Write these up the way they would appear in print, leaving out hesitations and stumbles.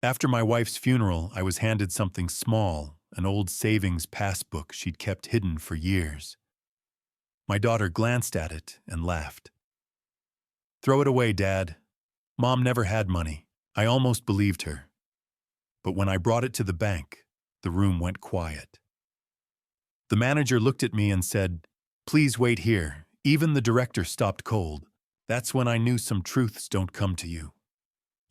After my wife's funeral, I was handed something small, an old savings passbook she'd kept hidden for years. My daughter glanced at it and laughed. "Throw it away, Dad. Mom never had money." I almost believed her. But when I brought it to the bank, the room went quiet. The manager looked at me and said, "Please wait here." Even the director stopped cold. That's when I knew some truths don't come to you.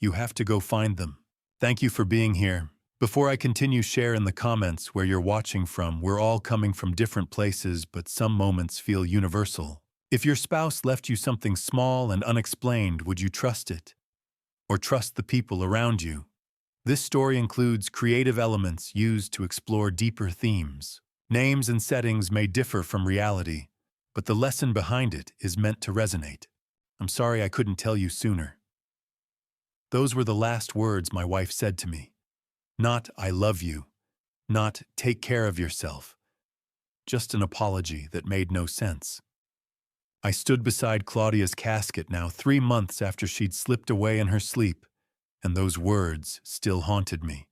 You have to go find them. Thank you for being here. Before I continue, share in the comments where you're watching from. We're all coming from different places, but some moments feel universal. If your spouse left you something small and unexplained, would you trust it? Or trust the people around you? This story includes creative elements used to explore deeper themes. Names and settings may differ from reality, but the lesson behind it is meant to resonate. I'm sorry I couldn't tell you sooner. Those were the last words my wife said to me. Not "I love you," not "take care of yourself," just an apology that made no sense. I stood beside Claudia's casket now 3 months after she'd slipped away in her sleep, and those words still haunted me.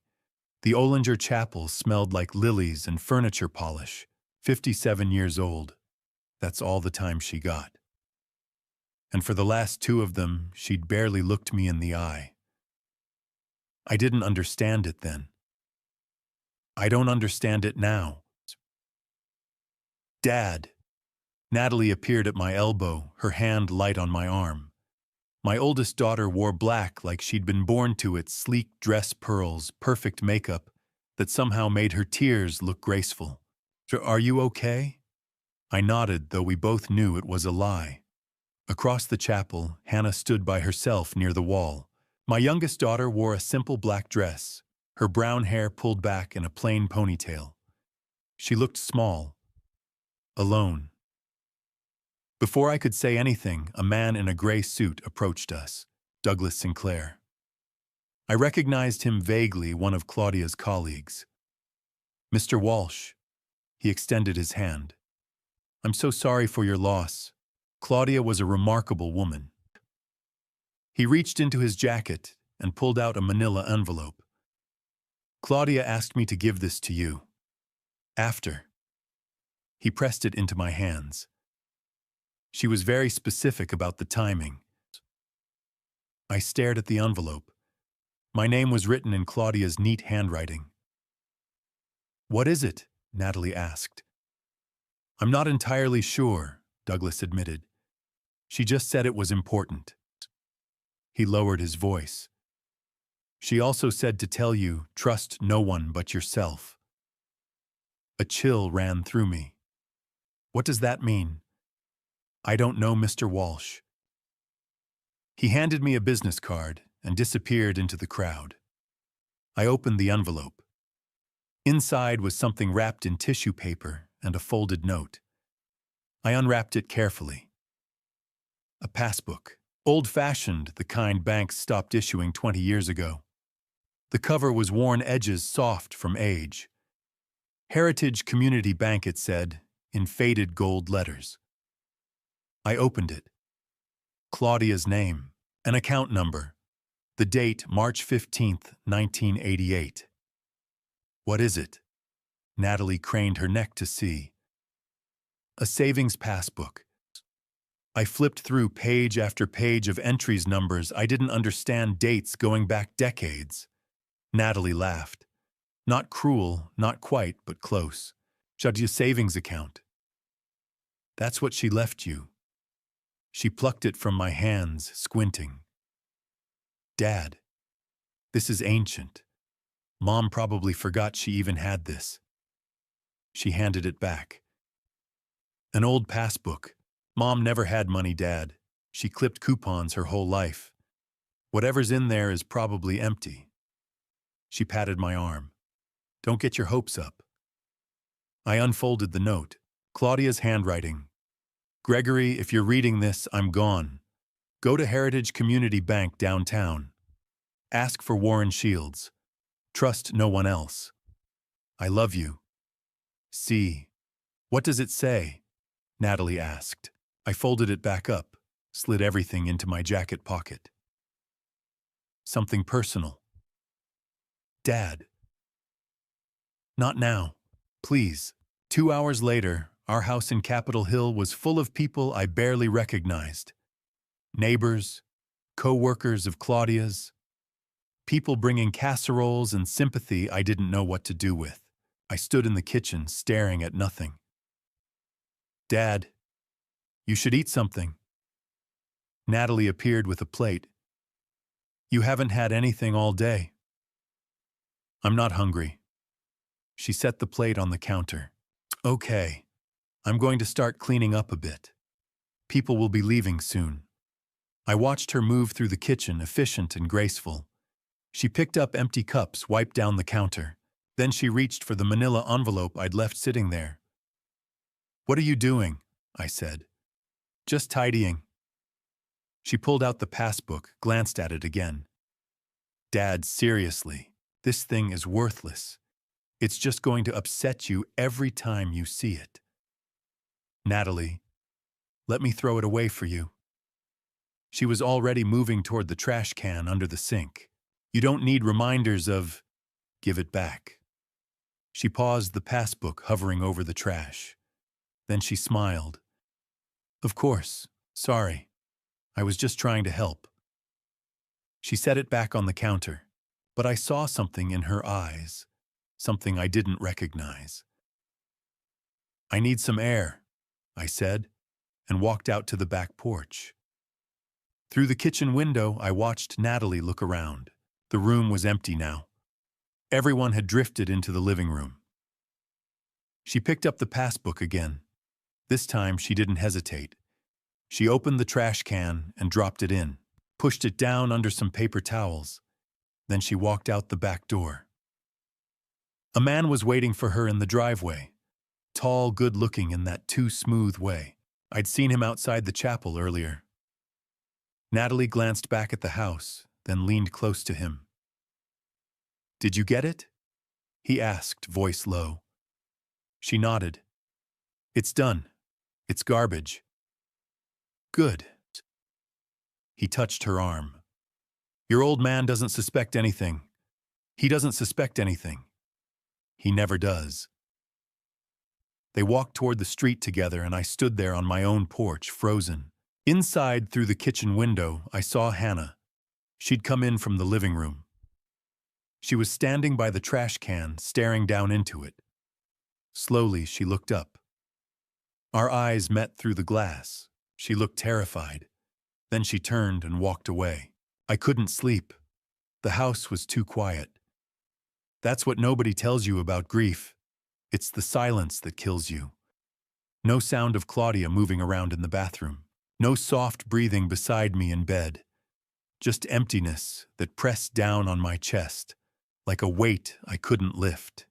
The Ollinger Chapel smelled like lilies and furniture polish. 57 years old. That's all the time she got. And for the last 2 of them, she'd barely looked me in the eye. I didn't understand it then. I don't understand it now. "Dad." Natalie appeared at my elbow, her hand light on my arm. My oldest daughter wore black like she'd been born to it, sleek dress pearls, perfect makeup that somehow made her tears look graceful. "Are you okay?" I nodded, though we both knew it was a lie. Across the chapel, Hannah stood by herself near the wall. My youngest daughter wore a simple black dress, her brown hair pulled back in a plain ponytail. She looked small, alone. Before I could say anything, a man in a gray suit approached us, Douglas Sinclair. I recognized him vaguely, one of Claudia's colleagues. "Mr. Walsh." He extended his hand. "I'm so sorry for your loss. Claudia was a remarkable woman." He reached into his jacket and pulled out a manila envelope. "Claudia asked me to give this to you. After." He pressed it into my hands. She was very specific about the timing. I stared at the envelope. My name was written in Claudia's neat handwriting. "What is it?" Natalie asked. "I'm not entirely sure," Douglas admitted. "She just said it was important." He lowered his voice. "She also said to tell you, trust no one but yourself." A chill ran through me. "What does that mean?" "I don't know, Mr. Walsh." He handed me a business card and disappeared into the crowd. I opened the envelope. Inside was something wrapped in tissue paper and a folded note. I unwrapped it carefully. A passbook, old-fashioned, the kind banks stopped issuing 20 years ago. The cover was worn edges soft from age. Heritage Community Bank, it said, in faded gold letters. I opened it. Claudia's name, an account number, the date March 15th, 1988. "What is it?" Natalie craned her neck to see. "A savings passbook." I flipped through page after page of entries, numbers I didn't understand, dates going back decades. Natalie laughed. Not cruel, not quite, but close. "Shut your savings account." "That's what she left you." She plucked it from my hands, squinting. "Dad, this is ancient. Mom probably forgot she even had this." She handed it back. "An old passbook. Mom never had money, Dad. She clipped coupons her whole life. Whatever's in there is probably empty." She patted my arm. "Don't get your hopes up." I unfolded the note. Claudia's handwriting. "Gregory, if you're reading this, I'm gone. Go to Heritage Community Bank downtown. Ask for Warren Shields. Trust no one else. I love you. See." "What does it say?" Natalie asked. I folded it back up, slid everything into my jacket pocket. "Something personal." Dad. Not now. Please. 2 hours later, our house in Capitol Hill was full of people I barely recognized. Neighbors, co-workers of Claudia's, people bringing casseroles and sympathy I didn't know what to do with. I stood in the kitchen, staring at nothing. Dad, you should eat something. Natalie appeared with a plate. You haven't had anything all day. I'm not hungry. She set the plate on the counter. Okay, I'm going to start cleaning up a bit. People will be leaving soon. I watched her move through the kitchen, efficient and graceful. She picked up empty cups, wiped down the counter. Then she reached for the manila envelope I'd left sitting there. What are you doing? I said. Just tidying. She pulled out the passbook, glanced at it again. Dad, seriously, this thing is worthless. It's just going to upset you every time you see it. Natalie, let me throw it away for you. She was already moving toward the trash can under the sink. You don't need reminders of, give it back. She paused, the passbook hovering over the trash. Then she smiled. Of course, sorry. I was just trying to help. She set it back on the counter, but I saw something in her eyes, something I didn't recognize. I need some air, I said, and walked out to the back porch. Through the kitchen window, I watched Natalie look around. The room was empty now. Everyone had drifted into the living room. She picked up the passbook again. This time, she didn't hesitate. She opened the trash can and dropped it in, pushed it down under some paper towels. Then she walked out the back door. A man was waiting for her in the driveway, tall, good-looking in that too smooth way. I'd seen him outside the chapel earlier. Natalie glanced back at the house, then leaned close to him. Did you get it? He asked, voice low. She nodded. It's done. It's garbage. Good. He touched her arm. Your old man doesn't suspect anything. He doesn't suspect anything. He never does. They walked toward the street together, and I stood there on my own porch, frozen. Inside, through the kitchen window, I saw Hannah. She'd come in from the living room. She was standing by the trash can, staring down into it. Slowly, she looked up. Our eyes met through the glass. She looked terrified. Then she turned and walked away. I couldn't sleep. The house was too quiet. That's what nobody tells you about grief. It's the silence that kills you. No sound of Claudia moving around in the bathroom. No soft breathing beside me in bed. Just emptiness that pressed down on my chest, like a weight I couldn't lift.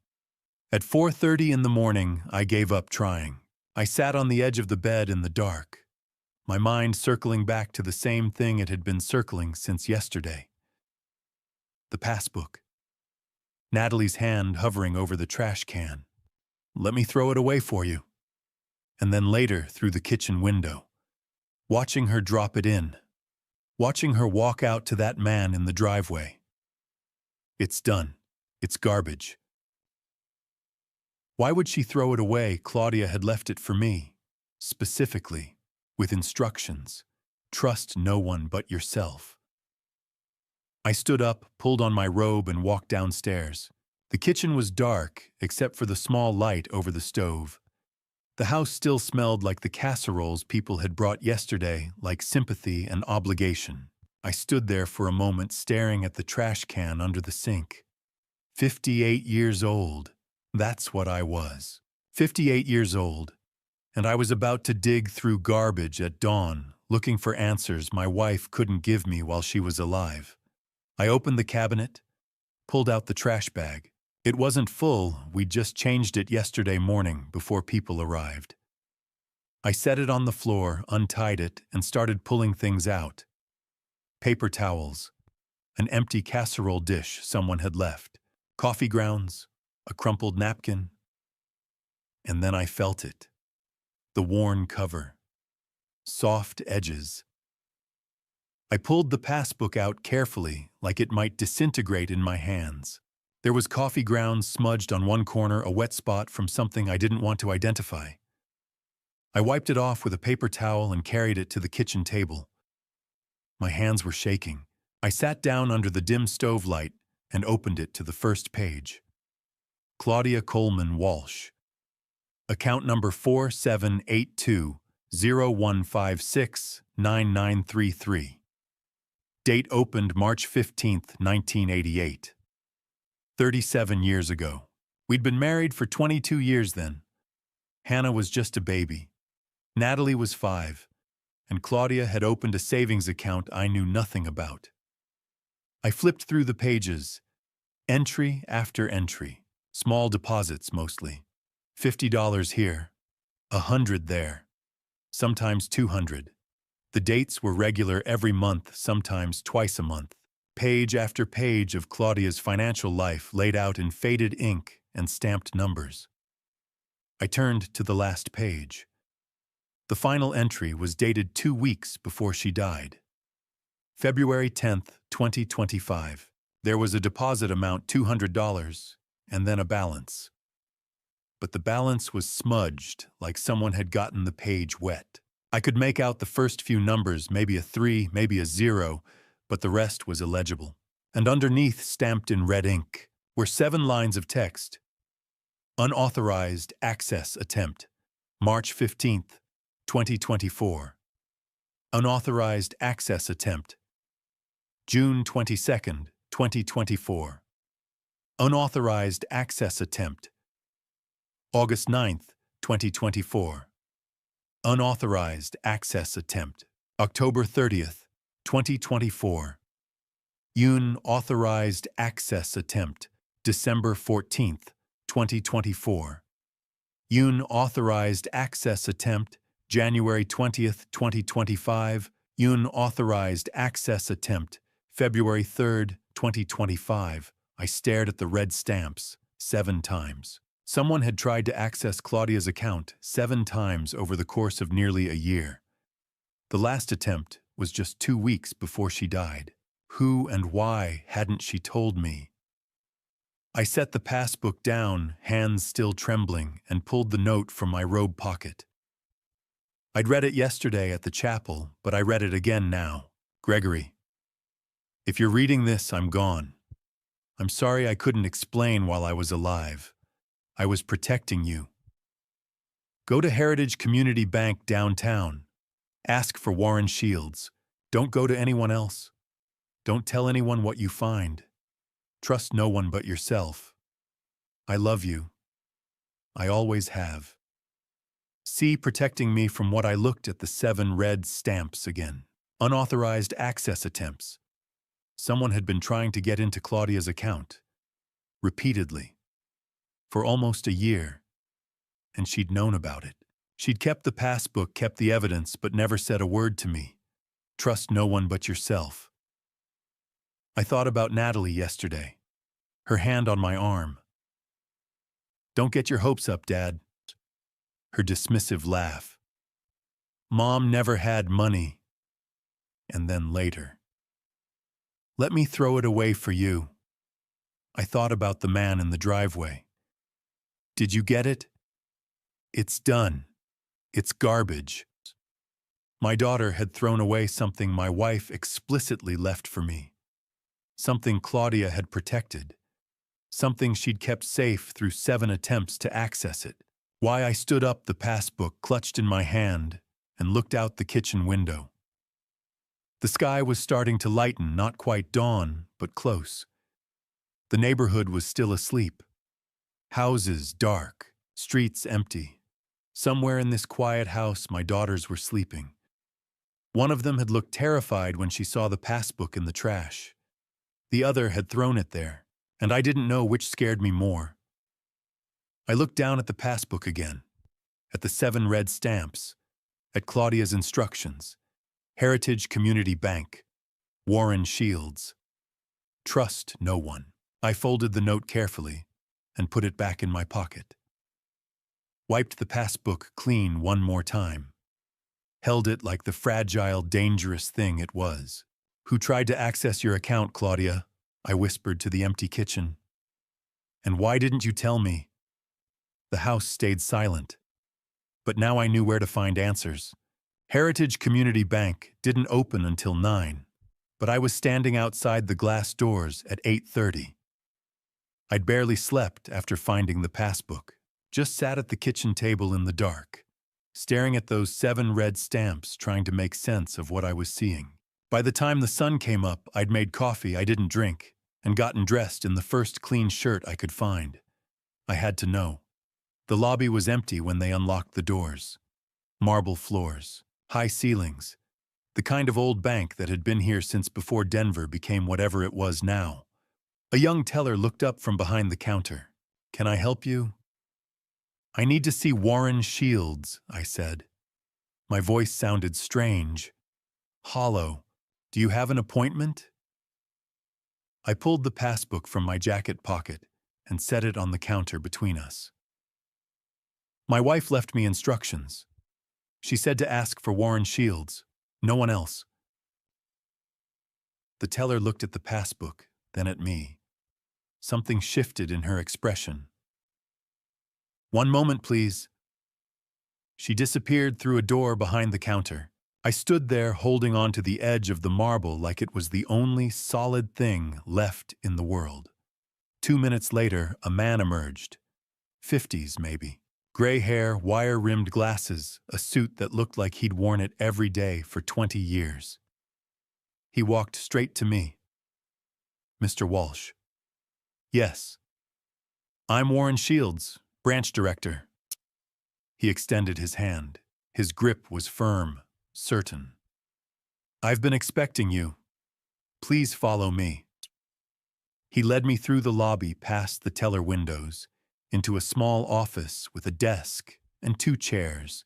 At 4:30 in the morning, I gave up trying. I sat on the edge of the bed in the dark, my mind circling back to the same thing it had been circling since yesterday. The passbook. Natalie's hand hovering over the trash can. Let me throw it away for you. And then later, through the kitchen window, watching her drop it in, watching her walk out to that man in the driveway. It's done. It's garbage. Why would she throw it away? Claudia had left it for me, specifically, with instructions. Trust no one but yourself. I stood up, pulled on my robe, and walked downstairs. The kitchen was dark, except for the small light over the stove. The house still smelled like the casseroles people had brought yesterday, like sympathy and obligation. I stood there for a moment, staring at the trash can under the sink. 58 years old. That's what I was. 58 years old. And I was about to dig through garbage at dawn, looking for answers my wife couldn't give me while she was alive. I opened the cabinet, pulled out the trash bag. It wasn't full, we'd just changed it yesterday morning before people arrived. I set it on the floor, untied it, and started pulling things out. Paper towels, an empty casserole dish someone had left, coffee grounds, a crumpled napkin. And then I felt it. The worn cover. Soft edges. I pulled the passbook out carefully, like it might disintegrate in my hands. There was coffee grounds smudged on one corner, a wet spot from something I didn't want to identify. I wiped it off with a paper towel and carried it to the kitchen table. My hands were shaking. I sat down under the dim stove light and opened it to the first page. Claudia Coleman Walsh. Account number 478201569933. Date opened March 15, 1988. 37 years ago. We'd been married for 22 years then. Hannah was just a baby. Natalie was 5, and Claudia had opened a savings account I knew nothing about. I flipped through the pages, entry after entry, small deposits mostly. $50 here, $100 there, sometimes $200. The dates were regular every month, sometimes twice a month. Page after page of Claudia's financial life laid out in faded ink and stamped numbers. I turned to the last page. The final entry was dated 2 weeks before she died. February 10th, 2025. There was a deposit amount $200 and then a balance. But the balance was smudged like someone had gotten the page wet. I could make out the first few numbers, maybe a 3, maybe a 0, but the rest was illegible. And underneath, stamped in red ink, were 7 lines of text. Unauthorized access attempt. March 15th, 2024. Unauthorized access attempt. June 22nd, 2024. Unauthorized access attempt. August 9th, 2024. Unauthorized access attempt. October 30th, 2024. Unauthorized access attempt. December 14th, 2024. Unauthorized access attempt. January 20th, 2025. Unauthorized access attempt. February 3rd, 2025. I stared at the red stamps 7 times. Someone had tried to access Claudia's account 7 times over the course of nearly a year. The last attempt was just 2 weeks before she died. Who and why hadn't she told me? I set the passbook down, hands still trembling, and pulled the note from my robe pocket. I'd read it yesterday at the chapel, but I read it again now. Gregory, if you're reading this, I'm gone. I'm sorry I couldn't explain while I was alive. I was protecting you. Go to Heritage Community Bank downtown. Ask for Warren Shields. Don't go to anyone else. Don't tell anyone what you find. Trust no one but yourself. I love you. I always have. See, protecting me from what I looked at the 7 red stamps again. Unauthorized access attempts. Someone had been trying to get into Claudia's account. Repeatedly. For almost a year. And she'd known about it. She'd kept the passbook, kept the evidence, but never said a word to me. Trust no one but yourself. I thought about Natalie yesterday. Her hand on my arm. Don't get your hopes up, Dad. Her dismissive laugh. Mom never had money. And then later. Let me throw it away for you. I thought about the man in the driveway. Did you get it? It's done. It's garbage. My daughter had thrown away something my wife explicitly left for me. Something Claudia had protected. Something she'd kept safe through 7 attempts to access it. Why I stood up, the passbook clutched in my hand, and looked out the kitchen window. The sky was starting to lighten, not quite dawn, but close. The neighborhood was still asleep. Houses dark, streets empty. Somewhere in this quiet house, my daughters were sleeping. One of them had looked terrified when she saw the passbook in the trash. The other had thrown it there, and I didn't know which scared me more. I looked down at the passbook again, at the 7 red stamps, at Claudia's instructions. Heritage Community Bank. Warren Shields. Trust no one. I folded the note carefully and put it back in my pocket. Wiped the passbook clean one more time. Held it like the fragile, dangerous thing it was. Who tried to access your account, Claudia? I whispered to the empty kitchen. And why didn't you tell me? The house stayed silent. But now I knew where to find answers. Heritage Community Bank didn't open until 9, but I was standing outside the glass doors at 8:30. I'd barely slept after finding the passbook, just sat at the kitchen table in the dark, staring at those 7 red stamps trying to make sense of what I was seeing. By the time the sun came up, I'd made coffee I didn't drink and gotten dressed in the first clean shirt I could find. I had to know. The lobby was empty when they unlocked the doors. Marble floors, high ceilings, the kind of old bank that had been here since before Denver became whatever it was now. A young teller looked up from behind the counter. "Can I help you?" "I need to see Warren Shields," I said. My voice sounded strange, hollow. "Do you have an appointment?" I pulled the passbook from my jacket pocket and set it on the counter between us. My wife left me instructions. She said to ask for Warren Shields, no one else. The teller looked at the passbook, then at me. Something shifted in her expression. "One moment, please." She disappeared through a door behind the counter. I stood there holding on to the edge of the marble like it was the only solid thing left in the world. 2 minutes later, a man emerged. 50s, maybe. Gray hair, wire-rimmed glasses, a suit that looked like he'd worn it every day for 20 years. He walked straight to me. "Mr. Walsh." "Yes." "I'm Warren Shields, branch director." He extended his hand. His grip was firm, certain. "I've been expecting you. Please follow me." He led me through the lobby past the teller windows, into a small office with a desk and 2 chairs,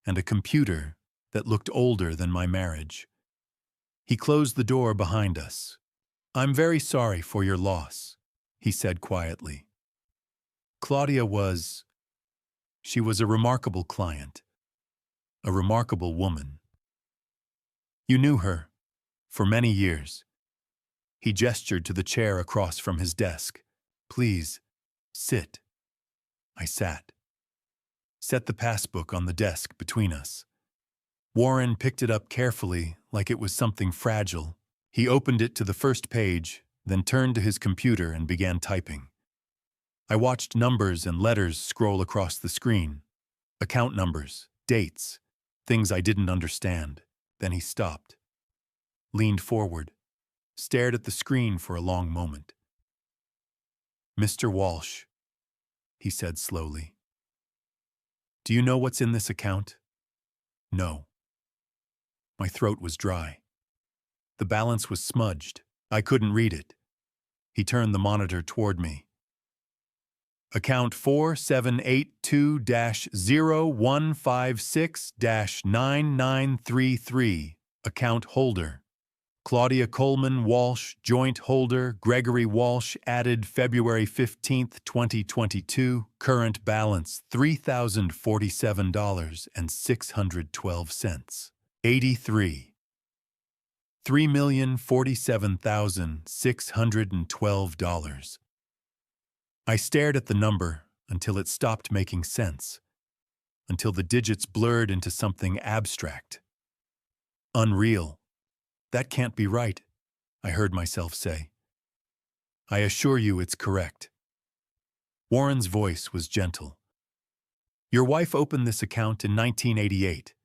and a computer that looked older than my marriage. He closed the door behind us. "I'm very sorry for your loss," he said quietly. Claudia she was a remarkable client, a remarkable woman. You knew her for many years. He gestured to the chair across from his desk. "Please, sit." I sat. Set the passbook on the desk between us. Warren picked it up carefully, like it was something fragile. He opened it to the first page, then turned to his computer and began typing. I watched numbers and letters scroll across the screen. Account numbers, dates, things I didn't understand. Then he stopped, leaned forward, stared at the screen for a long moment. "Mr. Walsh," he said slowly. "Do you know what's in this account?" "No." My throat was dry. The balance was smudged. I couldn't read it. He turned the monitor toward me. "Account 4782-0156-9933. Account holder. Claudia Coleman Walsh, joint holder, Gregory Walsh, added February 15, 2022. Current balance, $3,047.612. 83. $3,047,612. I stared at the number until it stopped making sense, until the digits blurred into something abstract. Unreal. "That can't be right," I heard myself say. "I assure you it's correct." Warren's voice was gentle. "Your wife opened this account in 1988.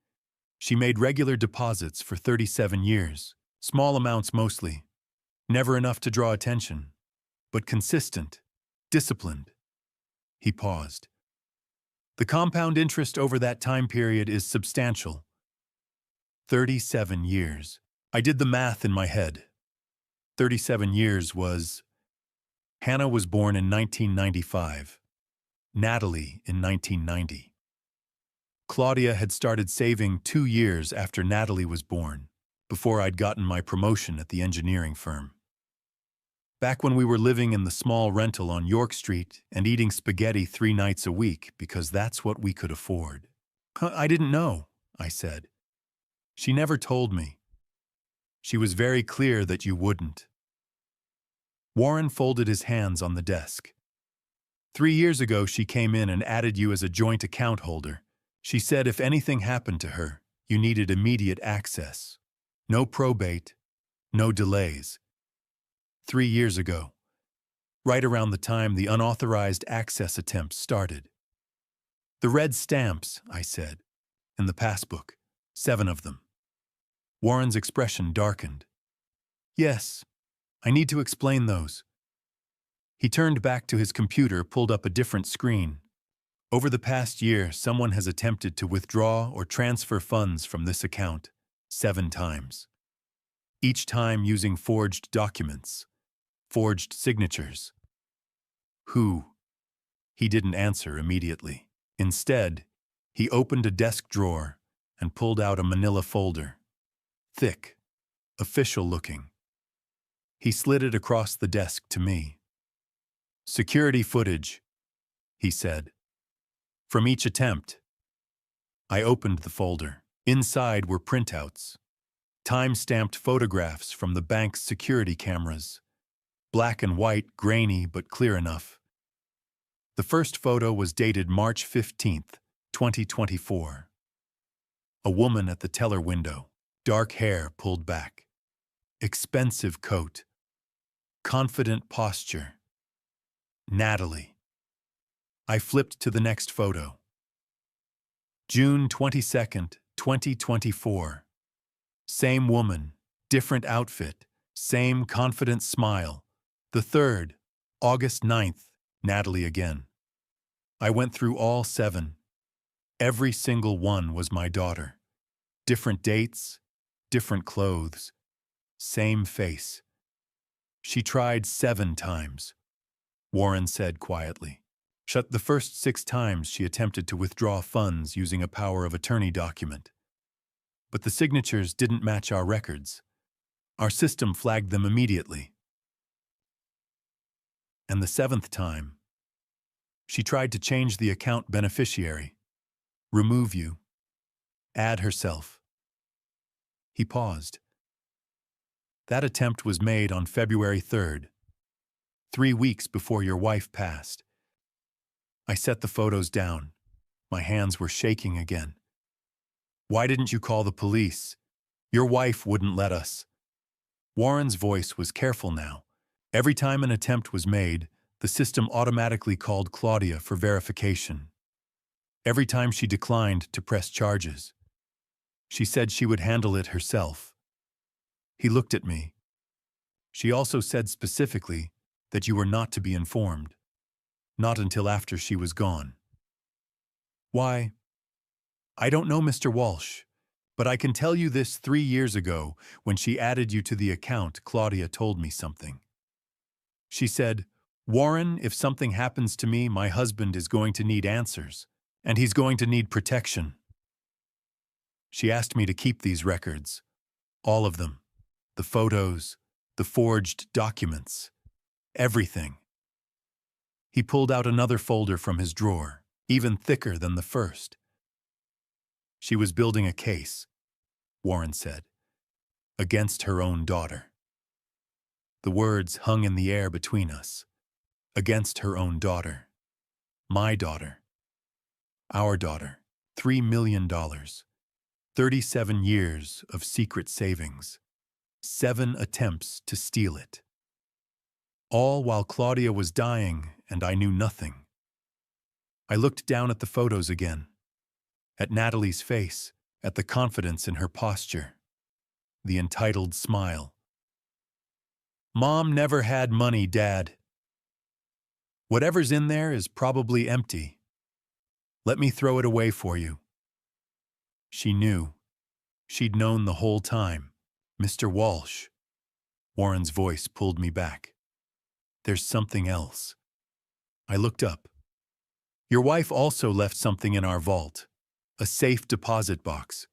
She made regular deposits for 37 years, small amounts mostly, never enough to draw attention, but consistent, disciplined." He paused. "The compound interest over that time period is substantial. 37 years. I did the math in my head. 37 years was... Hannah was born in 1995. Natalie in 1990. Claudia had started saving 2 years after Natalie was born, before I'd gotten my promotion at the engineering firm. Back when we were living in the small rental on York Street and eating spaghetti 3 nights a week because that's what we could afford. "I didn't know," I said. "She never told me. She was very clear that you wouldn't." Warren folded his hands on the desk. 3 years ago, she came in and added you as a joint account holder. She said if anything happened to her, you needed immediate access. No probate, no delays. 3 years ago, right around the time the unauthorized access attempts started. The red stamps, I said, in the passbook, 7 of them. Warren's expression darkened. Yes, I need to explain those. He turned back to his computer, pulled up a different screen. Over the past year, someone has attempted to withdraw or transfer funds from this account 7 times. Each time using forged documents, forged signatures. Who? He didn't answer immediately. Instead, he opened a desk drawer and pulled out a manila folder. Thick, official-looking. He slid it across the desk to me. Security footage, he said. From each attempt. I opened the folder. Inside were printouts. Time-stamped photographs from the bank's security cameras. Black and white, grainy but clear enough. The first photo was dated March 15th, 2024. A woman at the teller window, dark hair pulled back. Expensive coat. Confident posture. Natalie. I flipped to the next photo. June 22nd, 2024. Same woman, different outfit, same confident smile. The third, August 9th, Natalie again. I went through all 7. Every single one was my daughter. Different dates, different clothes, same face. She tried 7 times, Warren said quietly. The first 6 times she attempted to withdraw funds using a power of attorney document. But the signatures didn't match our records. Our system flagged them immediately. And the 7th time, she tried to change the account beneficiary, remove you, add herself. He paused. That attempt was made on February 3rd, 3 weeks before your wife passed. I set the photos down. My hands were shaking again. Why didn't you call the police? Your wife wouldn't let us. Warren's voice was careful now. Every time an attempt was made, the system automatically called Claudia for verification. Every time she declined to press charges, she said she would handle it herself. He looked at me. She also said specifically that you were not to be informed. Not until after she was gone. Why? I don't know, Mr. Walsh, but I can tell you this: 3 years ago, when she added you to the account, Claudia told me something. She said, Warren, if something happens to me, my husband is going to need answers, and he's going to need protection. She asked me to keep these records, all of them, the photos, the forged documents, everything. He pulled out another folder from his drawer, even thicker than the first. She was building a case, Warren said, against her own daughter. The words hung in the air between us. Against her own daughter. My daughter. Our daughter. $3 million. 37 years of secret savings. 7 attempts to steal it. All while Claudia was dying and I knew nothing. I looked down at the photos again. At Natalie's face, at the confidence in her posture. The entitled smile. Mom never had money, Dad. Whatever's in there is probably empty. Let me throw it away for you. She knew. She'd known the whole time. Mr. Walsh. Warren's voice pulled me back. There's something else. I looked up. Your wife also left something in our vault. A safe deposit box.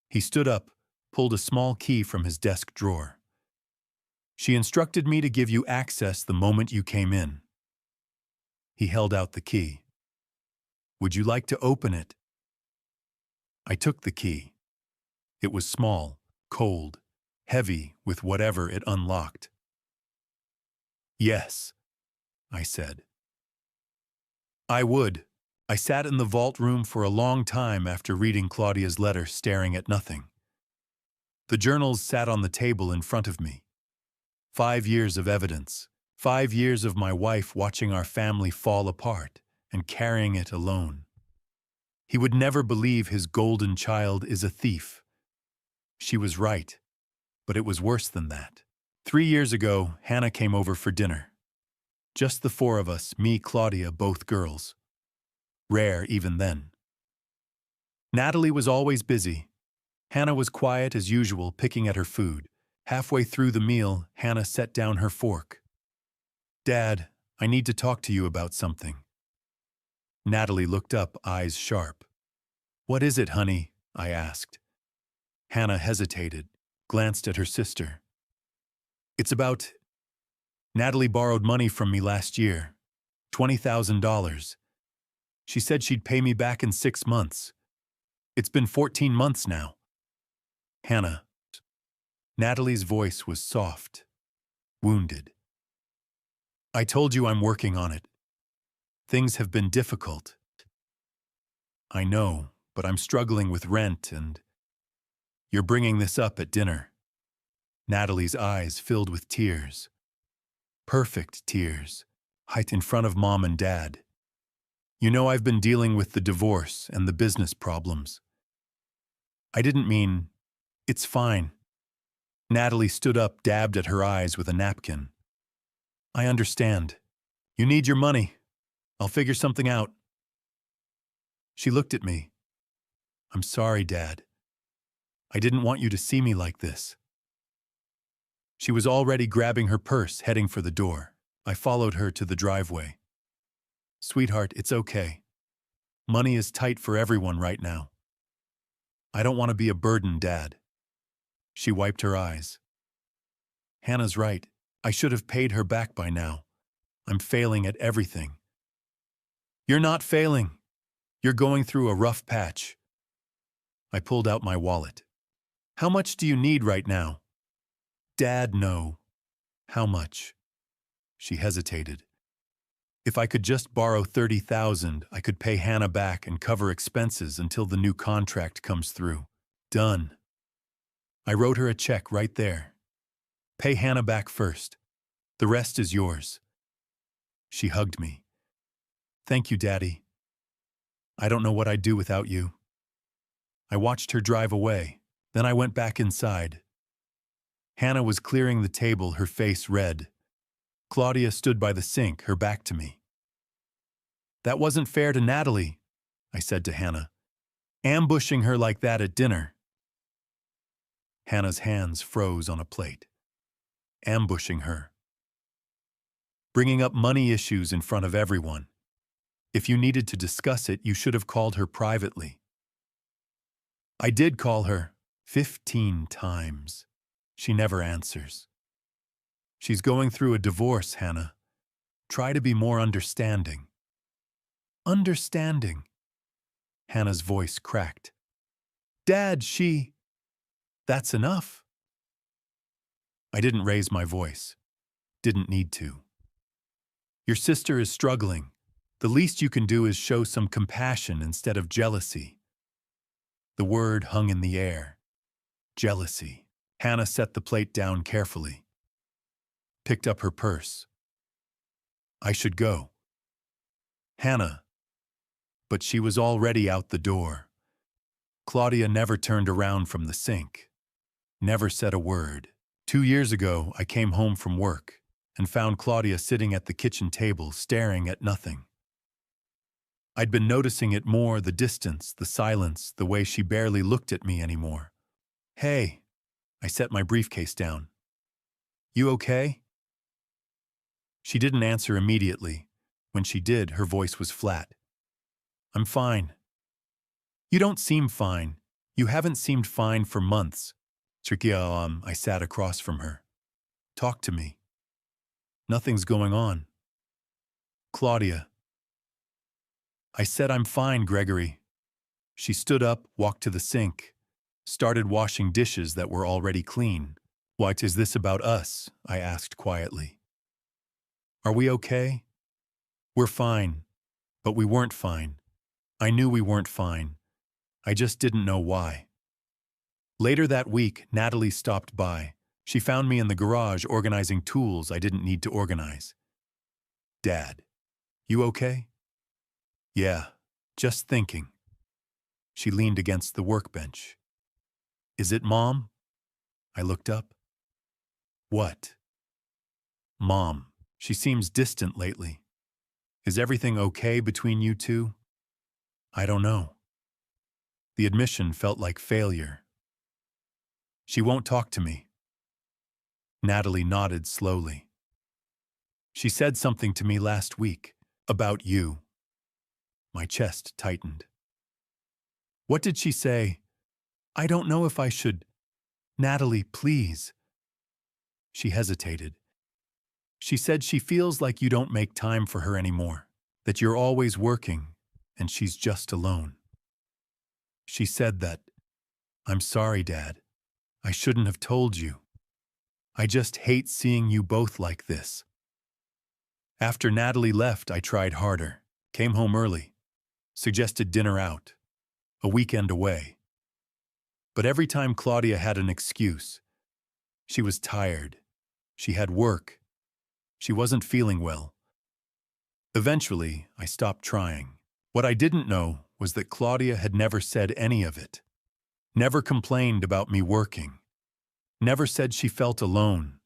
He stood up, pulled a small key from his desk drawer. She instructed me to give you access the moment you came in. He held out the key. Would you like to open it? I took the key. It was small, cold, heavy with whatever it unlocked. Yes, I said. I would. I sat in the vault room for a long time after reading Claudia's letter, staring at nothing. The journals sat on the table in front of me. 5 years of evidence. 5 years of my wife watching our family fall apart and carrying it alone. He would never believe his golden child is a thief. She was right, but it was worse than that. 3 years ago, Hannah came over for dinner. Just the four of us, me, Claudia, both girls. Rare even then. Natalie was always busy. Hannah was quiet as usual, picking at her food. Halfway through the meal, Hannah set down her fork. "Dad, I need to talk to you about something." Natalie looked up, eyes sharp. "What is it, honey?" I asked. Hannah hesitated, glanced at her sister. "It's about... Natalie borrowed money from me last year. $20,000. She said she'd pay me back in 6 months. It's been 14 months now." Hannah. Natalie's voice was soft, wounded. "I told you I'm working on it. Things have been difficult." "I know, but I'm struggling with rent and... You're bringing this up at dinner." Natalie's eyes filled with tears. Perfect tears, right in front of Mom and Dad. "You know I've been dealing with the divorce and the business problems." "I didn't mean... It's fine." Natalie stood up, dabbed at her eyes with a napkin. "I understand. You need your money. I'll figure something out." She looked at me. "I'm sorry, Dad. I didn't want you to see me like this." She was already grabbing her purse, heading for the door. I followed her to the driveway. "Sweetheart, it's okay. Money is tight for everyone right now. I don't want to be a burden, Dad." She wiped her eyes. "Hannah's right. I should have paid her back by now. I'm failing at everything." "You're not failing. You're going through a rough patch." I pulled out my wallet. "How much do you need right now?" "Dad, no." "How much?" She hesitated. "If I could just borrow $30,000, I could pay Hannah back and cover expenses until the new contract comes through." "Done." I wrote her a check right there. "Pay Hannah back first. The rest is yours." She hugged me. "Thank you, Daddy. I don't know what I'd do without you." I watched her drive away. Then I went back inside. Hannah was clearing the table, her face red. Claudia stood by the sink, her back to me. "That wasn't fair to Natalie," I said to Hannah. "Ambushing her like that at dinner." Hannah's hands froze on a plate. Ambushing her. Bringing up money issues in front of everyone. If you needed to discuss it, you should have called her privately. I did call her 15 times. She never answers. She's going through a divorce, Hannah. Try to be more understanding. Understanding. Hannah's voice cracked. "Dad, she..." "That's enough." I didn't raise my voice. Didn't need to. "Your sister is struggling. The least you can do is show some compassion instead of jealousy." The word hung in the air. Jealousy. Hannah set the plate down carefully. Picked up her purse. "I should go." "Hannah." But she was already out the door. Claudia never turned around from the sink. Never said a word. 2 years ago, I came home from work and found Claudia sitting at the kitchen table, staring at nothing. I'd been noticing it more, the distance, the silence, the way she barely looked at me anymore. "Hey." I set my briefcase down. "You okay?" She didn't answer immediately. When she did, her voice was flat. "I'm fine." "You don't seem fine. You haven't seemed fine for months." I sat across from her. "Talk to me." "Nothing's going on." "Claudia." I said, "I'm fine, Gregory." She stood up, walked to the sink, started washing dishes that were already clean. "What is this about us?" I asked quietly. "Are we okay?" "We're fine, But we weren't fine. I knew we weren't fine. I just didn't know why. Later that week, Natalie stopped by. She found me in the garage organizing tools I didn't need to organize. "Dad, you okay?" "Yeah, just thinking." She leaned against the workbench. "Is it Mom?" I looked up. "What?" "Mom. She seems distant lately. Is everything okay between you two?" "I don't know." The admission felt like failure. "She won't talk to me." Natalie nodded slowly. "She said something to me last week. About you." My chest tightened. "What did she say?" "I don't know if I should." "Natalie, please." She hesitated. "She said she feels like you don't make time for her anymore, that you're always working, and she's just alone." She said that. "I'm sorry, Dad. I shouldn't have told you. I just hate seeing you both like this." After Natalie left, I tried harder, came home early, suggested dinner out, a weekend away. But every time Claudia had an excuse. She was tired. She had work. She wasn't feeling well. Eventually, I stopped trying. What I didn't know was that Claudia had never said any of it. Never complained about me working. Never said she felt alone.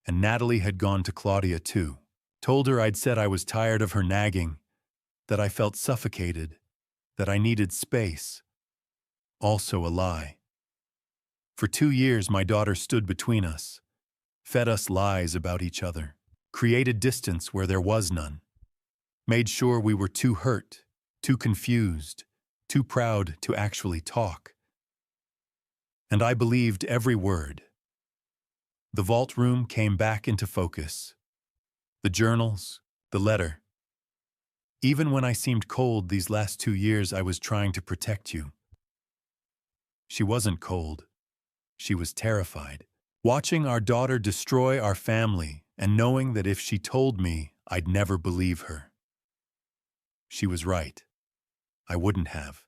And Natalie had gone to Claudia too. Told her I'd said I was tired of her nagging, that I felt suffocated, that I needed space. Also a lie. For 2 years, my daughter stood between us, fed us lies about each other, created distance where there was none, made sure we were too hurt, too confused, too proud to actually talk. And I believed every word. The vault room came back into focus. The journals, the letter. Even when I seemed cold these last 2 years, I was trying to protect you. She wasn't cold. She was terrified. Watching our daughter destroy our family and knowing that if she told me, I'd never believe her. She was right. I wouldn't have.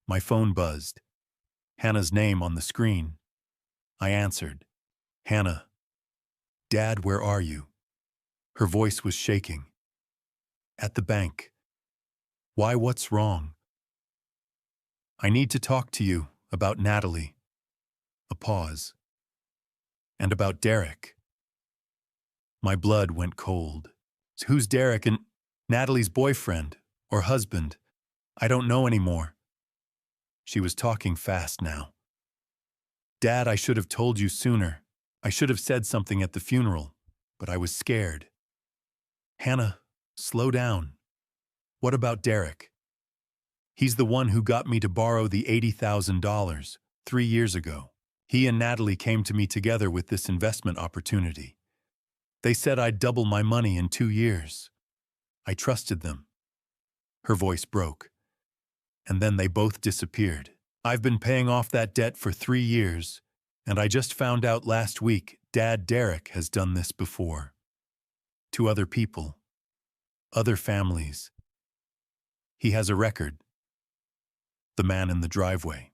My phone buzzed. Hannah's name on the screen. I answered. "Hannah." "Dad, where are you?" Her voice was shaking. "At the bank." "Why, what's wrong?" "I need to talk to you about Natalie." A pause. "And about Derek." My blood went cold. "Who's Derek?" "And Natalie's boyfriend or husband. I don't know anymore." She was talking fast now. "Dad, I should have told you sooner. I should have said something at the funeral, but I was scared." "Hannah, slow down. What about Derek?" "He's the one who got me to borrow the $80,000 3 years ago. He and Natalie came to me together with this investment opportunity. They said I'd double my money in 2 years. I trusted them." Her voice broke. "And then they both disappeared. I've been paying off that debt for 3 years, and I just found out last week Dad Derek has done this before. To other people. Other families. He has a record." The man in the driveway.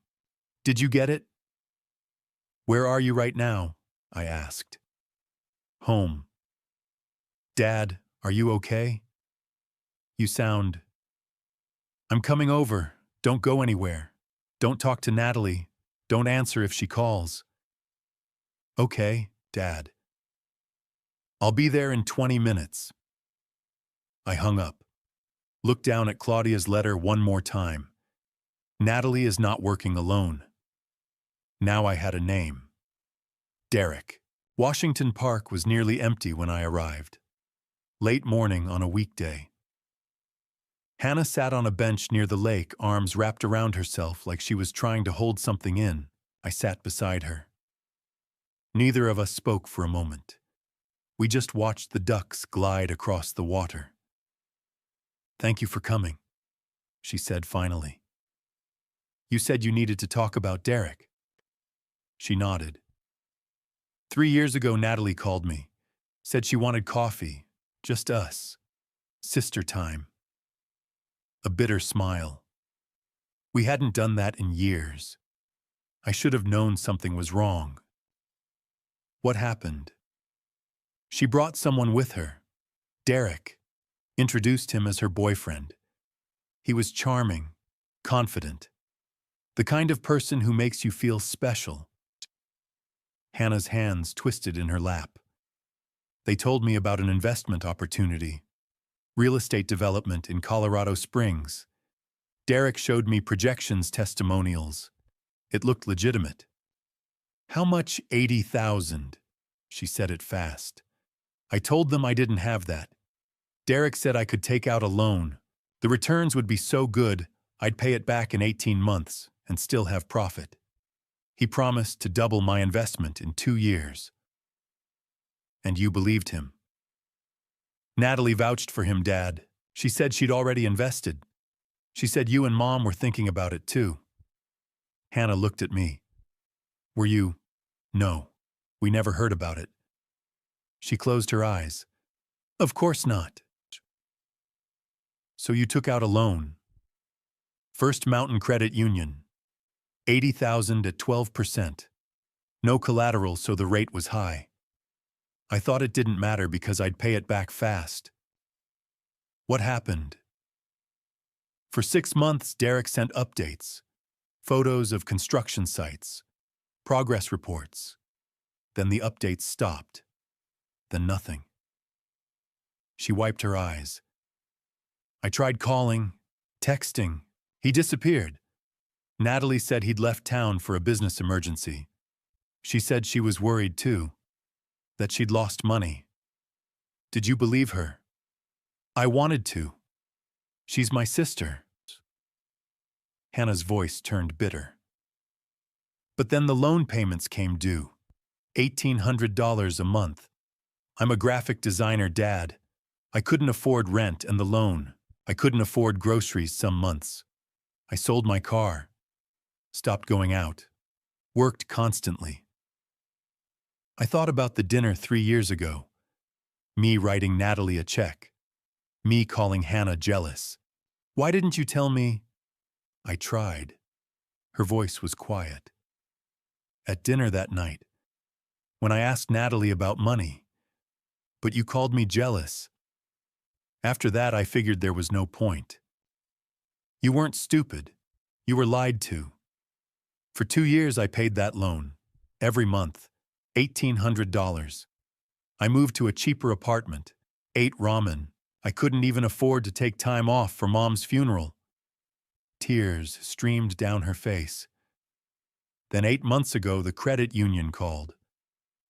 "Did you get it?" "Where are you right now?" I asked. "Home." "Dad, are you okay? You sound—" "I'm coming over. Don't go anywhere. Don't talk to Natalie. Don't answer if she calls." "Okay, Dad. I'll be there in 20 minutes." I hung up. Looked down at Claudia's letter one more time. Natalie is not working alone. Now I had a name. Derek. Washington Park was nearly empty when I arrived. Late morning on a weekday. Hannah sat on a bench near the lake, arms wrapped around herself like she was trying to hold something in. I sat beside her. Neither of us spoke for a moment. We just watched the ducks glide across the water. "Thank you for coming," she said finally. "You said you needed to talk about Derek." She nodded. 3 years ago, Natalie called me. Said she wanted coffee. Just us. Sister time. a bitter smile. We hadn't done that in years. I should have known something was wrong. What happened? She brought someone with her. Derek introduced him as her boyfriend. He was charming, confident, the kind of person who makes you feel special. Hannah's hands twisted in her lap. They told me about an investment opportunity, real estate development in Colorado Springs. Derek showed me projections testimonials. It looked legitimate. How much? 80,000. She said it fast. I told them I didn't have that. Derek said I could take out a loan. The returns would be so good, I'd pay it back in 18 months and still have profit. He promised to double my investment in 2 years. And you believed him. Natalie vouched for him, Dad. She said she'd already invested. She said you and Mom were thinking about it too. Hannah looked at me. Were you? No. We never heard about it. She closed her eyes. Of course not. So you took out a loan. First Mountain Credit Union. 80,000 at 12%. No collateral, so the rate was high. I thought it didn't matter because I'd pay it back fast. What happened? For 6 months, Derek sent updates, photos of construction sites, progress reports. Then the updates stopped. Then nothing. She wiped her eyes. I tried calling, texting. He disappeared. Natalie said he'd left town for a business emergency. She said she was worried too, that she'd lost money. Did you believe her? I wanted to. She's my sister. Hannah's voice turned bitter. But then the loan payments came due. $1,800 a month. I'm a graphic designer, Dad. I couldn't afford rent and the loan. I couldn't afford groceries some months. I sold my car. Stopped going out. Worked constantly. I thought about the dinner 3 years ago. Me writing Natalie a check. Me calling Hannah jealous. Why didn't you tell me? I tried. Her voice was quiet. At dinner that night, when I asked Natalie about money, but you called me jealous. After that, I figured there was no point. You weren't stupid. You were lied to. For 2 years, I paid that loan. Every month. $1,800. I moved to a cheaper apartment. Ate ramen. I couldn't even afford to take time off for Mom's funeral. Tears streamed down her face. Then 8 months ago, the credit union called.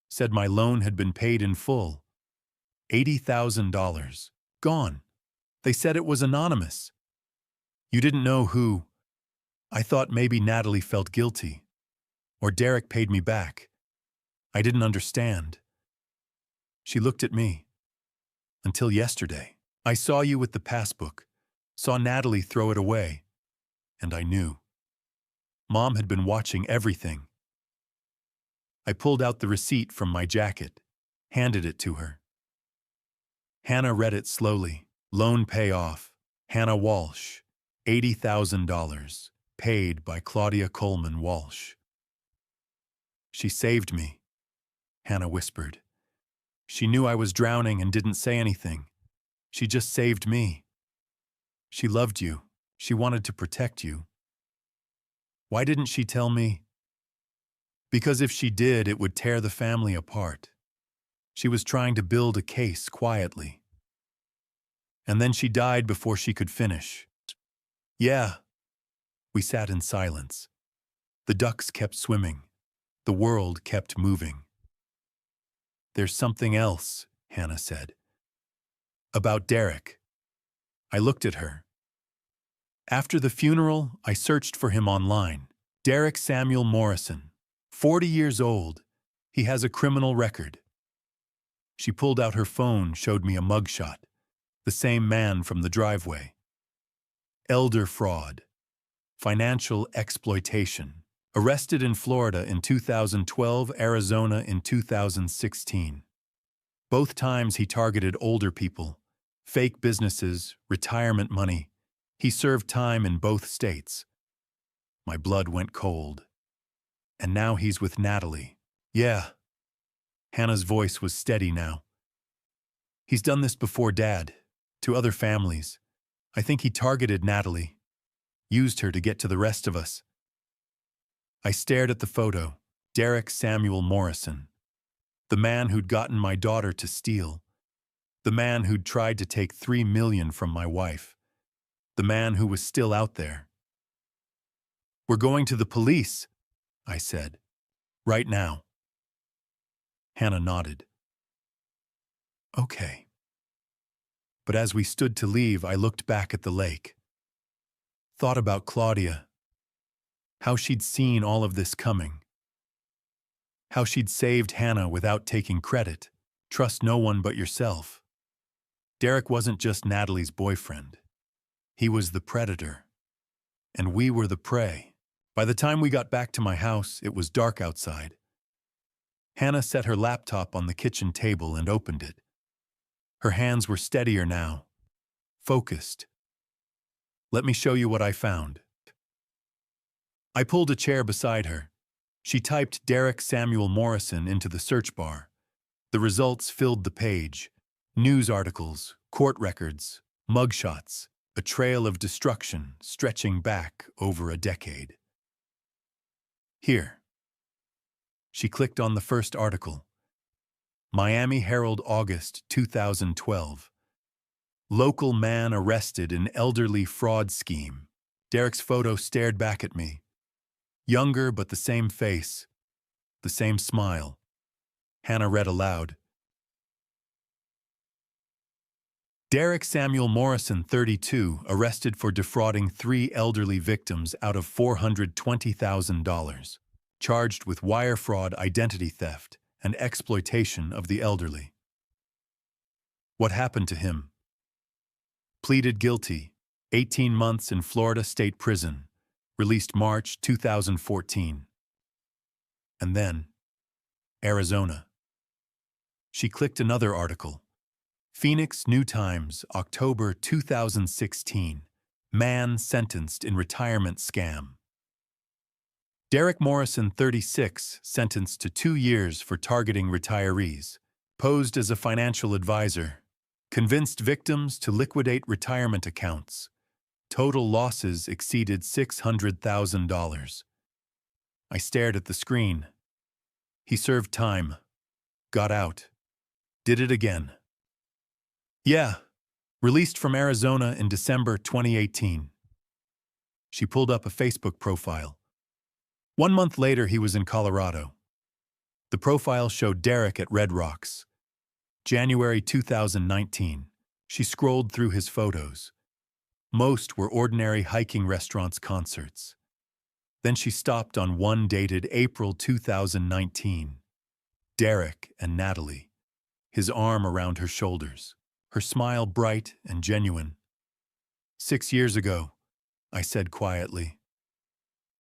Said my loan had been paid in full. $80,000. Gone. They said it was anonymous. You didn't know who. I thought maybe Natalie felt guilty. Or Derek paid me back. I didn't understand. She looked at me. Until yesterday. I saw you with the passbook. Saw Natalie throw it away. And I knew. Mom had been watching everything. I pulled out the receipt from my jacket, handed it to her. Hannah read it slowly. Loan payoff. Hannah Walsh. $80,000. Paid by Claudia Coleman Walsh. She saved me, Hannah whispered. She knew I was drowning and didn't say anything. She just saved me. She loved you. She wanted to protect you. Why didn't she tell me? Because if she did, it would tear the family apart. She was trying to build a case quietly. And then she died before she could finish. Yeah. We sat in silence. The ducks kept swimming. The world kept moving. There's something else, Hannah said. About Derek. I looked at her. After the funeral, I searched for him online. Derek Samuel Morrison, 40 years old. He has a criminal record. She pulled out her phone, showed me a mugshot. The same man from the driveway. Elder fraud. Financial exploitation. Arrested in Florida in 2012, Arizona in 2016. Both times he targeted older people, fake businesses, retirement money. He served time in both states. My blood went cold. And now he's with Natalie. Yeah. Hannah's voice was steady now. He's done this before, Dad, to other families. I think he targeted Natalie, used her to get to the rest of us. I stared at the photo. Derek Samuel Morrison. The man who'd gotten my daughter to steal. The man who'd tried to take $3 million from my wife. The man who was still out there. We're going to the police, I said. Right now. Hannah nodded. Okay. But as we stood to leave, I looked back at the lake. Thought about Claudia. How she'd seen all of this coming. How she'd saved Hannah without taking credit. Trust no one but yourself. Derek wasn't just Natalie's boyfriend. He was the predator. And we were the prey. By the time we got back to my house, it was dark outside. Hannah set her laptop on the kitchen table and opened it. Her hands were steadier now. Focused. Let me show you what I found. I pulled a chair beside her. She typed Derek Samuel Morrison into the search bar. The results filled the page. News articles, court records, mugshots, a trail of destruction stretching back over a decade. Here. She clicked on the first article. Miami Herald, August 2012. Local man arrested in elderly fraud scheme. Derek's photo stared back at me. Younger but the same face, the same smile. Hannah read aloud. Derek Samuel Morrison, 32, arrested for defrauding 3 elderly victims out of $420,000. Charged with wire fraud, identity theft, and exploitation of the elderly. What happened to him? Pleaded guilty, 18 months in Florida State Prison, released March 2014. And then, Arizona. She clicked another article. Phoenix New Times, October 2016. Man sentenced in retirement scam. Derek Morrison, 36, sentenced to 2 years for targeting retirees. Posed as a financial advisor. Convinced victims to liquidate retirement accounts. Total losses exceeded $600,000. I stared at the screen. He served time. Got out. Did it again. Yeah. Released from Arizona in December 2018. She pulled up a Facebook profile. 1 month later, he was in Colorado. The profile showed Derek at Red Rocks. January 2019. She scrolled through his photos. Most were ordinary hiking restaurants, concerts. Then she stopped on one dated April 2019. Derek and Natalie. His arm around her shoulders. Her smile bright and genuine. 6 years ago, I said quietly.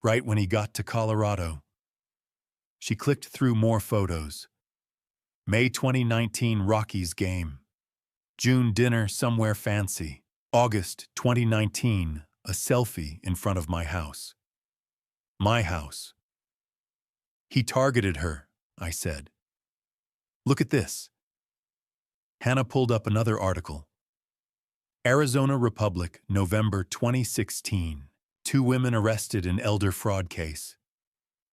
Right when he got to Colorado. She clicked through more photos. May 2019 Rockies game. June dinner somewhere fancy. August 2019, a selfie in front of my house. My house. He targeted her, I said. Look at this. Hannah pulled up another article. Arizona Republic, November 2016. 2 women arrested in elder fraud case.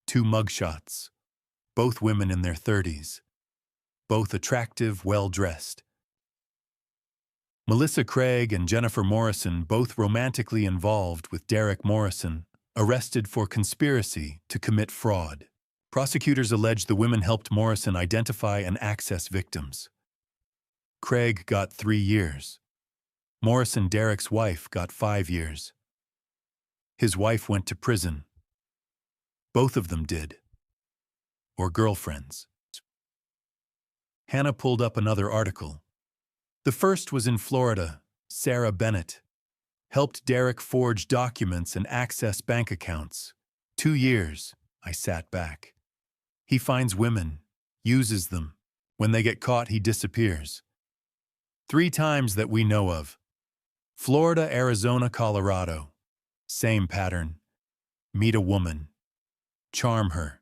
2 mugshots. Both women in their 30s. Both attractive, well-dressed. Melissa Craig and Jennifer Morrison, both romantically involved with Derek Morrison, arrested for conspiracy to commit fraud. Prosecutors allege the women helped Morrison identify and access victims. Craig got 3 years. Morrison, Derek's wife, got 5 years. His wife went to prison. Both of them did. Or girlfriends. Hannah pulled up another article. The first was in Florida. Sarah Bennett helped Derek forge documents and access bank accounts. 2 years, I sat back. He finds women, uses them. When they get caught, he disappears. 3 times that we know of. Florida, Arizona, Colorado. Same pattern. Meet a woman. Charm her.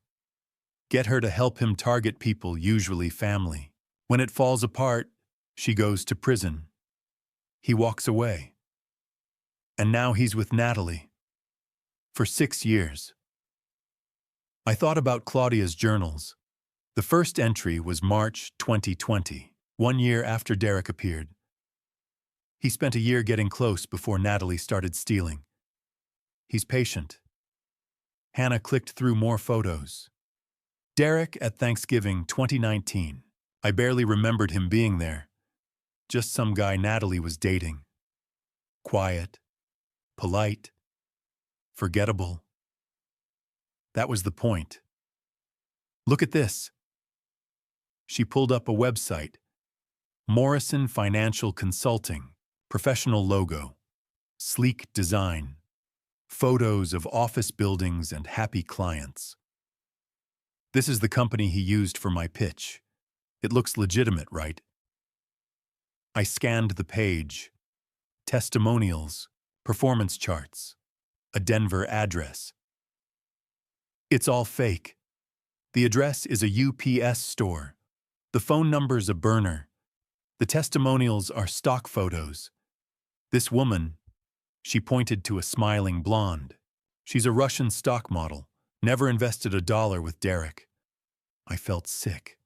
Get her to help him target people, usually family. When it falls apart, she goes to prison. He walks away. And now he's with Natalie. For 6 years. I thought about Claudia's journals. The first entry was March 2020, 1 year after Derek appeared. He spent a year getting close before Natalie started stealing. He's patient. Hannah clicked through more photos. Derek at Thanksgiving 2019. I barely remembered him being there. Just some guy Natalie was dating. Quiet, polite, forgettable. That was the point. Look at this. She pulled up a website. Morrison Financial Consulting. Professional logo. Sleek design. Photos of office buildings and happy clients. This is the company he used for my pitch. It looks legitimate, right? I scanned the page. Testimonials, performance charts, a Denver address. It's all fake. The address is a UPS store. The phone number's a burner. The testimonials are stock photos. This woman, she pointed to a smiling blonde. She's a Russian stock model, never invested $1 with Derek. I felt sick.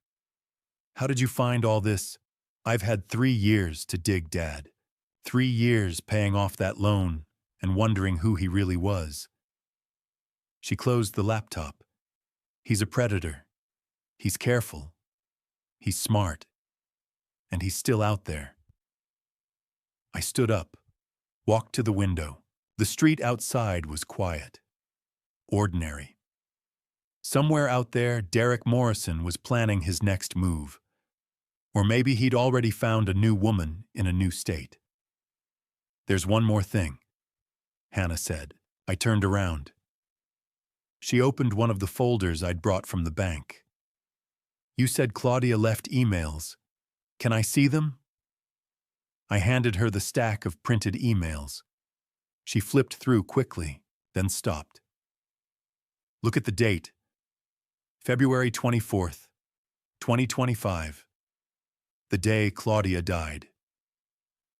How did you find all this? I've had 3 years to dig, Dad. 3 years paying off that loan and wondering who he really was. She closed the laptop. He's a predator. He's careful. He's smart. And he's still out there. I stood up, walked to the window. The street outside was quiet. Ordinary. Somewhere out there, Derek Morrison was planning his next move. Or maybe he'd already found a new woman in a new state. There's one more thing, Hannah said. I turned around. She opened one of the folders I'd brought from the bank. You said Claudia left emails. Can I see them? I handed her the stack of printed emails. She flipped through quickly, then stopped. Look at the date. February 24th, 2025. The day Claudia died.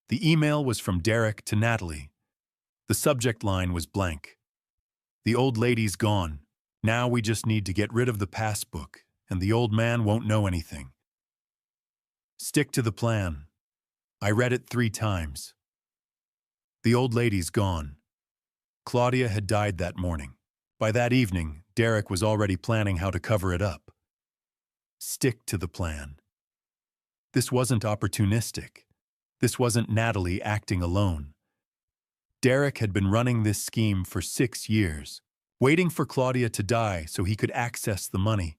The email was from Derek to Natalie. The subject line was blank. The old lady's gone. Now we just need to get rid of the passbook, and the old man won't know anything. Stick to the plan. I read it 3 times. The old lady's gone. Claudia had died that morning. By that evening, Derek was already planning how to cover it up. Stick to the plan. This wasn't opportunistic. This wasn't Natalie acting alone. Derek had been running this scheme for 6 years, waiting for Claudia to die so he could access the money,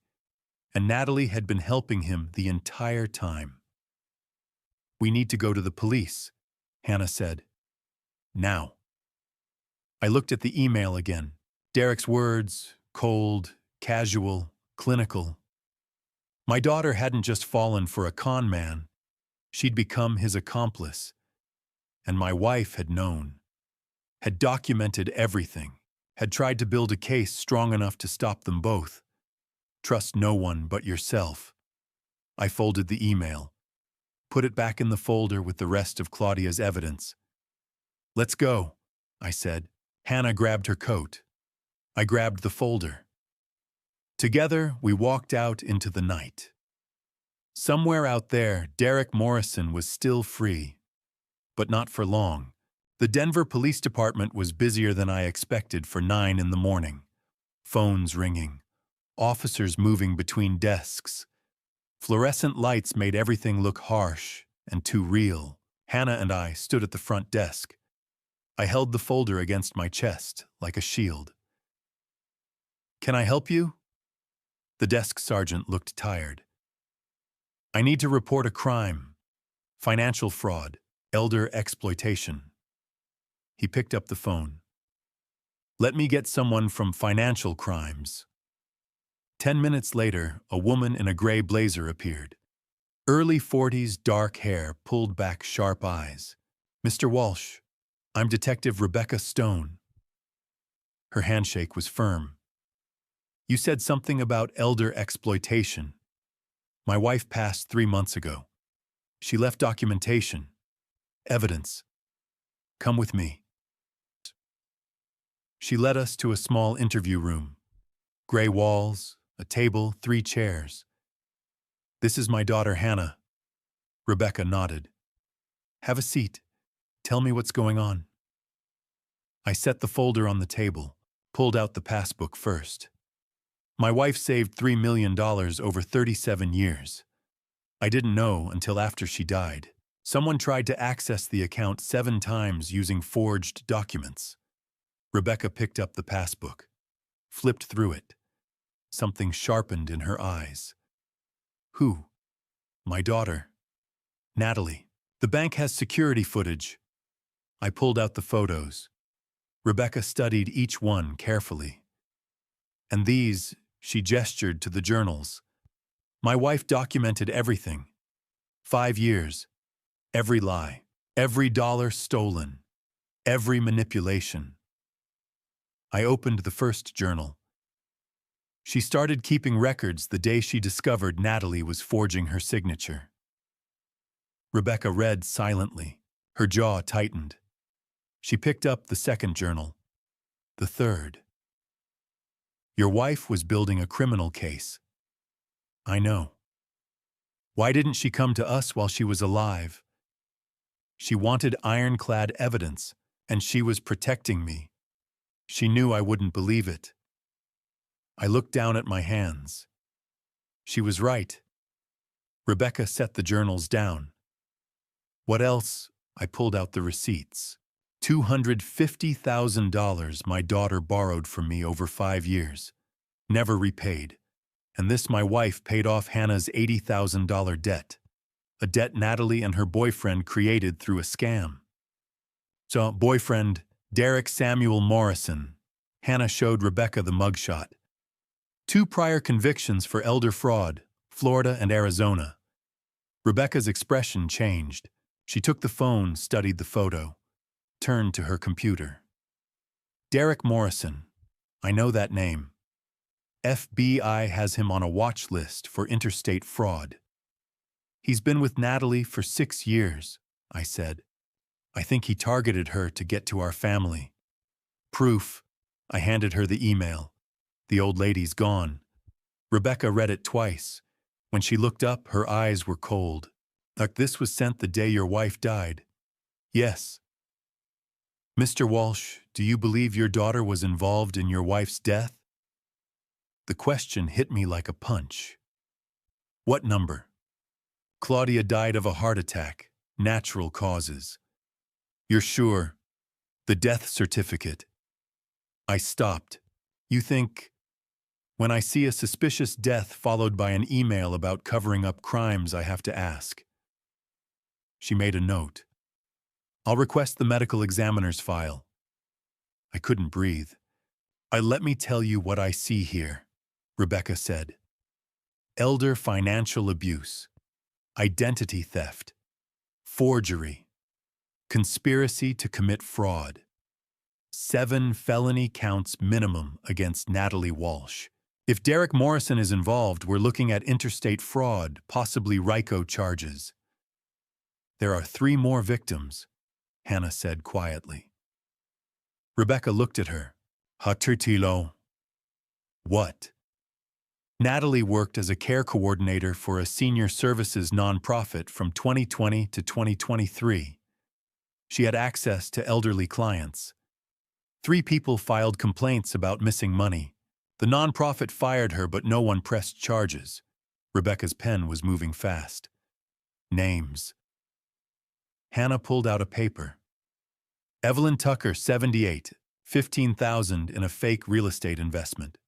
and Natalie had been helping him the entire time. We need to go to the police, Hannah said. Now. I looked at the email again. Derek's words, cold, casual, clinical. My daughter hadn't just fallen for a con man. She'd become his accomplice. And my wife had known, had documented everything, had tried to build a case strong enough to stop them both. Trust no one but yourself. I folded the email, put it back in the folder with the rest of Claudia's evidence. Let's go, I said. Hannah grabbed her coat. I grabbed the folder. Together, we walked out into the night. Somewhere out there, Derek Morrison was still free. But not for long. The Denver Police Department was busier than I expected for 9 in the morning. Phones ringing. Officers moving between desks. Fluorescent lights made everything look harsh and too real. Hannah and I stood at the front desk. I held the folder against my chest like a shield. Can I help you? The desk sergeant looked tired. I need to report a crime. Financial fraud, elder exploitation. He picked up the phone. Let me get someone from financial crimes. 10 minutes later, a woman in a gray blazer appeared. Early 40s, dark hair, pulled back sharp eyes. Mr. Walsh, I'm Detective Rebecca Stone. Her handshake was firm. You said something about elder exploitation. My wife passed 3 months ago. She left documentation, evidence. Come with me. She led us to a small interview room. Gray walls, a table, 3 chairs. This is my daughter Hannah. Rebecca nodded. Have a seat. Tell me what's going on. I set the folder on the table, pulled out the passbook first. My wife saved $3 million over 37 years. I didn't know until after she died. Someone tried to access the account 7 times using forged documents. Rebecca picked up the passbook, flipped through it. Something sharpened in her eyes. Who? My daughter. Natalie. The bank has security footage. I pulled out the photos. Rebecca studied each one carefully. And these, she gestured to the journals. My wife documented everything. 5 years. Every lie. Every dollar stolen. Every manipulation. I opened the first journal. She started keeping records the day she discovered Natalie was forging her signature. Rebecca read silently. Her jaw tightened. She picked up the second journal. The third. Your wife was building a criminal case. I know. Why didn't she come to us while she was alive? She wanted ironclad evidence, and she was protecting me. She knew I wouldn't believe it. I looked down at my hands. She was right. Rebecca set the journals down. What else? I pulled out the receipts. $250,000 my daughter borrowed from me over 5 years. Never repaid. And this my wife paid off Hannah's $80,000 debt. A debt Natalie and her boyfriend created through a scam. So, boyfriend, Derek Samuel Morrison. Hannah showed Rebecca the mugshot. 2 prior convictions for elder fraud, Florida and Arizona. Rebecca's expression changed. She took the phone, studied the photo, turned to her computer. Derek Morrison. I know that name. FBI has him on a watch list for interstate fraud. He's been with Natalie for 6 years, I said. I think he targeted her to get to our family. Proof. I handed her the email. The old lady's gone. Rebecca read it twice. When she looked up, her eyes were cold. Like this was sent the day your wife died. Yes. Mr. Walsh, do you believe your daughter was involved in your wife's death? The question hit me like a punch. What number? Claudia died of a heart attack, natural causes. You're sure? The death certificate. I stopped. You think? When I see a suspicious death followed by an email about covering up crimes, I have to ask. She made a note. I'll request the medical examiner's file. I couldn't breathe. Let me tell you what I see here, Rebecca said. Elder financial abuse, identity theft, forgery, conspiracy to commit fraud. 7 felony counts minimum against Natalie Walsh. If Derek Morrison is involved, we're looking at interstate fraud, possibly RICO charges. There are 3 more victims, Hannah said quietly. Rebecca looked at her. Haturtilo. What? Natalie worked as a care coordinator for a senior services nonprofit from 2020 to 2023. She had access to elderly clients. 3 people filed complaints about missing money. The nonprofit fired her, but no one pressed charges. Rebecca's pen was moving fast. Names. Hannah pulled out a paper. Evelyn Tucker, 78, $15,000 in a fake real estate investment.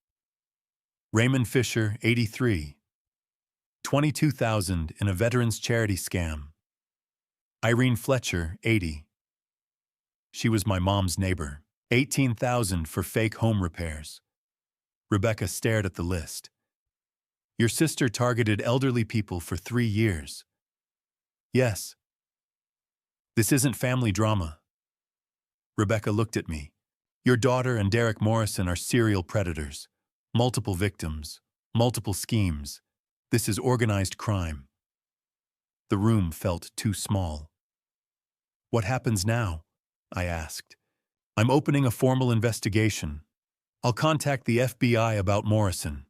Raymond Fisher, 83, $22,000 in a veterans charity scam. Irene Fletcher, 80. She was my mom's neighbor. $18,000 for fake home repairs. Rebecca stared at the list. Your sister targeted elderly people for 3 years. Yes. This isn't family drama. Rebecca looked at me. Your daughter and Derek Morrison are serial predators. Multiple victims. Multiple schemes. This is organized crime. The room felt too small. What happens now? I asked. I'm opening a formal investigation. I'll contact the FBI about Morrison.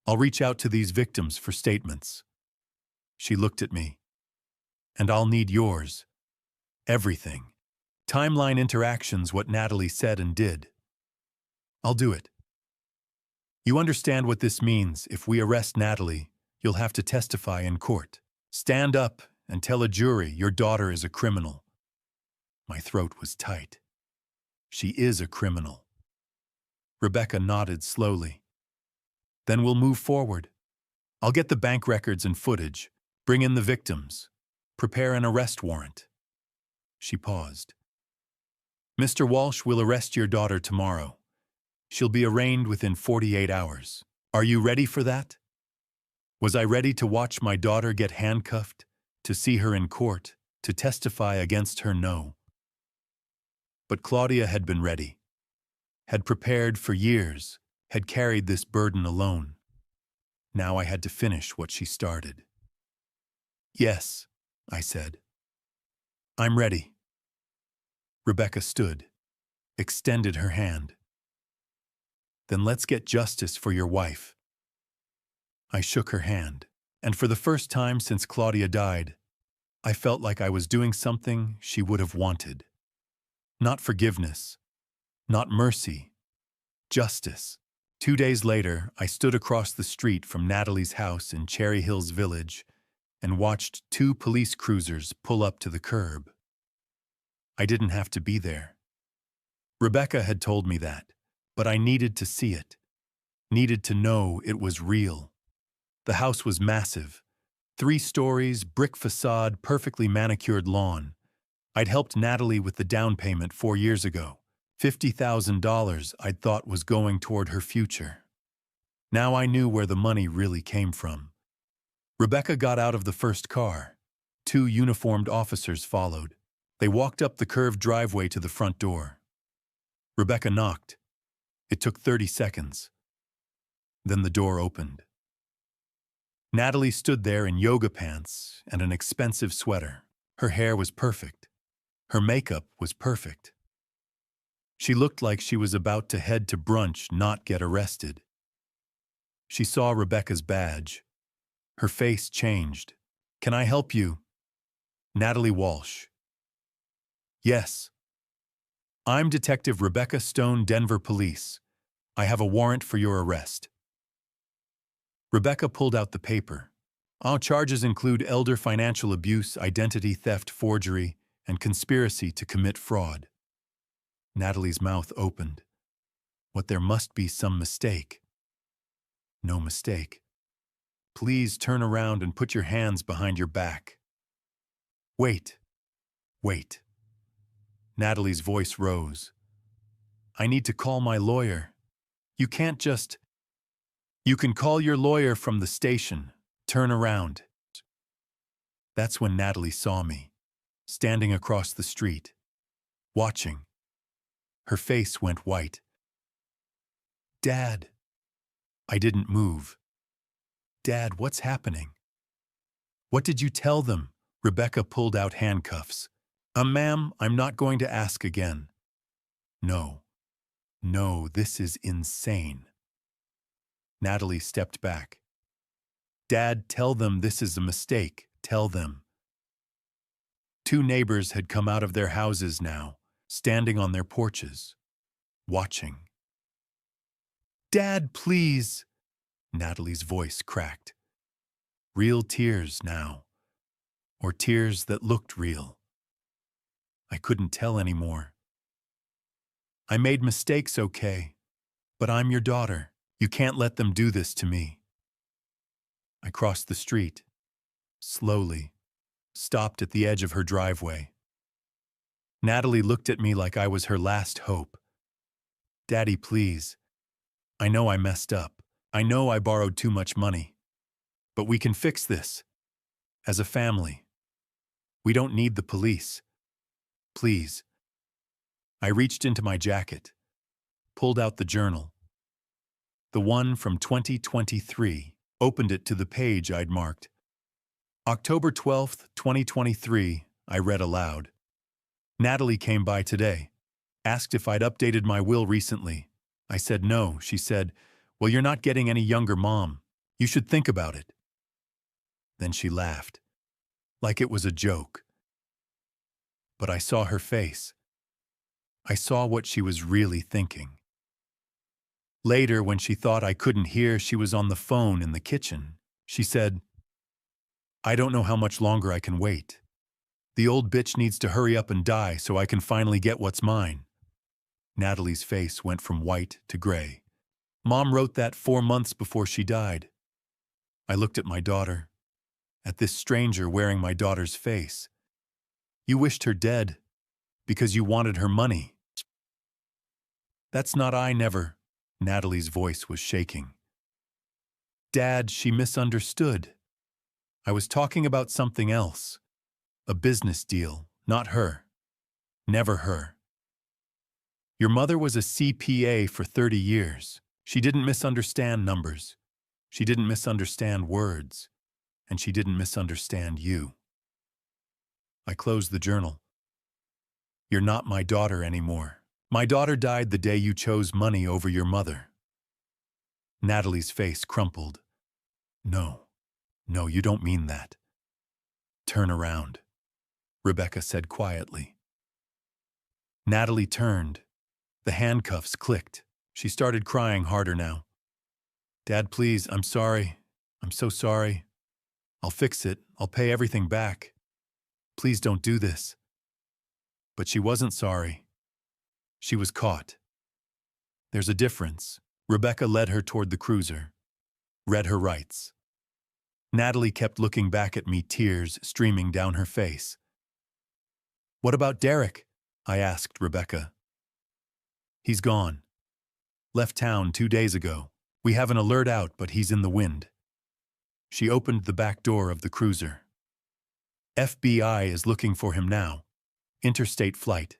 I'll reach out to these victims for statements. She looked at me. And I'll need yours. Everything. Timeline interactions, what Natalie said and did. I'll do it. You understand what this means. If we arrest Natalie, you'll have to testify in court. Stand up and tell a jury your daughter is a criminal. My throat was tight. She is a criminal. Rebecca nodded slowly. Then we'll move forward. I'll get the bank records and footage. Bring in the victims. Prepare an arrest warrant. She paused. Mr. Walsh will arrest your daughter tomorrow. She'll be arraigned within 48 hours. Are you ready for that? Was I ready to watch my daughter get handcuffed, to see her in court, to testify against her? No. But Claudia had been ready, had prepared for years, had carried this burden alone. Now I had to finish what she started. Yes, I said. I'm ready. Rebecca stood, extended her hand. Then let's get justice for your wife. I shook her hand, and for the first time since Claudia died, I felt like I was doing something she would have wanted. Not forgiveness, not mercy, justice. 2 days later, I stood across the street from Natalie's house in Cherry Hills Village and watched 2 police cruisers pull up to the curb. I didn't have to be there. Rebecca had told me that, but I needed to see it, needed to know it was real. The house was massive. 3 stories, brick facade, perfectly manicured lawn. I'd helped Natalie with the down payment 4 years ago. $50,000 I'd thought was going toward her future. Now I knew where the money really came from. Rebecca got out of the first car. 2 uniformed officers followed. They walked up the curved driveway to the front door. Rebecca knocked. It took 30 seconds. Then the door opened. Natalie stood there in yoga pants and an expensive sweater. Her hair was perfect. Her makeup was perfect. She looked like she was about to head to brunch, not get arrested. She saw Rebecca's badge. Her face changed. Can I help you? Natalie Walsh. Yes. I'm Detective Rebecca Stone, Denver Police. I have a warrant for your arrest. Rebecca pulled out the paper. Our charges include elder financial abuse, identity theft, forgery, and conspiracy to commit fraud. Natalie's mouth opened. What, there must be some mistake. No mistake. Please turn around and put your hands behind your back. Wait. Wait. Natalie's voice rose. I need to call my lawyer. You can't just... You can call your lawyer from the station. Turn around. That's when Natalie saw me, standing across the street, watching. Her face went white. Dad. I didn't move. Dad, what's happening? What did you tell them? Rebecca pulled out handcuffs. Ma'am, I'm not going to ask again. No. No, this is insane. Natalie stepped back. Dad, tell them this is a mistake. Tell them. 2 neighbors had come out of their houses now, standing on their porches, watching. Dad, please. Natalie's voice cracked. Real tears now, or tears that looked real. I couldn't tell anymore. I made mistakes, okay, but I'm your daughter. You can't let them do this to me. I crossed the street, slowly, stopped at the edge of her driveway. Natalie looked at me like I was her last hope. Daddy, please. I know I messed up. I know I borrowed too much money. But we can fix this. As a family. We don't need the police. Please. I reached into my jacket, pulled out the journal, the one from 2023, opened it to the page I'd marked. October 12th, 2023, I read aloud. Natalie came by today, asked if I'd updated my will recently. I said no. She said, "Well, you're not getting any younger, Mom. You should think about it." Then she laughed, like it was a joke. But I saw her face. I saw what she was really thinking. Later, when she thought I couldn't hear, she was on the phone in the kitchen. She said, "I don't know how much longer I can wait. The old bitch needs to hurry up and die so I can finally get what's mine." Natalie's face went from white to gray. Mom wrote that 4 months before she died. I looked at my daughter, at this stranger wearing my daughter's face. "You wished her dead because you wanted her money." "That's not I never." Natalie's voice was shaking. "Dad, she misunderstood. I was talking about something else. A business deal, not her. Never her. Your mother was a CPA for 30 years. She didn't misunderstand numbers. She didn't misunderstand words. And she didn't misunderstand you." I closed the journal. "You're not my daughter anymore. My daughter died the day you chose money over your mother." Natalie's face crumpled. No, you don't mean that." "Turn around," Rebecca said quietly. Natalie turned. The handcuffs clicked. She started crying harder now. "Dad, please, I'm sorry. I'm so sorry. I'll fix it. I'll pay everything back. Please don't do this." But she wasn't sorry. She was caught. There's a difference. Rebecca led her toward the cruiser, read her rights. Natalie kept looking back at me, tears streaming down her face. "What about Derek?" I asked Rebecca. "He's gone. Left town 2 days ago. We have an alert out, but he's in the wind." She opened the back door of the cruiser. "FBI is looking for him now. Interstate flight.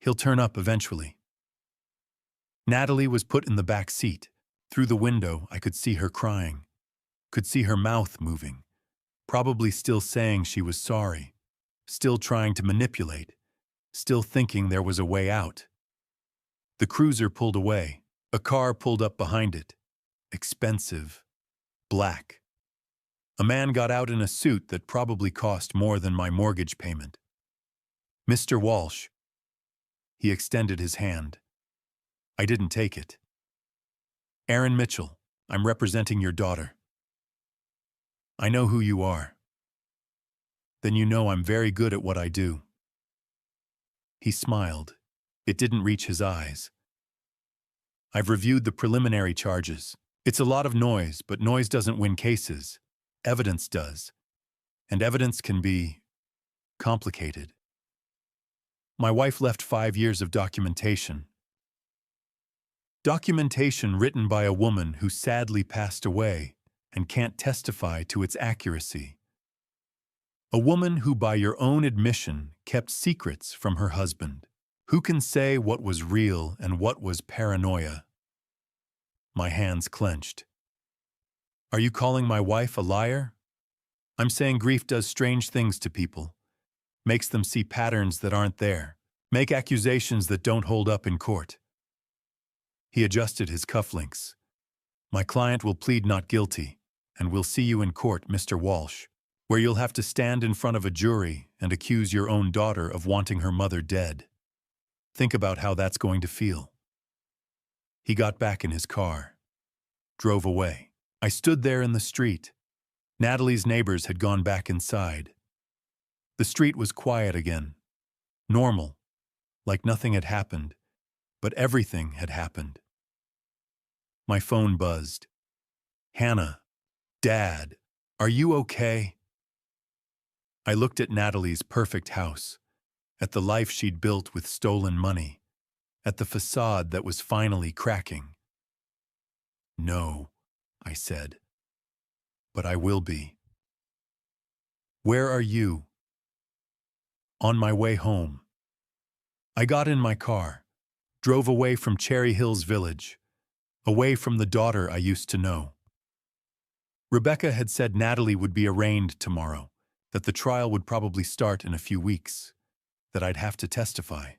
He'll turn up eventually." Natalie was put in the back seat. Through the window, I could see her crying. Could see her mouth moving. Probably still saying she was sorry. Still trying to manipulate. Still thinking there was a way out. The cruiser pulled away. A car pulled up behind it. Expensive. Black. A man got out in a suit that probably cost more than my mortgage payment. "Mr. Walsh." He extended his hand. I didn't take it. "Aaron Mitchell, I'm representing your daughter." "I know who you are." "Then you know I'm very good at what I do." He smiled. It didn't reach his eyes. "I've reviewed the preliminary charges. It's a lot of noise, but noise doesn't win cases. Evidence does. And evidence can be complicated. My wife left 5 years of documentation. Documentation written by a woman who sadly passed away and can't testify to its accuracy. A woman who, by your own admission, kept secrets from her husband. Who can say what was real and what was paranoia?" My hands clenched. "Are you calling my wife a liar?" "I'm saying grief does strange things to people. Makes them see patterns that aren't there. Make accusations that don't hold up in court." He adjusted his cufflinks. "My client will plead not guilty, and we'll see you in court, Mr. Walsh, where you'll have to stand in front of a jury and accuse your own daughter of wanting her mother dead. Think about how that's going to feel." He got back in his car, drove away. I stood there in the street. Natalie's neighbors had gone back inside. The street was quiet again. Normal, like nothing had happened, but everything had happened. My phone buzzed. "Hannah, Dad, are you okay?" I looked at Natalie's perfect house, at the life she'd built with stolen money, at the facade that was finally cracking. "No," I said, "but I will be." "Where are you?" "On my way home." I got in my car, drove away from Cherry Hills Village, away from the daughter I used to know. Rebecca had said Natalie would be arraigned tomorrow, that the trial would probably start in a few weeks, that I'd have to testify,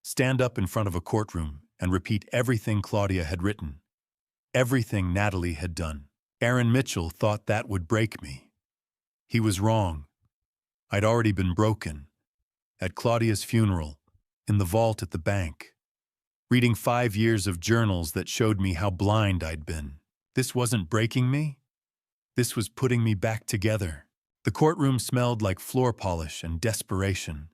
stand up in front of a courtroom and repeat everything Claudia had written, everything Natalie had done. Aaron Mitchell thought that would break me. He was wrong. I'd already been broken. At Claudia's funeral, in the vault at the bank, reading 5 years of journals that showed me how blind I'd been. This wasn't breaking me. This was putting me back together. The courtroom smelled like floor polish and desperation.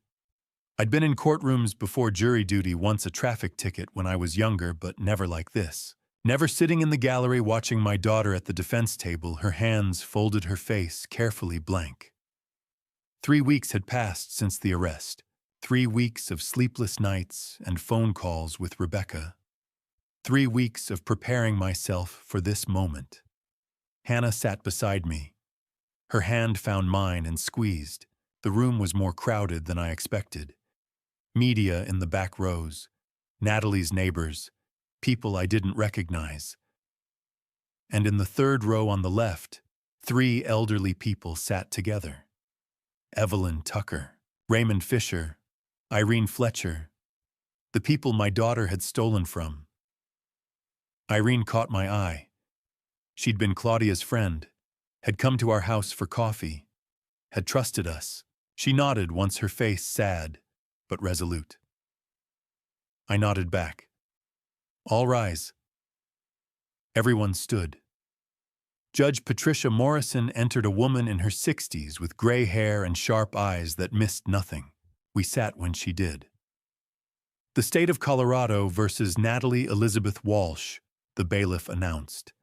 I'd been in courtrooms before jury duty, once a traffic ticket when I was younger, but never like this. Never sitting in the gallery watching my daughter at the defense table, her hands folded, her face carefully blank. 3 weeks had passed since the arrest. 3 weeks of sleepless nights and phone calls with Rebecca. 3 weeks of preparing myself for this moment. Hannah sat beside me. Her hand found mine and squeezed. The room was more crowded than I expected. Media in the back rows, Natalie's neighbors, people I didn't recognize. And in the third row on the left, 3 elderly people sat together. Evelyn Tucker, Raymond Fisher, Irene Fletcher, the people my daughter had stolen from. Irene caught my eye. She'd been Claudia's friend, had come to our house for coffee, had trusted us. She nodded once, her face sad but resolute. I nodded back. All rise. Everyone stood. Judge Patricia Morrison entered, a woman in her 60s with gray hair and sharp eyes that missed nothing. We sat when she did. The state of Colorado versus Natalie Elizabeth Walsh, the bailiff announced.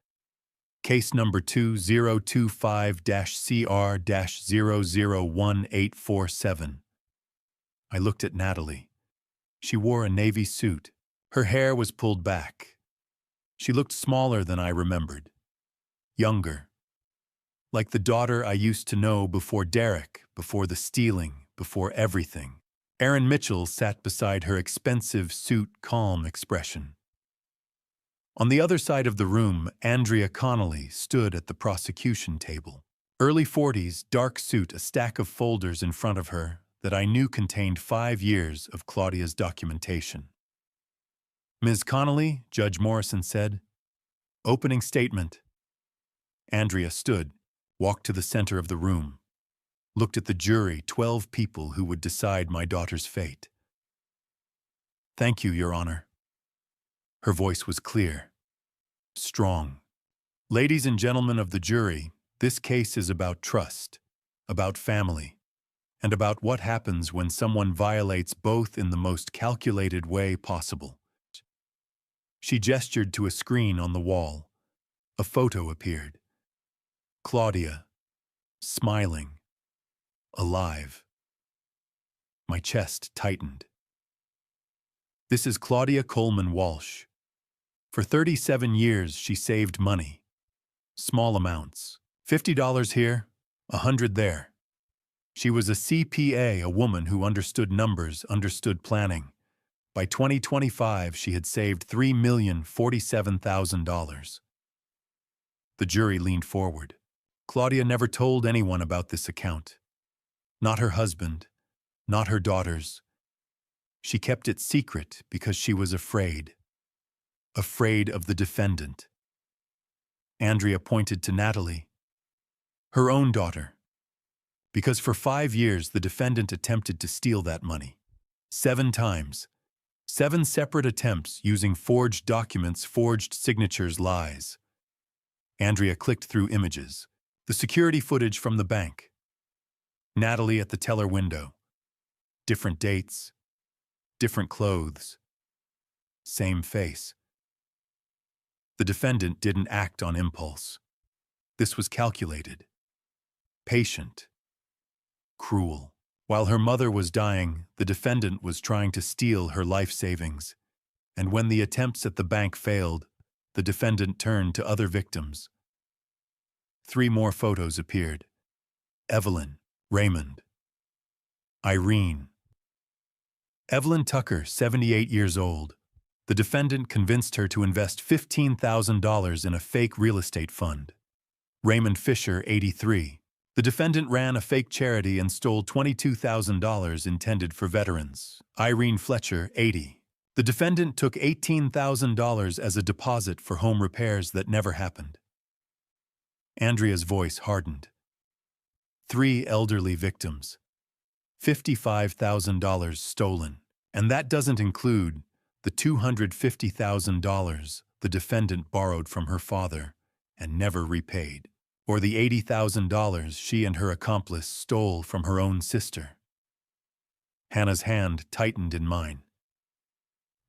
Case number 2025-CR-001847. I looked at Natalie. She wore a navy suit. Her hair was pulled back. She looked smaller than I remembered. Younger. Like the daughter I used to know before Derek, before the stealing, before everything. Aaron Mitchell sat beside her, expensive suit, calm expression. On the other side of the room, Andrea Connolly stood at the prosecution table. Early 40s, dark suit, a stack of folders in front of her that I knew contained 5 years of Claudia's documentation. Ms. Connolly, Judge Morrison said, opening statement. Andrea stood, walked to the center of the room, looked at the jury, 12 people who would decide my daughter's fate. Thank you, Your Honor. Her voice was clear, strong. Ladies and gentlemen of the jury, this case is about trust, about family, and about what happens when someone violates both in the most calculated way possible. She gestured to a screen on the wall. A photo appeared. Claudia, smiling, alive. My chest tightened. This is Claudia Coleman Walsh. For 37 years, she saved money. Small amounts. $50 here, $100 there. She was a CPA, a woman who understood numbers, understood planning. By 2025, she had saved $3,047,000. The jury leaned forward. Claudia never told anyone about this account. Not her husband, not her daughters. She kept it secret because she was afraid. Afraid of the defendant. Andrea pointed to Natalie, her own daughter, because for 5 years the defendant attempted to steal that money. 7 times. 7 separate attempts using forged documents, forged signatures, lies. Andrea clicked through images. The security footage from the bank. Natalie at the teller window. Different dates. Different clothes. Same face. The defendant didn't act on impulse. This was calculated. Patient. Cruel. While her mother was dying, the defendant was trying to steal her life savings. And when the attempts at the bank failed, the defendant turned to other victims. 3 more photos appeared. Evelyn, Raymond, Irene. Evelyn Tucker, 78 years old. The defendant convinced her to invest $15,000 in a fake real estate fund. Raymond Fisher, 83. The defendant ran a fake charity and stole $22,000 intended for veterans. Irene Fletcher, 80. The defendant took $18,000 as a deposit for home repairs that never happened. Andrea's voice hardened. 3 elderly victims. $55,000 stolen. And that doesn't include the $250,000 the defendant borrowed from her father and never repaid, or the $80,000 she and her accomplice stole from her own sister. Hannah's hand tightened in mine.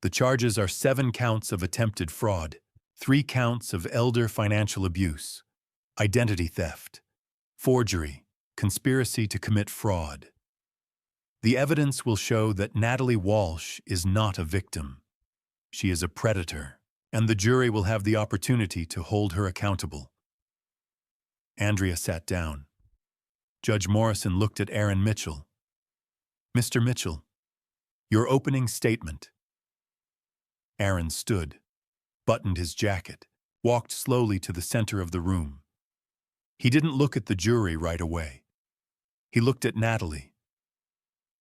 The charges are 7 counts of attempted fraud, 3 counts of elder financial abuse, identity theft, forgery, conspiracy to commit fraud. The evidence will show that Natalie Walsh is not a victim. She is a predator, and the jury will have the opportunity to hold her accountable. Andrea sat down. Judge Morrison looked at Aaron Mitchell. Mr. Mitchell, your opening statement. Aaron stood, buttoned his jacket, walked slowly to the center of the room. He didn't look at the jury right away. He looked at Natalie.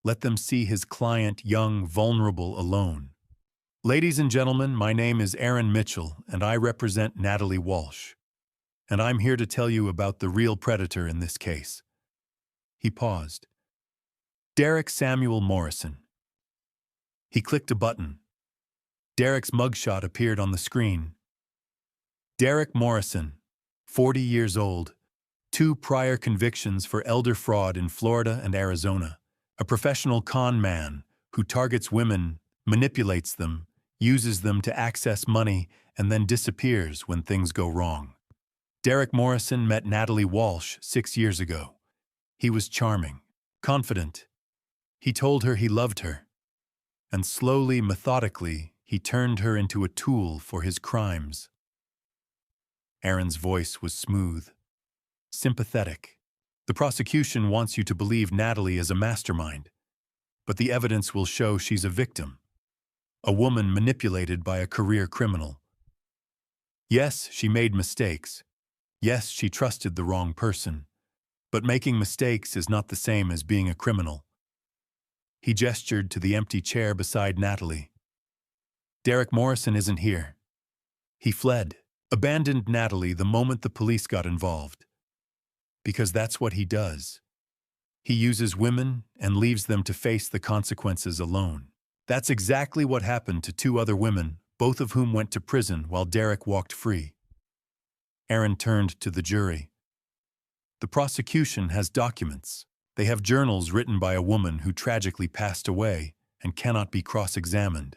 Let them see his client, young, vulnerable, alone. Ladies and gentlemen, my name is Aaron Mitchell, and I represent Natalie Walsh. And I'm here to tell you about the real predator in this case. He paused. Derek Samuel Morrison. He clicked a button. Derek's mugshot appeared on the screen. Derek Morrison, 40 years old, 2 prior convictions for elder fraud in Florida and Arizona. A professional con man who targets women, manipulates them, uses them to access money, and then disappears when things go wrong. Derek Morrison met Natalie Walsh 6 years ago. He was charming, confident. He told her he loved her. And slowly, methodically, he turned her into a tool for his crimes. Aaron's voice was smooth, sympathetic. The prosecution wants you to believe Natalie is a mastermind, but the evidence will show she's a victim, a woman manipulated by a career criminal. Yes, she made mistakes. Yes, she trusted the wrong person, but making mistakes is not the same as being a criminal. He gestured to the empty chair beside Natalie. Derek Morrison isn't here. He fled, abandoned Natalie the moment the police got involved. Because that's what he does. He uses women and leaves them to face the consequences alone. That's exactly what happened to 2 other women, both of whom went to prison while Derek walked free. Aaron turned to the jury. The prosecution has documents. They have journals written by a woman who tragically passed away and cannot be cross-examined.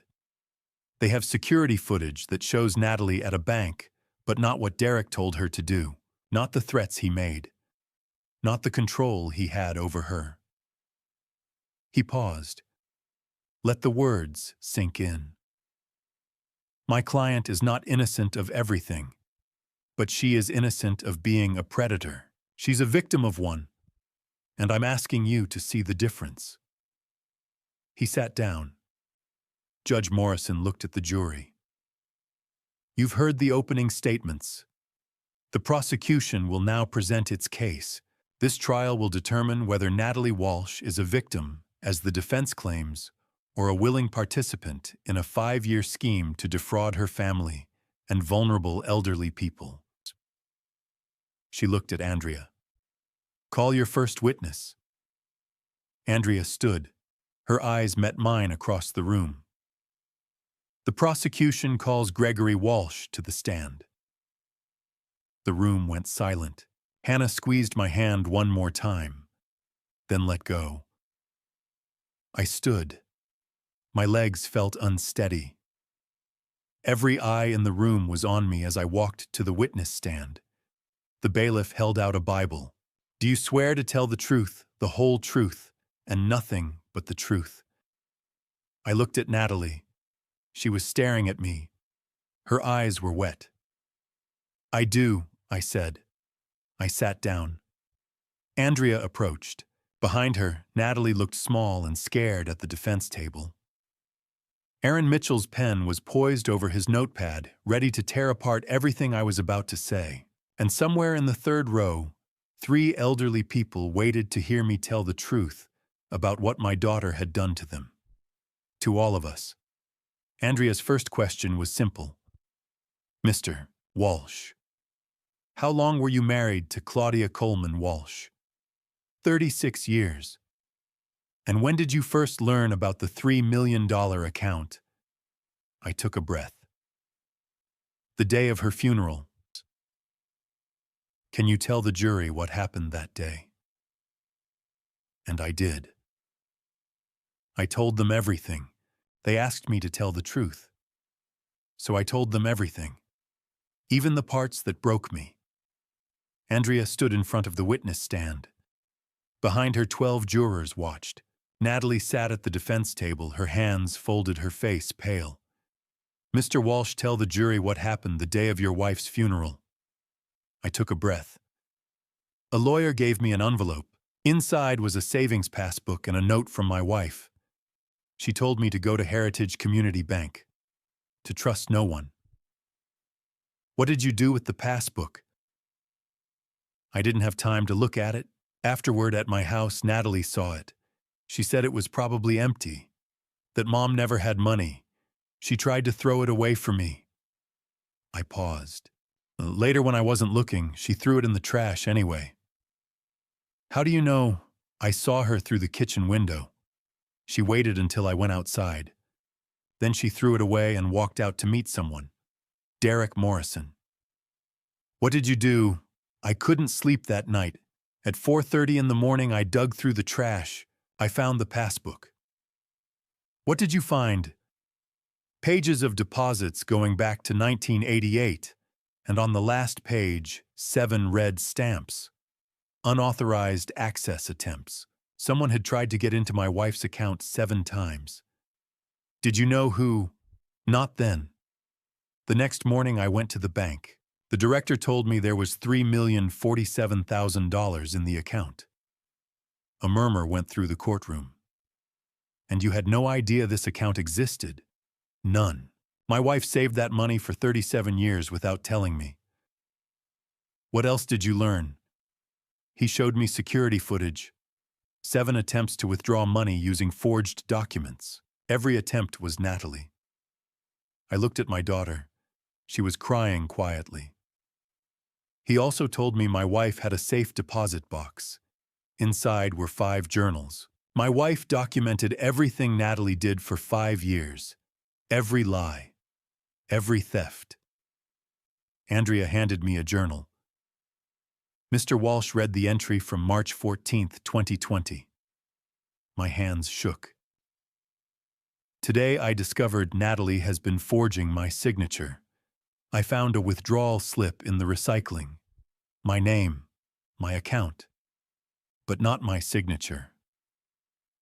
They have security footage that shows Natalie at a bank, but not what Derek told her to do, not the threats he made. Not the control he had over her. He paused. Let the words sink in. My client is not innocent of everything, but she is innocent of being a predator. She's a victim of one, and I'm asking you to see the difference. He sat down. Judge Morrison looked at the jury. You've heard the opening statements. The prosecution will now present its case. This trial will determine whether Natalie Walsh is a victim, as the defense claims, or a willing participant in a 5-year scheme to defraud her family and vulnerable elderly people. She looked at Andrea. Call your first witness. Andrea stood. Her eyes met mine across the room. The prosecution calls Gregory Walsh to the stand. The room went silent. Hannah squeezed my hand one more time, then let go. I stood. My legs felt unsteady. Every eye in the room was on me as I walked to the witness stand. The bailiff held out a Bible. Do you swear to tell the truth, the whole truth, and nothing but the truth? I looked at Natalie. She was staring at me. Her eyes were wet. I do, I said. I sat down. Andrea approached. Behind her, Natalie looked small and scared at the defense table. Aaron Mitchell's pen was poised over his notepad, ready to tear apart everything I was about to say. And somewhere in the third row, 3 elderly people waited to hear me tell the truth about what my daughter had done to them. To all of us. Andrea's first question was simple. Mr. Walsh, how long were you married to Claudia Coleman Walsh? 36 years. And when did you first learn about the $3 million account? I took a breath. The day of her funeral. Can you tell the jury what happened that day? And I did. I told them everything. They asked me to tell the truth. So I told them everything, even the parts that broke me. Andrea stood in front of the witness stand. Behind her, 12 jurors watched. Natalie sat at the defense table, her hands folded, her face pale. Mr. Walsh, tell the jury what happened the day of your wife's funeral. I took a breath. A lawyer gave me an envelope. Inside was a savings passbook and a note from my wife. She told me to go to Heritage Community Bank, to trust no one. What did you do with the passbook? I didn't have time to look at it. Afterward, at my house, Natalie saw it. She said it was probably empty, that Mom never had money. She tried to throw it away for me. I paused. Later, when I wasn't looking, she threw it in the trash anyway. How do you know? I saw her through the kitchen window. She waited until I went outside. Then she threw it away and walked out to meet someone. Derek Morrison. What did you do? I couldn't sleep that night. At 4:30 in the morning, I dug through the trash. I found the passbook. What did you find? Pages of deposits going back to 1988, and on the last page, 7 red stamps. Unauthorized access attempts. Someone had tried to get into my wife's account 7 times. Did you know who? Not then. The next morning, I went to the bank. The director told me there was $3,047,000 in the account. A murmur went through the courtroom. And you had no idea this account existed? None. My wife saved that money for 37 years without telling me. What else did you learn? He showed me security footage. 7 attempts to withdraw money using forged documents. Every attempt was Natalie. I looked at my daughter. She was crying quietly. He also told me my wife had a safe deposit box. Inside were 5 journals. My wife documented everything Natalie did for 5 years. Every lie. Every theft. Andrea handed me a journal. Mr. Walsh read the entry from March 14, 2020. My hands shook. Today I discovered Natalie has been forging my signature. I found a withdrawal slip in the recycling. My name, my account, but not my signature.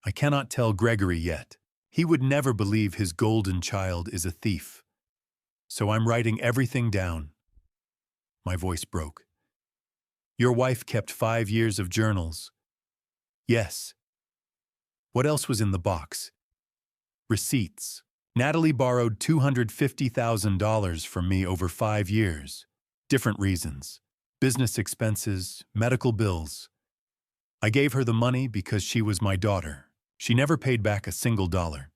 I cannot tell Gregory yet. He would never believe his golden child is a thief. So I'm writing everything down. My voice broke. Your wife kept 5 years of journals. Yes. What else was in the box? Receipts. Natalie borrowed $250,000 from me over 5 years. Different reasons. Business expenses, medical bills. I gave her the money because she was my daughter. She never paid back a single dollar.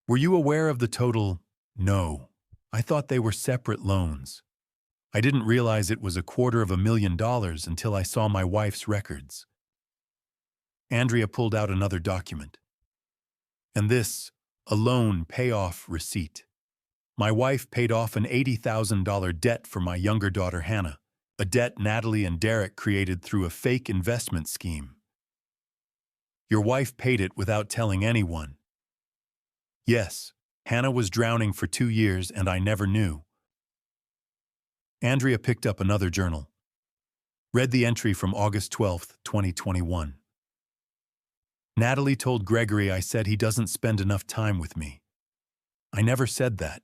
Were you aware of the total? No. I thought they were separate loans. I didn't realize it was $250,000 until I saw my wife's records. Andrea pulled out another document. And this, a loan payoff receipt. My wife paid off an $80,000 debt for my younger daughter Hannah, a debt Natalie and Derek created through a fake investment scheme. Your wife paid it without telling anyone. Yes, Hannah was drowning for 2 years and I never knew. Andrea picked up another journal. Read the entry from August 12, 2021. Natalie told Gregory I said he doesn't spend enough time with me. I never said that.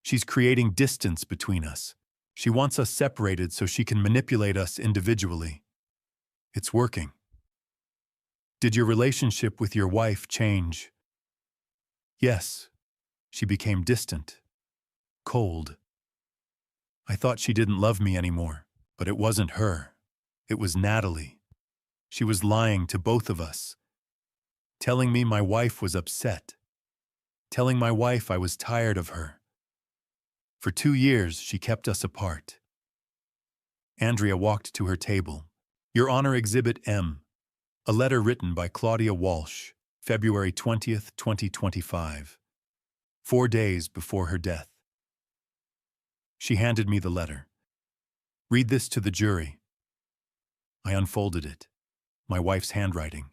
She's creating distance between us. She wants us separated so she can manipulate us individually. It's working. Did your relationship with your wife change? Yes, she became distant, cold. I thought she didn't love me anymore, but it wasn't her. It was Natalie. She was lying to both of us, telling me my wife was upset, telling my wife I was tired of her. For 2 years, she kept us apart. Andrea walked to her table. Your Honor, Exhibit M, a letter written by Claudia Walsh, February 20th, 2025, 4 days before her death. She handed me the letter. Read this to the jury. I unfolded it. My wife's handwriting.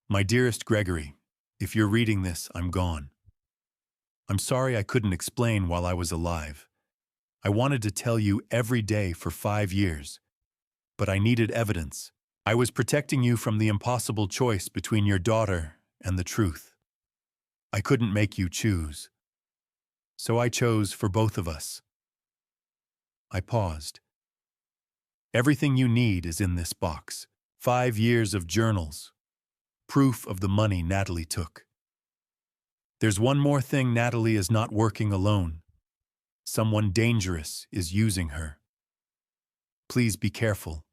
My dearest Gregory, if you're reading this, I'm gone. I'm sorry I couldn't explain while I was alive. I wanted to tell you every day for 5 years, but I needed evidence. I was protecting you from the impossible choice between your daughter and the truth. I couldn't make you choose. So I chose for both of us. I paused. Everything you need is in this box. 5 years of journals. Proof of the money Natalie took. There's one more thing. Natalie is not working alone. Someone dangerous is using her. Please be careful.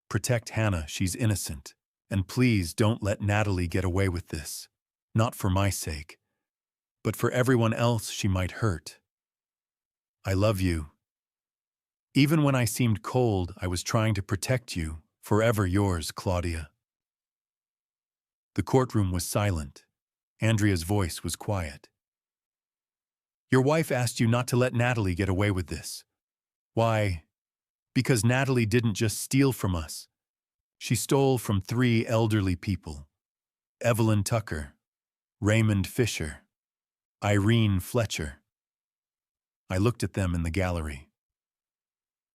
Protect Hannah, she's innocent. And please don't let Natalie get away with this. Not for my sake, but for everyone else she might hurt. I love you. Even when I seemed cold, I was trying to protect you. Forever yours, Claudia. The courtroom was silent. Andrea's voice was quiet. Your wife asked you not to let Natalie get away with this. Why? Because Natalie didn't just steal from us. She stole from 3 elderly people. Evelyn Tucker, Raymond Fisher, Irene Fletcher. I looked at them in the gallery.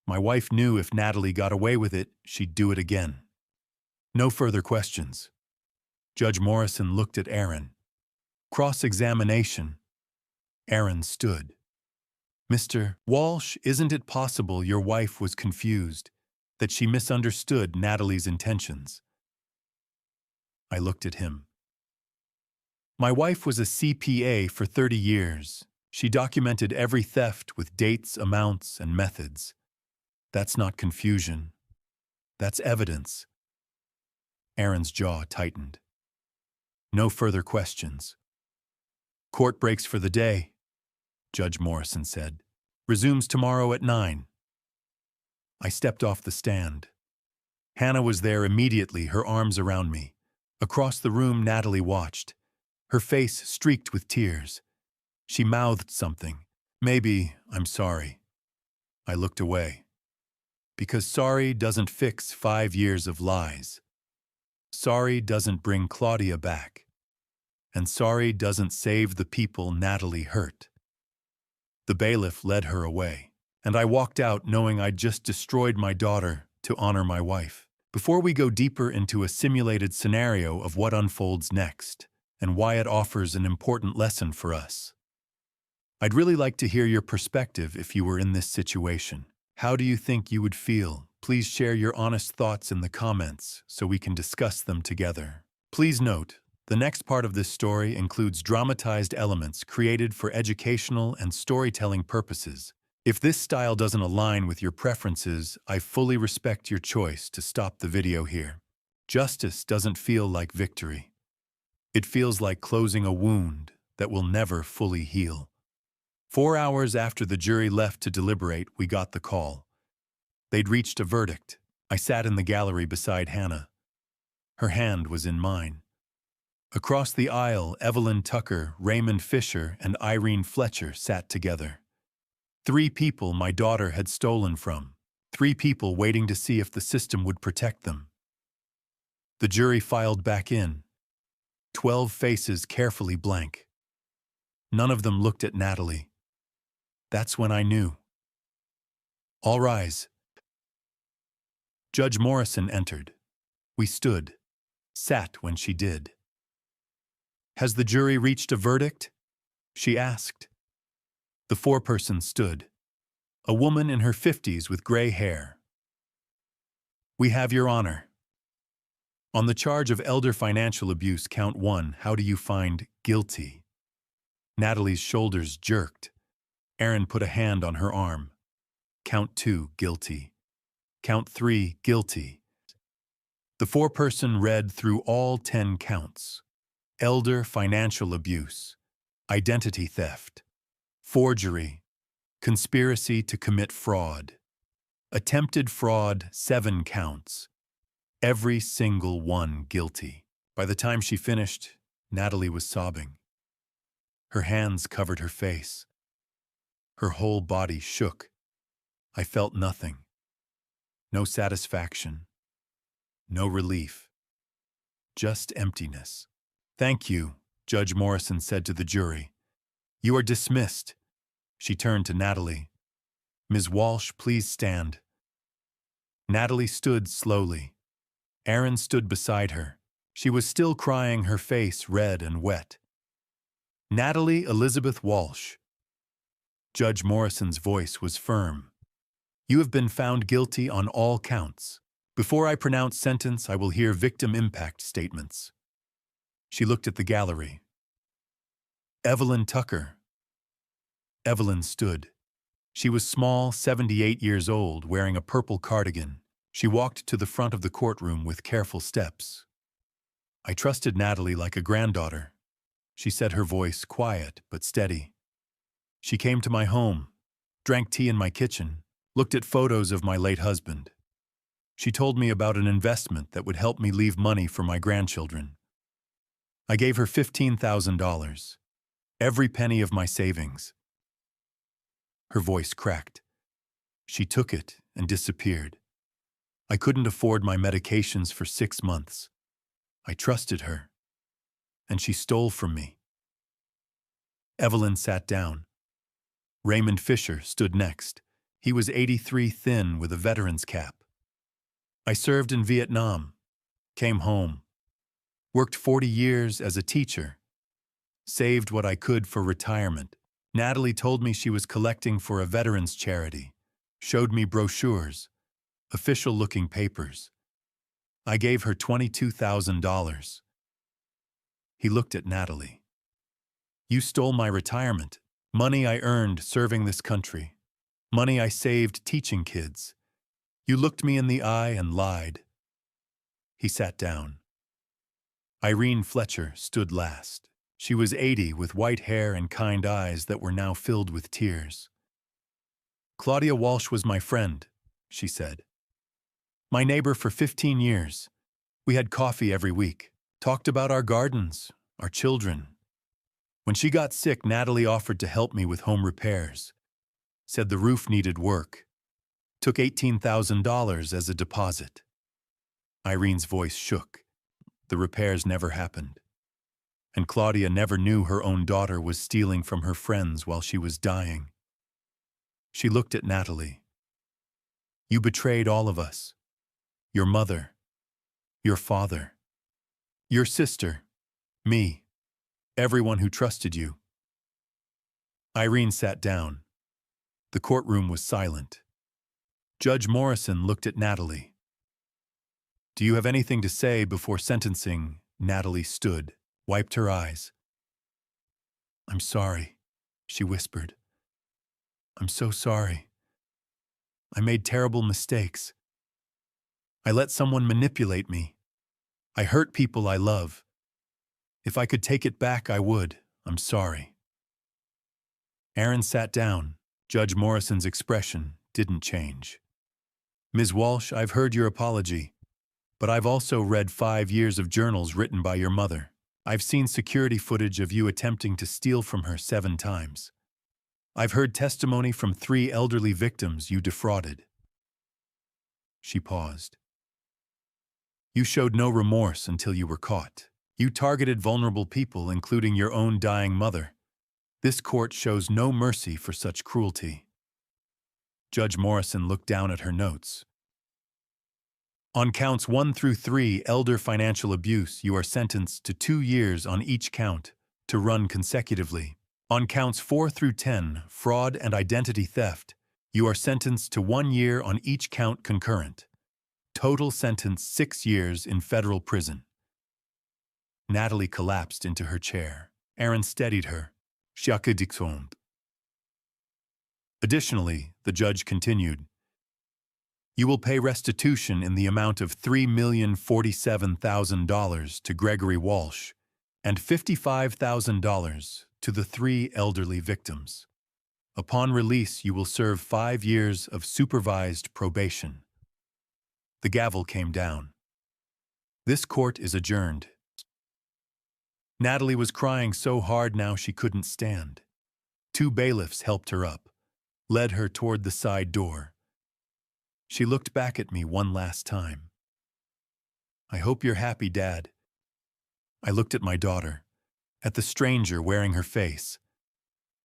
My wife knew if Natalie got away with it, she'd do it again. No further questions. Judge Morrison looked at Aaron. Cross-examination. Aaron stood. Mr. Walsh, isn't it possible your wife was confused, that she misunderstood Natalie's intentions? I looked at him. My wife was a CPA for 30 years. She documented every theft with dates, amounts, and methods. That's not confusion. That's evidence. Aaron's jaw tightened. No further questions. Court breaks for the day, Judge Morrison said. Resumes tomorrow at 9. I stepped off the stand. Hannah was there immediately, her arms around me. Across the room, Natalie watched, her face streaked with tears. She mouthed something. Maybe, I'm sorry. I looked away. Because sorry doesn't fix 5 years of lies. Sorry doesn't bring Claudia back. And sorry doesn't save the people Natalie hurt. The bailiff led her away, and I walked out knowing I'd just destroyed my daughter to honor my wife. Before we go deeper into a simulated scenario of what unfolds next, and why it offers an important lesson for us, I'd really like to hear your perspective if you were in this situation. How do you think you would feel? Please share your honest thoughts in the comments so we can discuss them together. Please note, the next part of this story includes dramatized elements created for educational and storytelling purposes. If this style doesn't align with your preferences, I fully respect your choice to stop the video here. Justice doesn't feel like victory. It feels like closing a wound that will never fully heal. 4 hours after the jury left to deliberate, we got the call. They'd reached a verdict. I sat in the gallery beside Hannah. Her hand was in mine. Across the aisle, Evelyn Tucker, Raymond Fisher, and Irene Fletcher sat together. 3 people my daughter had stolen from. 3 people waiting to see if the system would protect them. The jury filed back in. 12 faces carefully blank. None of them looked at Natalie. That's when I knew. All rise. Judge Morrison entered. We stood, sat when she did. Has the jury reached a verdict? She asked. The 4-person stood. A woman in her 50s with gray hair. We have your honor. On the charge of elder financial abuse, count 1, how do you find guilty? Natalie's shoulders jerked. Aaron put a hand on her arm. Count 2, guilty. Count 3, guilty. The foreperson read through all 10 counts. Elder financial abuse, identity theft, forgery, conspiracy to commit fraud, attempted fraud, 7 counts. Every single one guilty. By the time she finished, Natalie was sobbing. Her hands covered her face. Her whole body shook. I felt nothing. No satisfaction. No relief. Just emptiness. Thank you, Judge Morrison said to the jury. You are dismissed. She turned to Natalie. Ms. Walsh, please stand. Natalie stood slowly. Aaron stood beside her. She was still crying, her face red and wet. Natalie Elizabeth Walsh. Judge Morrison's voice was firm. You have been found guilty on all counts. Before I pronounce sentence, I will hear victim impact statements. She looked at the gallery. Evelyn Tucker. Evelyn stood. She was small, 78 years old, wearing a purple cardigan. She walked to the front of the courtroom with careful steps. I trusted Natalie like a granddaughter. She said, her voice quiet but steady. She came to my home, drank tea in my kitchen, looked at photos of my late husband. She told me about an investment that would help me leave money for my grandchildren. I gave her $15,000, every penny of my savings. Her voice cracked. She took it and disappeared. I couldn't afford my medications for 6 months. I trusted her, and she stole from me. Evelyn sat down. Raymond Fisher stood next. He was 83, thin, with a veteran's cap. I served in Vietnam, came home, worked 40 years as a teacher, saved what I could for retirement. Natalie told me she was collecting for a veterans charity, showed me brochures, official-looking papers. I gave her $22,000. He looked at Natalie. You stole my retirement, money I earned serving this country, money I saved teaching kids. You looked me in the eye and lied. He sat down. Irene Fletcher stood last. She was 80, with white hair and kind eyes that were now filled with tears. Claudia Walsh was my friend, she said. My neighbor for 15 years. We had coffee every week, talked about our gardens, our children. When she got sick, Natalie offered to help me with home repairs. Said the roof needed work. Took $18,000 as a deposit. Irene's voice shook. The repairs never happened. And Claudia never knew her own daughter was stealing from her friends while she was dying. She looked at Natalie. You betrayed all of us. Your mother, your father, your sister, me, everyone who trusted you. Irene sat down. The courtroom was silent. Judge Morrison looked at Natalie. Do you have anything to say before sentencing? Natalie stood, wiped her eyes. I'm sorry, she whispered. I'm so sorry. I made terrible mistakes. I let someone manipulate me. I hurt people I love. If I could take it back, I would. I'm sorry. Aaron sat down. Judge Morrison's expression didn't change. Ms. Walsh, I've heard your apology, but I've also read 5 years of journals written by your mother. I've seen security footage of you attempting to steal from her 7 times. I've heard testimony from 3 elderly victims you defrauded. She paused. You showed no remorse until you were caught. You targeted vulnerable people, including your own dying mother. This court shows no mercy for such cruelty. Judge Morrison looked down at her notes. On counts 1 through 3, elder financial abuse, you are sentenced to 2 years on each count, to run consecutively. On counts 4 through 10, fraud and identity theft, you are sentenced to 1 year on each count concurrent. Total sentence 6 years in federal prison. Natalie collapsed into her chair. Aaron steadied her. Additionally, the judge continued, you will pay restitution in the amount of $3,047,000 to Gregory Walsh and $55,000 to the 3 elderly victims. Upon release, you will serve 5 years of supervised probation. The gavel came down. This court is adjourned. Natalie was crying so hard now she couldn't stand. 2 bailiffs helped her up, led her toward the side door. She looked back at me one last time. I hope you're happy, Dad. I looked at my daughter, at the stranger wearing her face.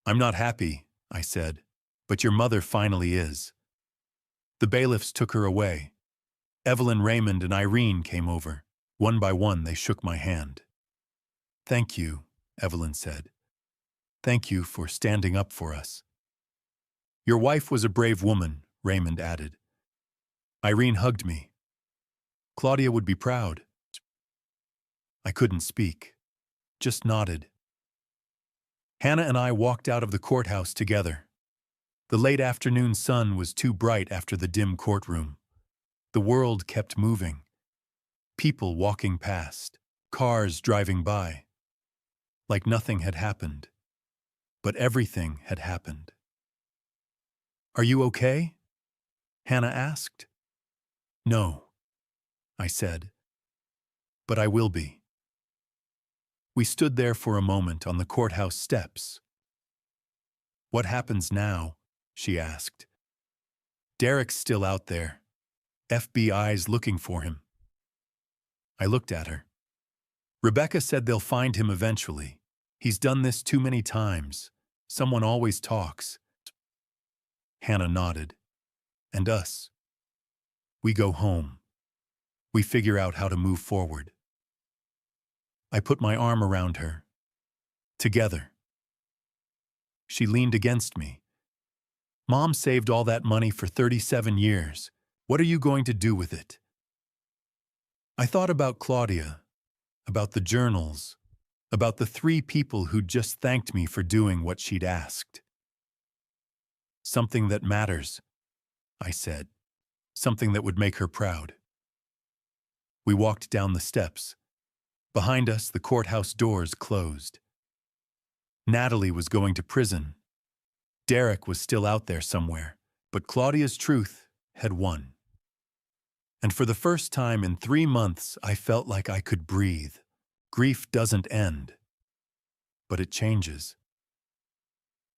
I'm not happy, I said, but your mother finally is. The bailiffs took her away. Evelyn, Raymond, and Irene came over. One by one, they shook my hand. Thank you, Evelyn said. Thank you for standing up for us. Your wife was a brave woman, Raymond added. Irene hugged me. Claudia would be proud. I couldn't speak, just nodded. Hannah and I walked out of the courthouse together. The late afternoon sun was too bright after the dim courtroom. The world kept moving. People walking past, cars driving by. Like nothing had happened. But everything had happened. Are you okay? Hannah asked. No, I said. But I will be. We stood there for a moment on the courthouse steps. What happens now? She asked. Derek's still out there. FBI's looking for him. I looked at her. Rebecca said they'll find him eventually. He's done this too many times. Someone always talks. Hannah nodded. And us? We go home. We figure out how to move forward. I put my arm around her. Together. She leaned against me. Mom saved all that money for 37 years. What are you going to do with it? I thought about Claudia, about the journals, about the 3 people who'd just thanked me for doing what she'd asked. Something that matters, I said. Something that would make her proud. We walked down the steps. Behind us, the courthouse doors closed. Natalie was going to prison. Derek was still out there somewhere, but Claudia's truth had won. And for the first time in 3 months, I felt like I could breathe. Grief doesn't end, but it changes.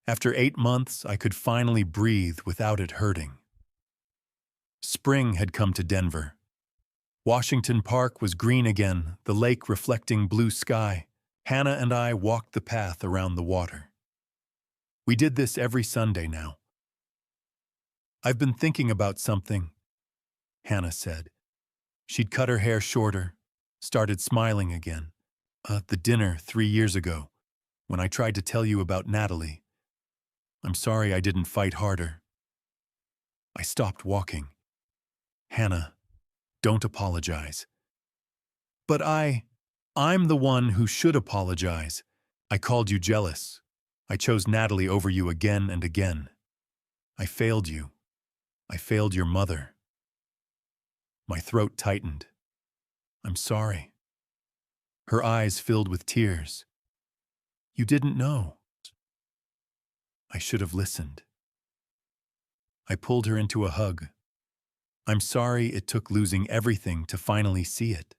After 8 months, I could finally breathe without it hurting. Spring had come to Denver. Washington Park was green again, the lake reflecting blue sky. Hannah and I walked the path around the water. We did this every Sunday now. I've been thinking about something, Hannah said. She'd cut her hair shorter, started smiling again. The dinner 3 years ago, when I tried to tell you about Natalie. I'm sorry I didn't fight harder. I stopped walking. Hannah, don't apologize. But I'm the one who should apologize. I called you jealous. I chose Natalie over you again and again. I failed you. I failed your mother. My throat tightened. I'm sorry. Her eyes filled with tears. You didn't know. I should have listened. I pulled her into a hug. I'm sorry it took losing everything to finally see it.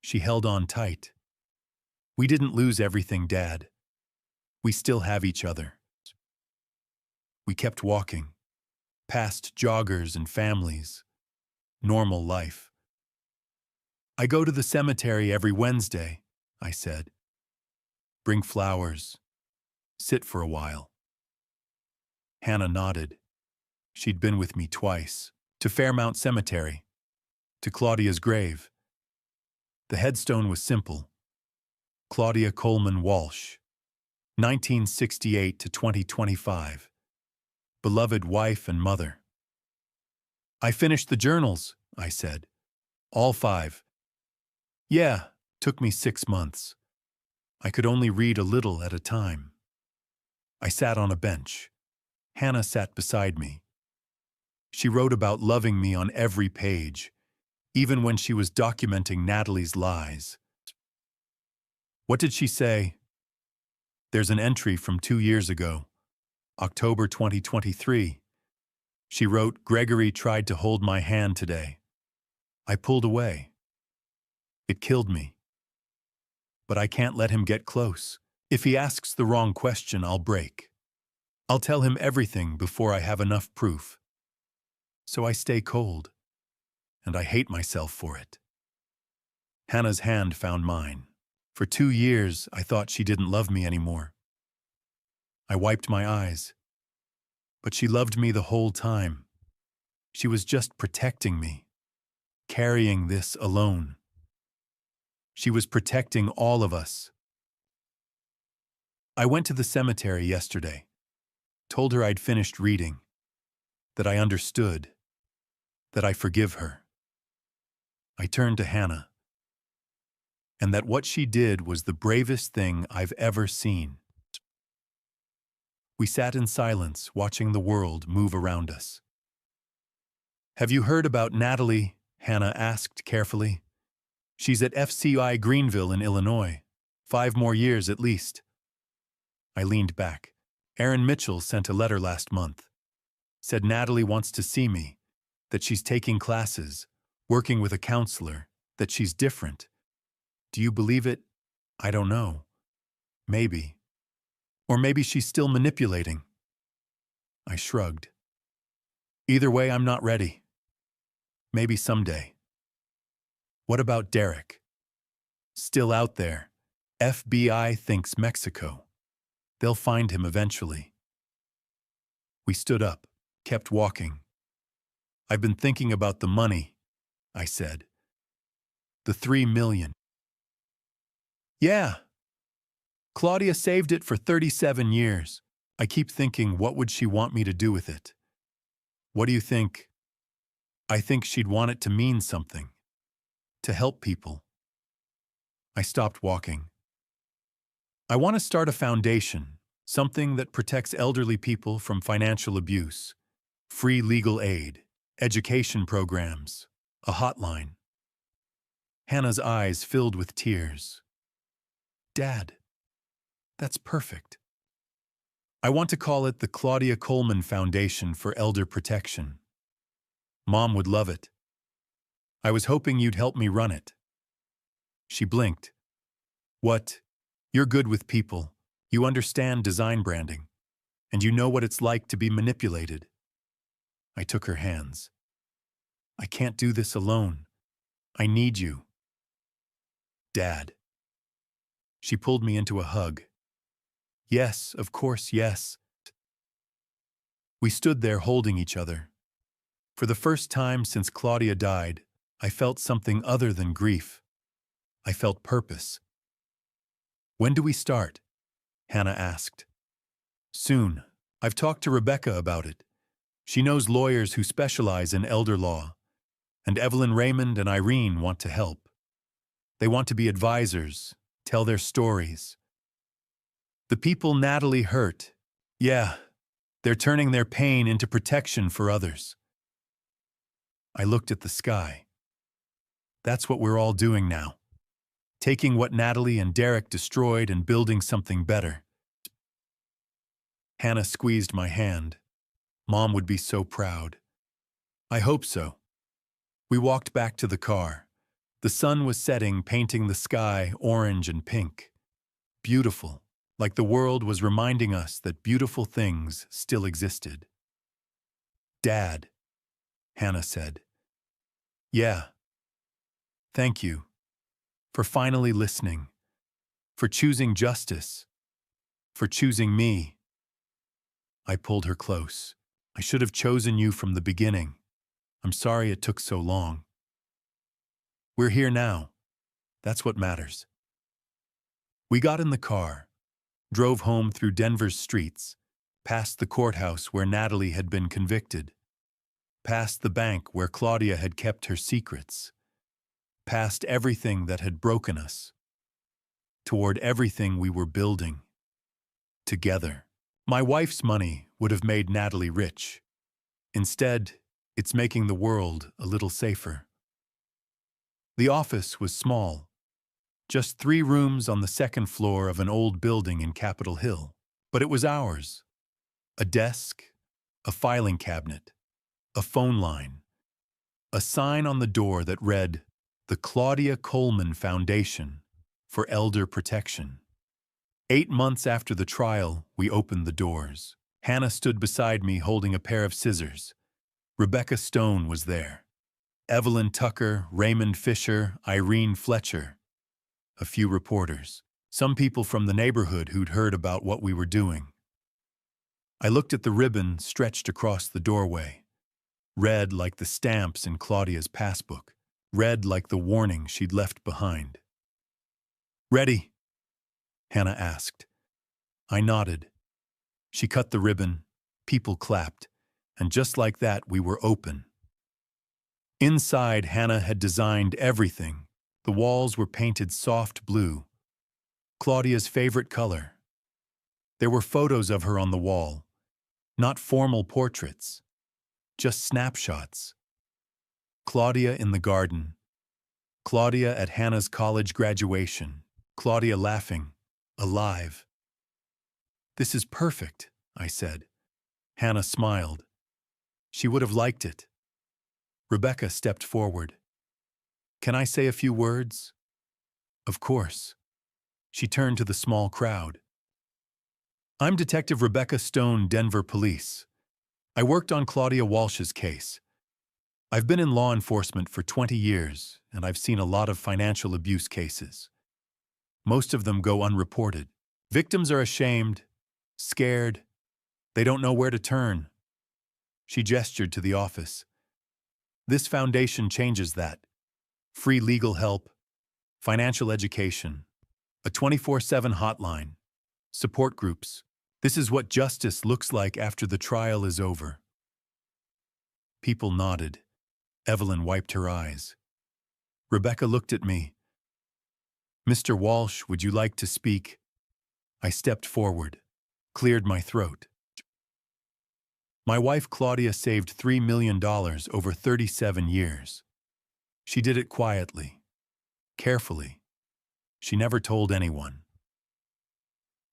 She held on tight. We didn't lose everything, Dad. We still have each other. We kept walking, past joggers and families. Normal life. I go to the cemetery every Wednesday, I said. Bring flowers. Sit for a while. Hannah nodded. She'd been with me twice. To Fairmount Cemetery. To Claudia's grave. The headstone was simple. Claudia Coleman Walsh, 1968 to 2025. Beloved wife and mother. I finished the journals, I said. All 5. Yeah, took me 6 months. I could only read a little at a time. I sat on a bench. Hannah sat beside me. She wrote about loving me on every page, even when she was documenting Natalie's lies. What did she say? There's an entry from 2 years ago, October 2023. She wrote, Gregory tried to hold my hand today. I pulled away. It killed me. But I can't let him get close. If he asks the wrong question, I'll break. I'll tell him everything before I have enough proof. So I stay cold, and I hate myself for it. Hannah's hand found mine. For 2 years, I thought she didn't love me anymore. I wiped my eyes. But she loved me the whole time. She was just protecting me, carrying this alone. She was protecting all of us. I went to the cemetery yesterday, told her I'd finished reading, that I understood, that I forgive her. I turned to Hannah, and that what she did was the bravest thing I've ever seen. We sat in silence, watching the world move around us. Have you heard about Natalie? Hannah asked carefully. She's at FCI Greenville in Illinois. 5 more years at least. I leaned back. Aaron Mitchell sent a letter last month. Said Natalie wants to see me, that she's taking classes, working with a counselor, that she's different. Do you believe it? I don't know. Maybe. Or maybe she's still manipulating. I shrugged. Either way, I'm not ready. Maybe someday. What about Derek? Still out there. FBI thinks Mexico. They'll find him eventually. We stood up, kept walking. I've been thinking about the money, I said. The $3 million. Yeah. Claudia saved it for 37 years. I keep thinking, what would she want me to do with it? What do you think? I think she'd want it to mean something. To help people. I stopped walking. I want to start a foundation, something that protects elderly people from financial abuse, free legal aid, education programs, a hotline. Hannah's eyes filled with tears. Dad, that's perfect. I want to call it the Claudia Coleman Foundation for Elder Protection. Mom would love it. I was hoping you'd help me run it. She blinked. What? You're good with people. You understand design branding. And you know what it's like to be manipulated. I took her hands. I can't do this alone. I need you. Dad. She pulled me into a hug. Yes, of course, yes. We stood there holding each other. For the first time since Claudia died, I felt something other than grief. I felt purpose. When do we start? Hannah asked. Soon. I've talked to Rebecca about it. She knows lawyers who specialize in elder law, and Evelyn Raymond and Irene want to help. They want to be advisors, tell their stories. The people Natalie hurt, yeah, they're turning their pain into protection for others. I looked at the sky. That's what we're all doing now. Taking what Natalie and Derek destroyed and building something better. Hannah squeezed my hand. Mom would be so proud. I hope so. We walked back to the car. The sun was setting, painting the sky orange and pink. Beautiful, like the world was reminding us that beautiful things still existed. Dad, Hannah said. Yeah. Thank you. For finally listening. For choosing justice. For choosing me. I pulled her close. I should have chosen you from the beginning. I'm sorry it took so long. We're here now. That's what matters. We got in the car, drove home through Denver's streets, past the courthouse where Natalie had been convicted. past the bank where Claudia had kept her secrets, past everything that had broken us, toward everything we were building together. My wife's money would have made Natalie rich. Instead, it's making the world a little safer. The office was small, just 3 rooms on the second floor of an old building in Capitol Hill. But it was ours. A desk, a filing cabinet, a phone line, a sign on the door that read, "The Claudia Coleman Foundation for Elder Protection." 8 months after the trial, we opened the doors. Hannah stood beside me holding a pair of scissors. Rebecca Stone was there. Evelyn Tucker, Raymond Fisher, Irene Fletcher. A few reporters. Some people from the neighborhood who'd heard about what we were doing. I looked at the ribbon stretched across the doorway. Red like the stamps in Claudia's passbook. Red like the warning she'd left behind. "Ready?" Hannah asked. I nodded. She cut the ribbon, people clapped, and just like that we were open. Inside, Hannah had designed everything. The walls were painted soft blue, Claudia's favorite color. There were photos of her on the wall, not formal portraits, just snapshots. Claudia in the garden, Claudia at Hannah's college graduation, Claudia laughing, alive. "This is perfect," I said. Hannah smiled. She would have liked it. Rebecca stepped forward. "Can I say a few words?" "Of course." She turned to the small crowd. "I'm Detective Rebecca Stone, Denver Police. I worked on Claudia Walsh's case. I've been in law enforcement for 20 years, and I've seen a lot of financial abuse cases. Most of them go unreported. Victims are ashamed, scared. They don't know where to turn." She gestured to the office. "This foundation changes that. Free legal help, financial education, a 24/7 hotline, support groups. This is what justice looks like after the trial is over." People nodded. Evelyn wiped her eyes. Rebecca looked at me. "Mr. Walsh, would you like to speak?" I stepped forward, cleared my throat. "My wife Claudia saved $3 million over 37 years. She did it quietly, carefully. She never told anyone.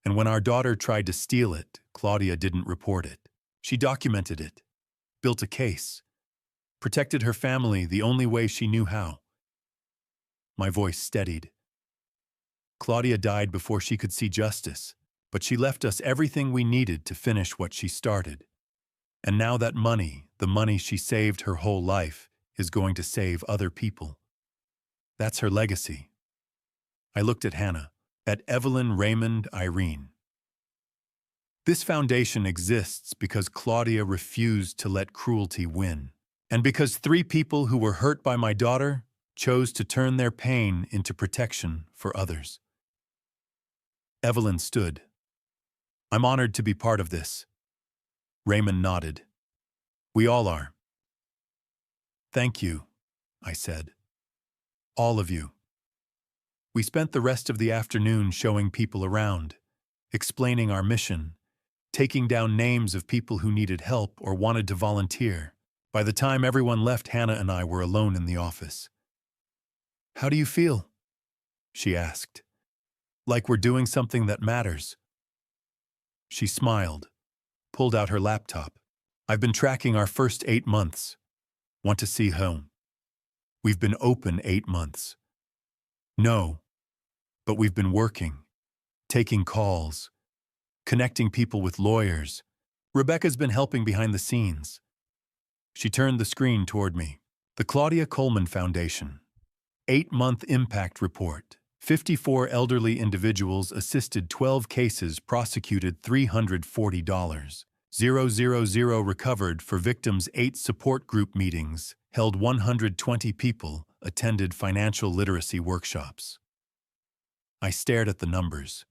And when our daughter tried to steal it, Claudia didn't report it. She documented it, built a case, protected her family the only way she knew how." My voice steadied. "Claudia died before she could see justice, but she left us everything we needed to finish what she started. And now that money, the money she saved her whole life, is going to save other people. That's her legacy." I looked at Hannah, at Evelyn, Raymond, Irene. "This foundation exists because Claudia refused to let cruelty win. And because 3 people who were hurt by my daughter chose to turn their pain into protection for others." Evelyn stood. "I'm honored to be part of this." Raymond nodded. "We all are." "Thank you," I said. "All of you." We spent the rest of the afternoon showing people around, explaining our mission, taking down names of people who needed help or wanted to volunteer. By the time everyone left, Hannah and I were alone in the office. "How do you feel?" she asked. "Like we're doing something that matters." She smiled, pulled out her laptop. "I've been tracking our first 8 months. Want to see home? We've been open 8 months. No, but we've been working, taking calls, connecting people with lawyers. Rebecca's been helping behind the scenes." She turned the screen toward me. "The Claudia Coleman Foundation. 8-month impact report. 54 elderly individuals assisted, 12 cases prosecuted, $340. 000 recovered for victims, 8 support group meetings, held 120 people, attended financial literacy workshops." I stared at the numbers.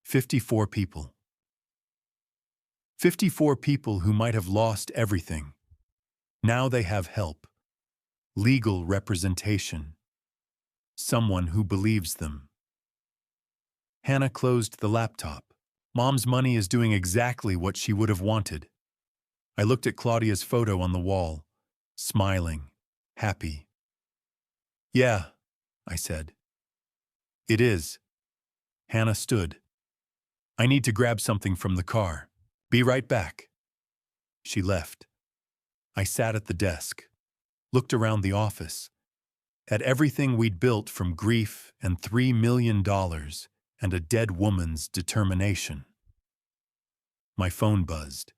54 people. 54 people who might have lost everything. Now they have help, legal representation, someone who believes them. Hannah closed the laptop. Mom's money is doing exactly what she would have wanted. I looked at Claudia's photo on the wall, smiling, happy. Yeah, I said. It is. Hannah stood. I need to grab something from the car. Be right back. She left. I sat at the desk, looked around the office, at everything we'd built from grief and $3 million and a dead woman's determination. My phone buzzed.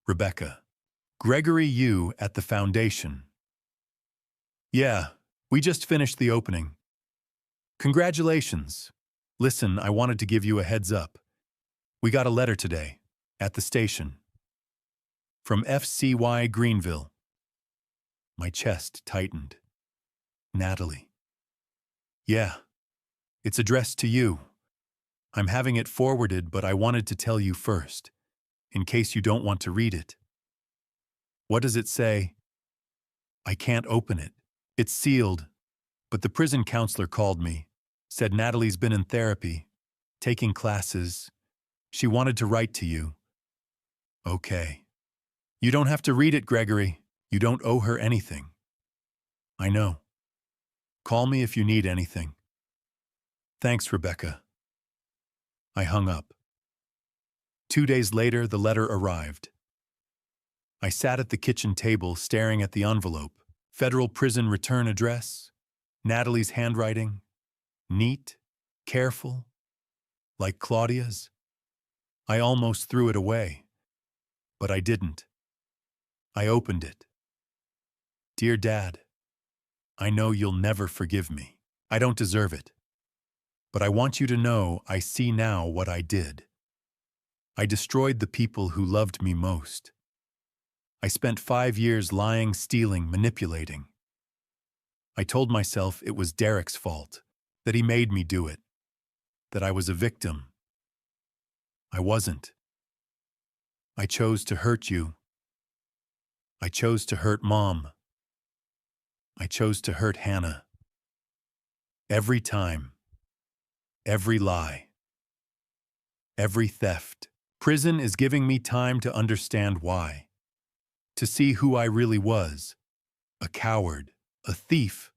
Rebecca. Gregory, you at the foundation. Yeah, we just finished the opening. Congratulations. Listen, I wanted to give you a heads up. We got a letter today, at the station. From FCY Greenville. My chest tightened. Natalie. Yeah, it's addressed to you. I'm having it forwarded, but I wanted to tell you first, in case you don't want to read it. What does it say? I can't open it. It's sealed, but the prison counselor called me, said Natalie's been in therapy, taking classes. She wanted to write to you. Okay. You don't have to read it, Gregory. You don't owe her anything. I know. Call me if you need anything. Thanks, Rebecca. I hung up. 2 days later, the letter arrived. I sat at the kitchen table staring at the envelope. Federal prison return address, Natalie's handwriting, neat, careful, like Claudia's. I almost threw it away, but I didn't. I opened it. Dear Dad, I know you'll never forgive me. I don't deserve it. But I want you to know I see now what I did. I destroyed the people who loved me most. I spent 5 years lying, stealing, manipulating. I told myself it was Derek's fault, that he made me do it, that I was a victim. I wasn't. I chose to hurt you. I chose to hurt Mom. I chose to hurt Hannah. Every time, every lie, every theft. Prison is giving me time to understand why. To see who I really was. A coward, a thief.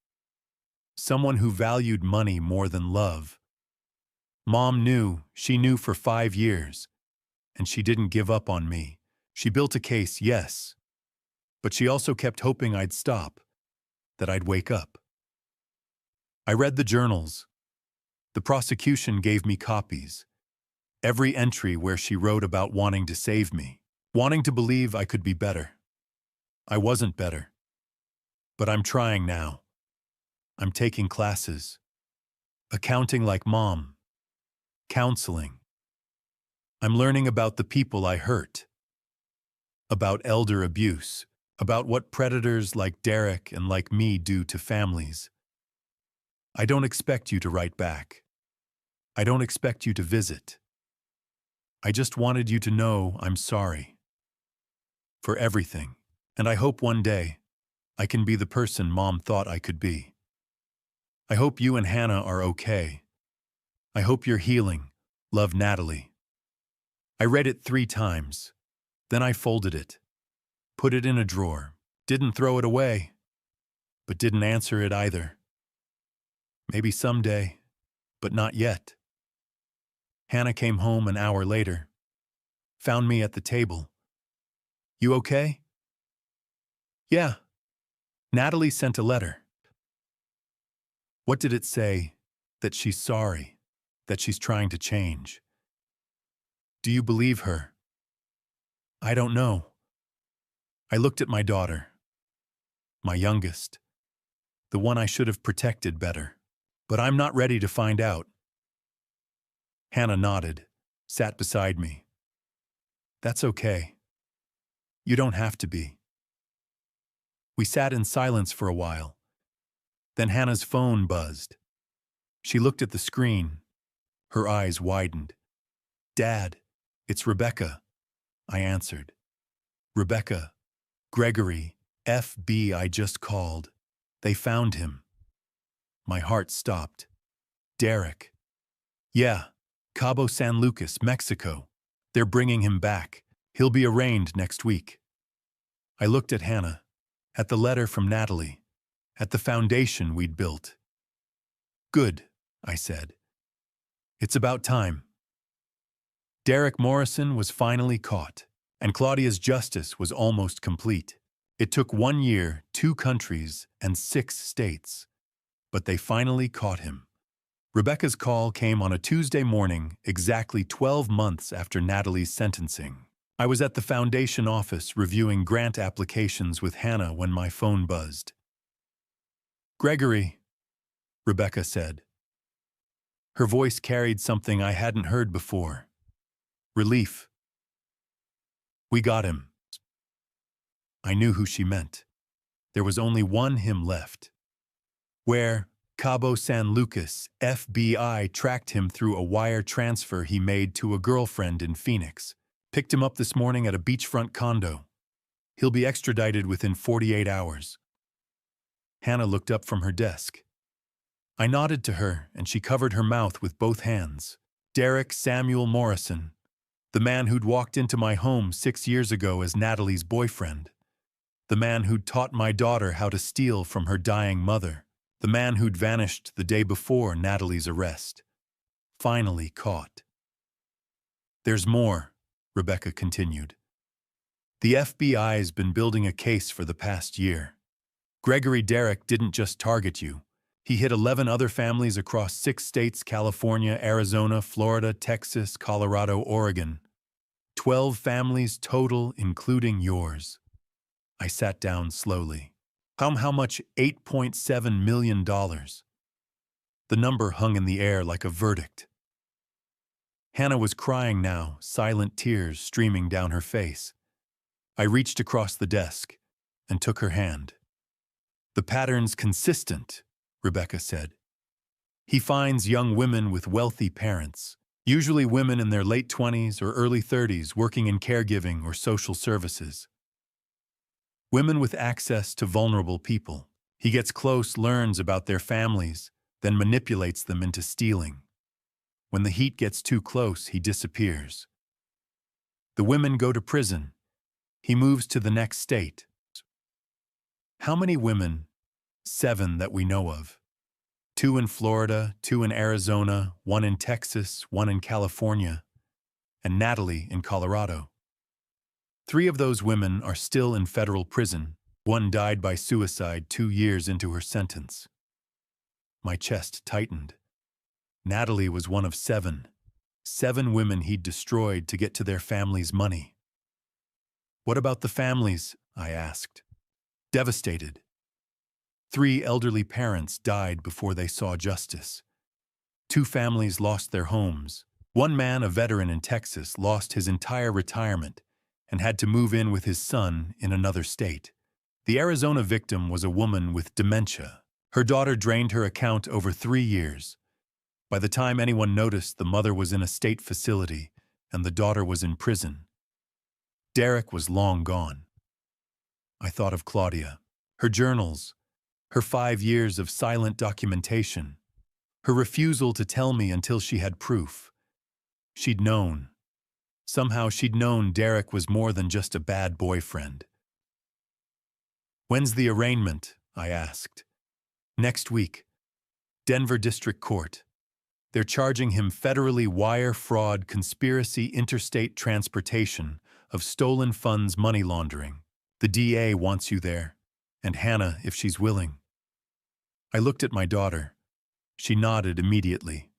Someone who valued money more than love. Mom knew, she knew for 5 years. And she didn't give up on me. She built a case, yes. But she also kept hoping I'd stop, that I'd wake up. I read the journals. The prosecution gave me copies. Every entry where she wrote about wanting to save me, wanting to believe I could be better. I wasn't better. But I'm trying now. I'm taking classes. Accounting like Mom. Counseling. I'm learning about the people I hurt. About elder abuse. About what predators like Derek and like me do to families. I don't expect you to write back. I don't expect you to visit. I just wanted you to know I'm sorry. For everything. And I hope one day I can be the person Mom thought I could be. I hope you and Hannah are okay. I hope you're healing. Love, Natalie. I read it 3 times. Then I folded it. Put it in a drawer. Didn't throw it away. But didn't answer it either. Maybe someday, but not yet. Hannah came home an hour later. Found me at the table. You okay? Yeah. Natalie sent a letter. What did it say? That she's sorry, that she's trying to change. Do you believe her? I don't know. I looked at my daughter, my youngest, the one I should have protected better, but I'm not ready to find out. Hannah nodded, sat beside me. That's okay. You don't have to be. We sat in silence for a while. Then Hannah's phone buzzed. She looked at the screen. Her eyes widened. Dad, it's Rebecca, I answered. Rebecca, Gregory, FBI just called. They found him. My heart stopped. Derek. Yeah, Cabo San Lucas, Mexico. They're bringing him back. He'll be arraigned next week. I looked at Hannah, at the letter from Natalie, at the foundation we'd built. Good, I said. It's about time. Derek Morrison was finally caught, and Claudia's justice was almost complete. It took 1 year, 2 countries, and 6 states. But they finally caught him. Rebecca's call came on a Tuesday morning, exactly 12 months after Natalie's sentencing. I was at the foundation office reviewing grant applications with Hannah when my phone buzzed. Gregory, Rebecca said. Her voice carried something I hadn't heard before. Relief. We got him. I knew who she meant. There was only one him left. Where Cabo San Lucas, FBI tracked him through a wire transfer he made to a girlfriend in Phoenix. Picked him up this morning at a beachfront condo. He'll be extradited within 48 hours. Hannah looked up from her desk. I nodded to her, and she covered her mouth with both hands. Derek Samuel Morrison, the man who'd walked into my home 6 years ago as Natalie's boyfriend. The man who'd taught my daughter how to steal from her dying mother. The man who'd vanished the day before Natalie's arrest. Finally caught. There's more, Rebecca continued. The FBI's been building a case for the past year. Gregory Derek didn't just target you. He hit 11 other families across 6 states: California, Arizona, Florida, Texas, Colorado, Oregon. 12 families total, including yours. I sat down slowly. How much? $8.7 million. The number hung in the air like a verdict. Hannah was crying now, silent tears streaming down her face. I reached across the desk and took her hand. The pattern's consistent, Rebecca said. He finds young women with wealthy parents, usually women in their late 20s or early 30s working in caregiving or social services. Women with access to vulnerable people. He gets close, learns about their families, then manipulates them into stealing. When the heat gets too close, he disappears. The women go to prison. He moves to the next state. How many women? 7 that we know of. 2 in Florida, 2 in Arizona, 1 in Texas, 1 in California, and Natalie in Colorado. 3 of those women are still in federal prison. 1 died by suicide 2 years into her sentence. My chest tightened. Natalie was one of 7. 7 women he'd destroyed to get to their family's money. What about the families? I asked. Devastated. 3 elderly parents died before they saw justice. 2 families lost their homes. 1 man, a veteran in Texas, lost his entire retirement and had to move in with his son in another state. The Arizona victim was a woman with dementia. Her daughter drained her account over 3 years. By the time anyone noticed, the mother was in a state facility and the daughter was in prison. Derek was long gone. I thought of Claudia, her journals, her 5 years of silent documentation, her refusal to tell me until she had proof. She'd known. Somehow she'd known Derek was more than just a bad boyfriend. When's the arraignment? I asked. Next week. Denver District Court. They're charging him federally wire fraud, conspiracy, interstate transportation of stolen funds, money laundering. The DA wants you there, and Hannah, if she's willing. I looked at my daughter. She nodded immediately.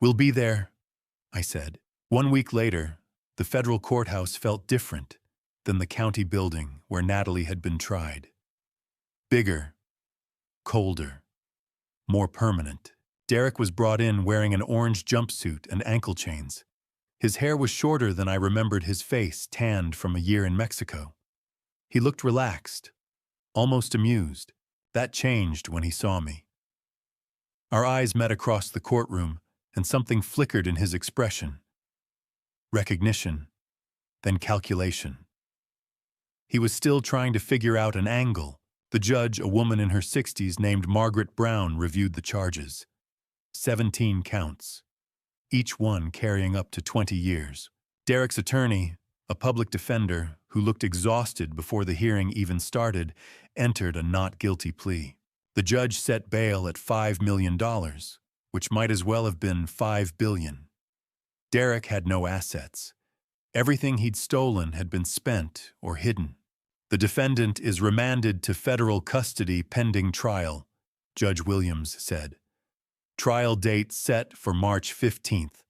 We'll be there, I said. 1 week later, the federal courthouse felt different than the county building where Natalie had been tried. Bigger, colder, more permanent. Derek was brought in wearing an orange jumpsuit and ankle chains. His hair was shorter than I remembered his face, tanned from a year in Mexico. He looked relaxed, almost amused. That changed when he saw me. Our eyes met across the courtroom, and something flickered in his expression. Recognition, then calculation. He was still trying to figure out an angle. The judge, a woman in her 60s named Margaret Brown, reviewed the charges. 17 counts, each one carrying up to 20 years. Derek's attorney, a public defender who looked exhausted before the hearing even started, entered a not guilty plea. The judge set bail at $5 million, which might as well have been $5 billion. Derek had no assets. Everything he'd stolen had been spent or hidden. The defendant is remanded to federal custody pending trial, Judge Williams said. Trial date set for March 15th.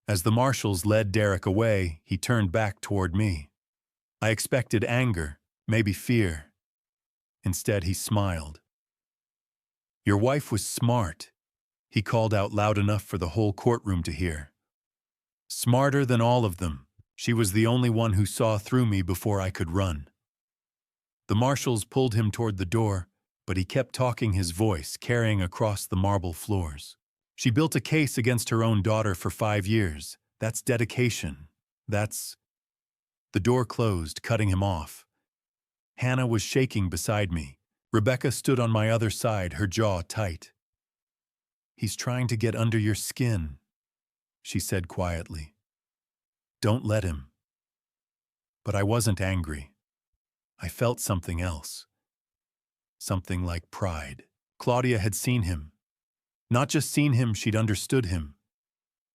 As the marshals led Derek away, he turned back toward me. I expected anger, maybe fear. Instead, he smiled. "Your wife was smart," he called out loud enough for the whole courtroom to hear. "Smarter than all of them. She was the only one who saw through me before I could run." The marshals pulled him toward the door, but he kept talking, his voice carrying across the marble floors. "She built a case against her own daughter for 5 years. That's dedication. That's—" The door closed, cutting him off. Hannah was shaking beside me. Rebecca stood on my other side, her jaw tight. "He's trying to get under your skin," she said quietly. "Don't let him." But I wasn't angry. I felt something else. Something like pride. Claudia had seen him. Not just seen him, she'd understood him.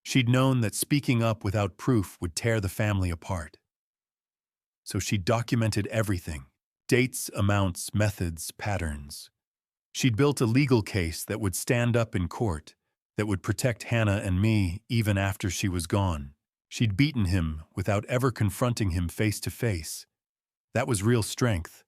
She'd known that speaking up without proof would tear the family apart. So she documented everything. Dates, amounts, methods, patterns. She'd built a legal case that would stand up in court, that would protect Hannah and me even after she was gone. She'd beaten him without ever confronting him face to face. That was real strength.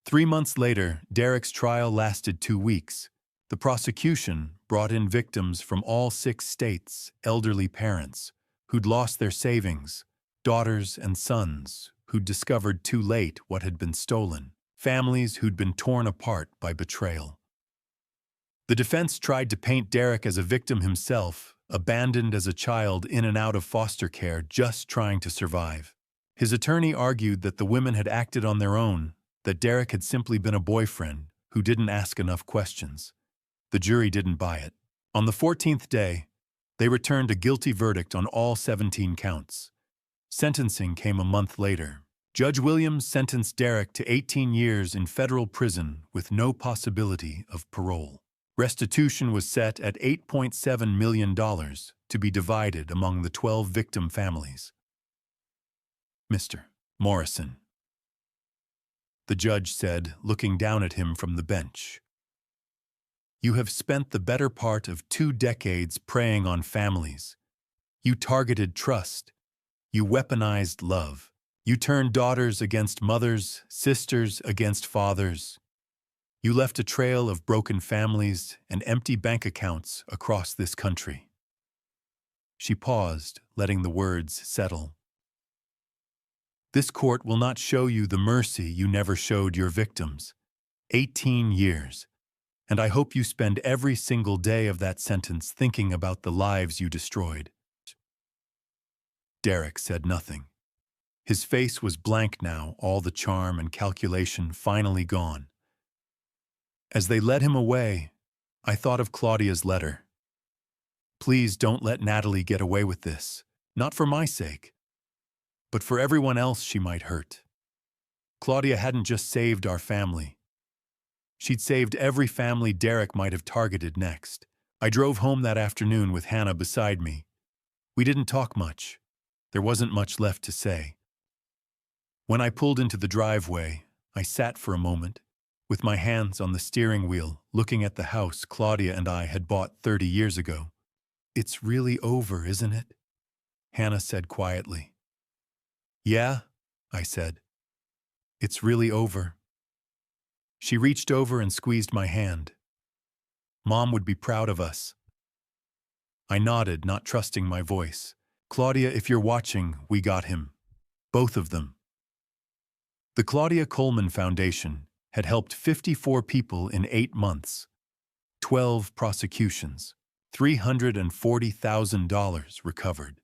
3 months later, Derek's trial lasted 2 weeks. The prosecution brought in victims from all 6 states, elderly parents who'd lost their savings, daughters and sons who'd discovered too late what had been stolen, families who'd been torn apart by betrayal. The defense tried to paint Derek as a victim himself, abandoned as a child in and out of foster care, just trying to survive. His attorney argued that the women had acted on their own, that Derek had simply been a boyfriend who didn't ask enough questions. The jury didn't buy it. On the 14th day, they returned a guilty verdict on all 17 counts. Sentencing came a month later. Judge Williams sentenced Derek to 18 years in federal prison with no possibility of parole. Restitution was set at $8.7 million to be divided among the 12 victim families. "Mr. Morrison," the judge said, looking down at him from the bench, "you have spent the better part of 2 decades preying on families. You targeted trust. You weaponized love. You turned daughters against mothers, sisters against fathers. You left a trail of broken families and empty bank accounts across this country." She paused, letting the words settle. "This court will not show you the mercy you never showed your victims. 18 years. And I hope you spend every single day of that sentence thinking about the lives you destroyed." Derek said nothing. His face was blank now, all the charm and calculation finally gone. As they led him away, I thought of Claudia's letter. "Please don't let Natalie get away with this. Not for my sake, but for everyone else she might hurt." Claudia hadn't just saved our family. She'd saved every family Derek might have targeted next. I drove home that afternoon with Hannah beside me. We didn't talk much. There wasn't much left to say. When I pulled into the driveway, I sat for a moment, with my hands on the steering wheel, looking at the house Claudia and I had bought 30 years ago. "It's really over, isn't it?" Hannah said quietly. "Yeah," I said. "It's really over." She reached over and squeezed my hand. "Mom would be proud of us." I nodded, not trusting my voice. "Claudia, if you're watching, we got him. Both of them." The Claudia Coleman Foundation had helped 54 people in 8 months, 12 prosecutions, $340,000 recovered,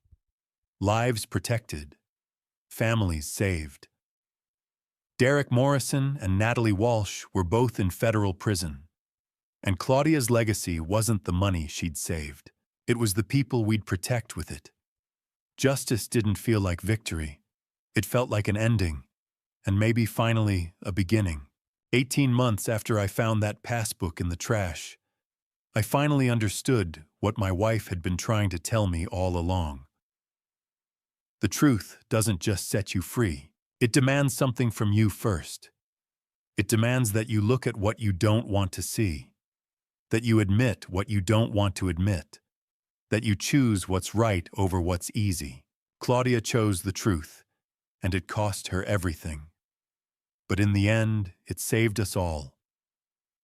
lives protected, families saved. Derek Morrison and Natalie Walsh were both in federal prison. And Claudia's legacy wasn't the money she'd saved. It was the people we'd protect with it. Justice didn't feel like victory. It felt like an ending, and maybe finally a beginning. 18 months after I found that passbook in the trash, I finally understood what my wife had been trying to tell me all along. The truth doesn't just set you free. It demands something from you first. It demands that you look at what you don't want to see, that you admit what you don't want to admit, that you choose what's right over what's easy. Claudia chose the truth, and it cost her everything. But in the end, it saved us all.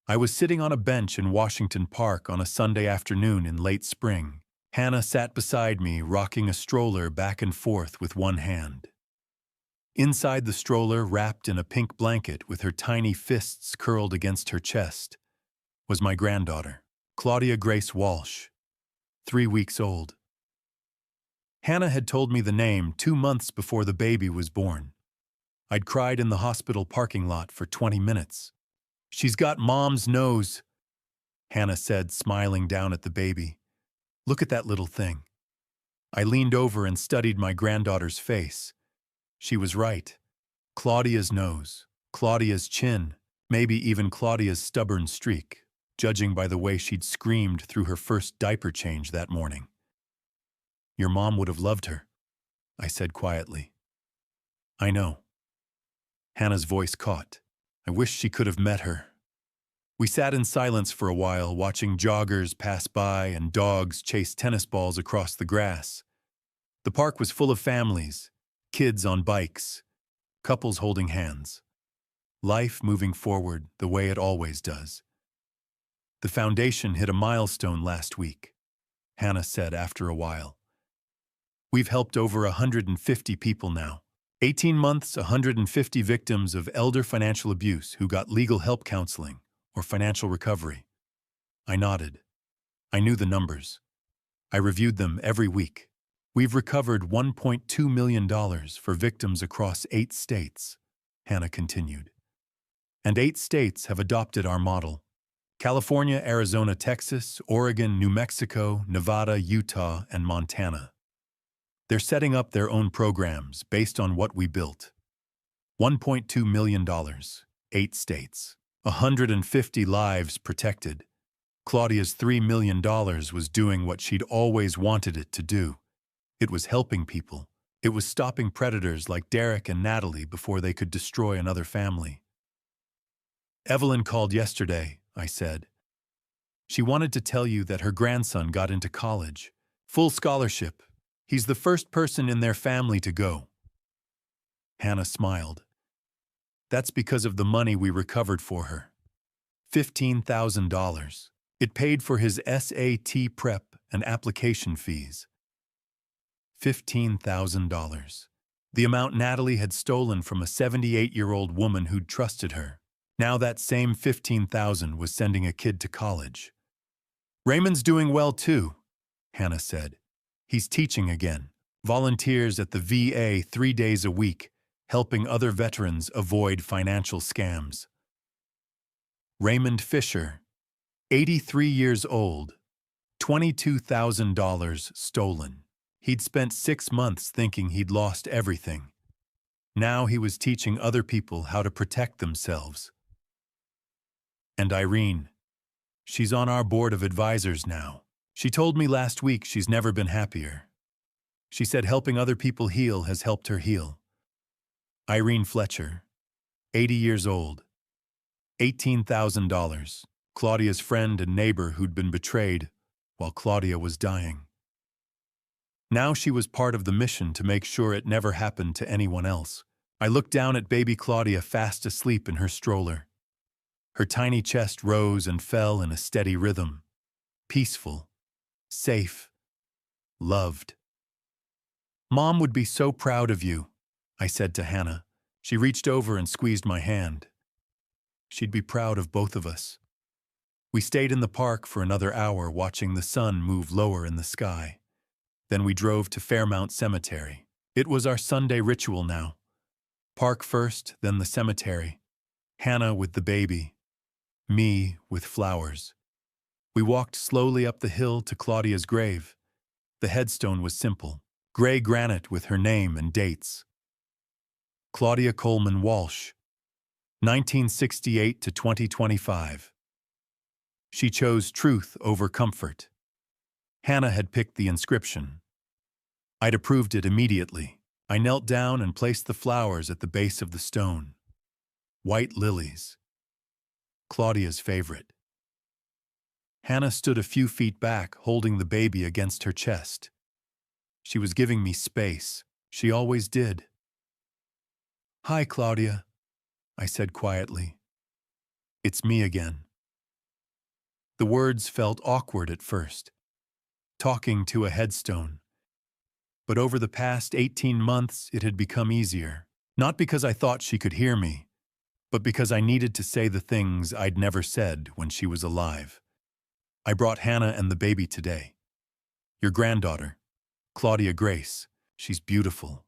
I was sitting on a bench in Washington Park on a Sunday afternoon in late spring. Hannah sat beside me, rocking a stroller back and forth with one hand. Inside the stroller, wrapped in a pink blanket with her tiny fists curled against her chest, was my granddaughter, Claudia Grace Walsh, 3 weeks old. Hannah had told me the name 2 months before the baby was born. I'd cried in the hospital parking lot for 20 minutes. "She's got Mom's nose," Hannah said, smiling down at the baby. "Look at that little thing." I leaned over and studied my granddaughter's face. She was right. Claudia's nose, Claudia's chin, maybe even Claudia's stubborn streak, judging by the way she'd screamed through her first diaper change that morning. "Your mom would have loved her," I said quietly. "I know." Hannah's voice caught. I wish she could have met her. We sat in silence for a while, watching joggers pass by and dogs chase tennis balls across the grass. The park was full of families, kids on bikes, couples holding hands. Life moving forward the way it always does. "The foundation hit a milestone last week," Hannah said after a while. "We've helped over 150 people now. 18 months, 150 victims of elder financial abuse who got legal help counseling or financial recovery." I nodded. I knew the numbers. I reviewed them every week. "We've recovered $1.2 million for victims across 8 states, Hannah continued. "And 8 states have adopted our model. California, Arizona, Texas, Oregon, New Mexico, Nevada, Utah, and Montana. They're setting up their own programs based on what we built. $1.2 million, 8 states, 150 lives protected. Claudia's $3 million was doing what she'd always wanted it to do. It was helping people. It was stopping predators like Derek and Natalie before they could destroy another family." "Evelyn called yesterday," I said. "She wanted to tell you that her grandson got into college. Full scholarship. He's the first person in their family to go." Hannah smiled. "That's because of the money we recovered for her. $15,000. It paid for his SAT prep and application fees." $15,000. The amount Natalie had stolen from a 78-year-old woman who'd trusted her. Now that same $15,000 was sending a kid to college. "Raymond's doing well too," Hannah said. "He's teaching again. Volunteers at the VA 3 days a week, helping other veterans avoid financial scams." Raymond Fisher, 83 years old, $22,000 stolen. He'd spent 6 months thinking he'd lost everything. Now he was teaching other people how to protect themselves. "And Irene, she's on our board of advisors now. She told me last week she's never been happier. She said helping other people heal has helped her heal." Irene Fletcher, 80 years old, $18,000, Claudia's friend and neighbor who'd been betrayed while Claudia was dying. Now she was part of the mission to make sure it never happened to anyone else. I looked down at baby Claudia fast asleep in her stroller. Her tiny chest rose and fell in a steady rhythm. Peaceful, safe, loved. "Mom would be so proud of you," I said to Hannah. She reached over and squeezed my hand. She'd be proud of both of us. We stayed in the park for another hour watching the sun move lower in the sky. Then we drove to Fairmount Cemetery. It was our Sunday ritual now. Park first, then the cemetery. Hannah with the baby. Me with flowers. We walked slowly up the hill to Claudia's grave. The headstone was simple. Gray granite with her name and dates. Claudia Coleman Walsh, 1968 to 2025. She chose truth over comfort. Hannah had picked the inscription. I'd approved it immediately. I knelt down and placed the flowers at the base of the stone. White lilies. Claudia's favorite. Hannah stood a few feet back, holding the baby against her chest. She was giving me space. She always did. "Hi, Claudia," I said quietly. "It's me again." The words felt awkward at first, talking to a headstone. But over the past 18 months, it had become easier. Not because I thought she could hear me, but because I needed to say the things I'd never said when she was alive. I brought Hannah and the baby today. Your granddaughter, Claudia Grace. She's beautiful.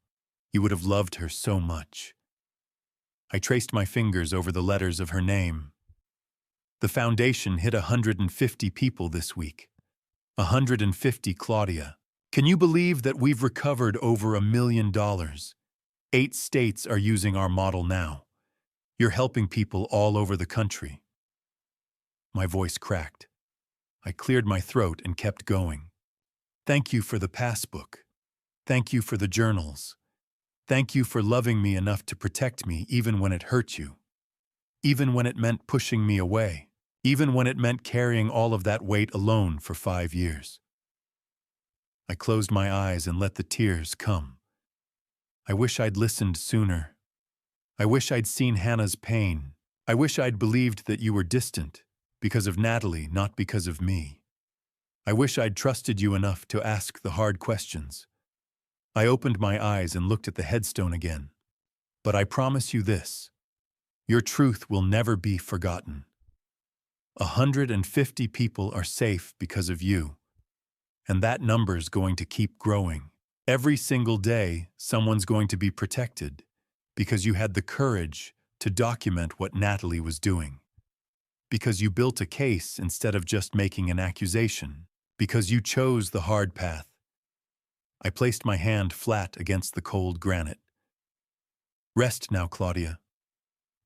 You would have loved her so much. I traced my fingers over the letters of her name. The foundation hit 150 people this week. 150 Claudia. Can you believe that we've recovered over $1 million? 8 states are using our model now. You're helping people all over the country. My voice cracked. I cleared my throat and kept going. Thank you for the Passbook. Thank you for the journals. Thank you for loving me enough to protect me even when it hurt you. Even when it meant pushing me away. Even when it meant carrying all of that weight alone for 5 years. I closed my eyes and let the tears come. I wish I'd listened sooner. I wish I'd seen Hannah's pain. I wish I'd believed that you were distant, because of Natalie, not because of me. I wish I'd trusted you enough to ask the hard questions. I opened my eyes and looked at the headstone again. But I promise you this. Your truth will never be forgotten. 150 people are safe because of you. And that number's going to keep growing. Every single day, someone's going to be protected because you had the courage to document what Natalie was doing. Because you built a case instead of just making an accusation. Because you chose the hard path. I placed my hand flat against the cold granite. Rest now, Claudia.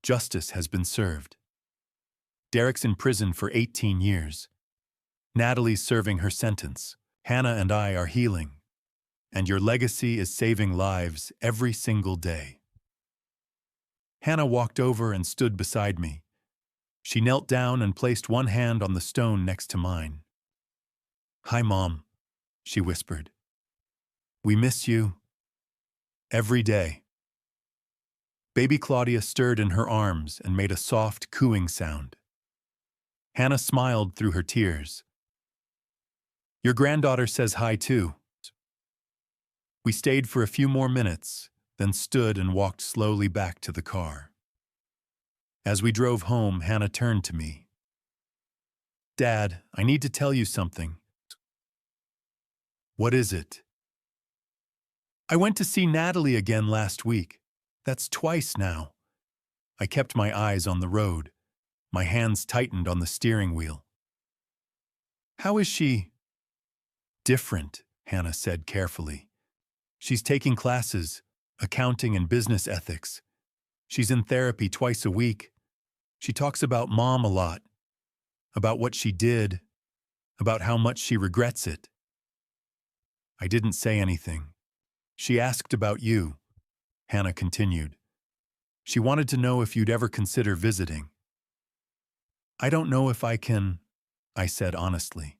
Justice has been served. Derek's in prison for 18 years. Natalie's serving her sentence. Hannah and I are healing. And your legacy is saving lives every single day. Hannah walked over and stood beside me. She knelt down and placed one hand on the stone next to mine. "Hi, Mom," she whispered. "We miss you. Every day." Baby Claudia stirred in her arms and made a soft, cooing sound. Hannah smiled through her tears. "Your granddaughter says hi, too." We stayed for a few more minutes, then stood and walked slowly back to the car. As we drove home, Hannah turned to me. "Dad, I need to tell you something." "What is it?" "I went to see Natalie again last week. That's twice now." I kept my eyes on the road. My hands tightened on the steering wheel. "How is she?" "Different," Hannah said carefully. "She's taking classes, accounting and business ethics. She's in therapy twice a week. She talks about Mom a lot, about what she did, about how much she regrets it." I didn't say anything. "She asked about you," Hannah continued. "She wanted to know if you'd ever consider visiting." "I don't know if I can," I said honestly.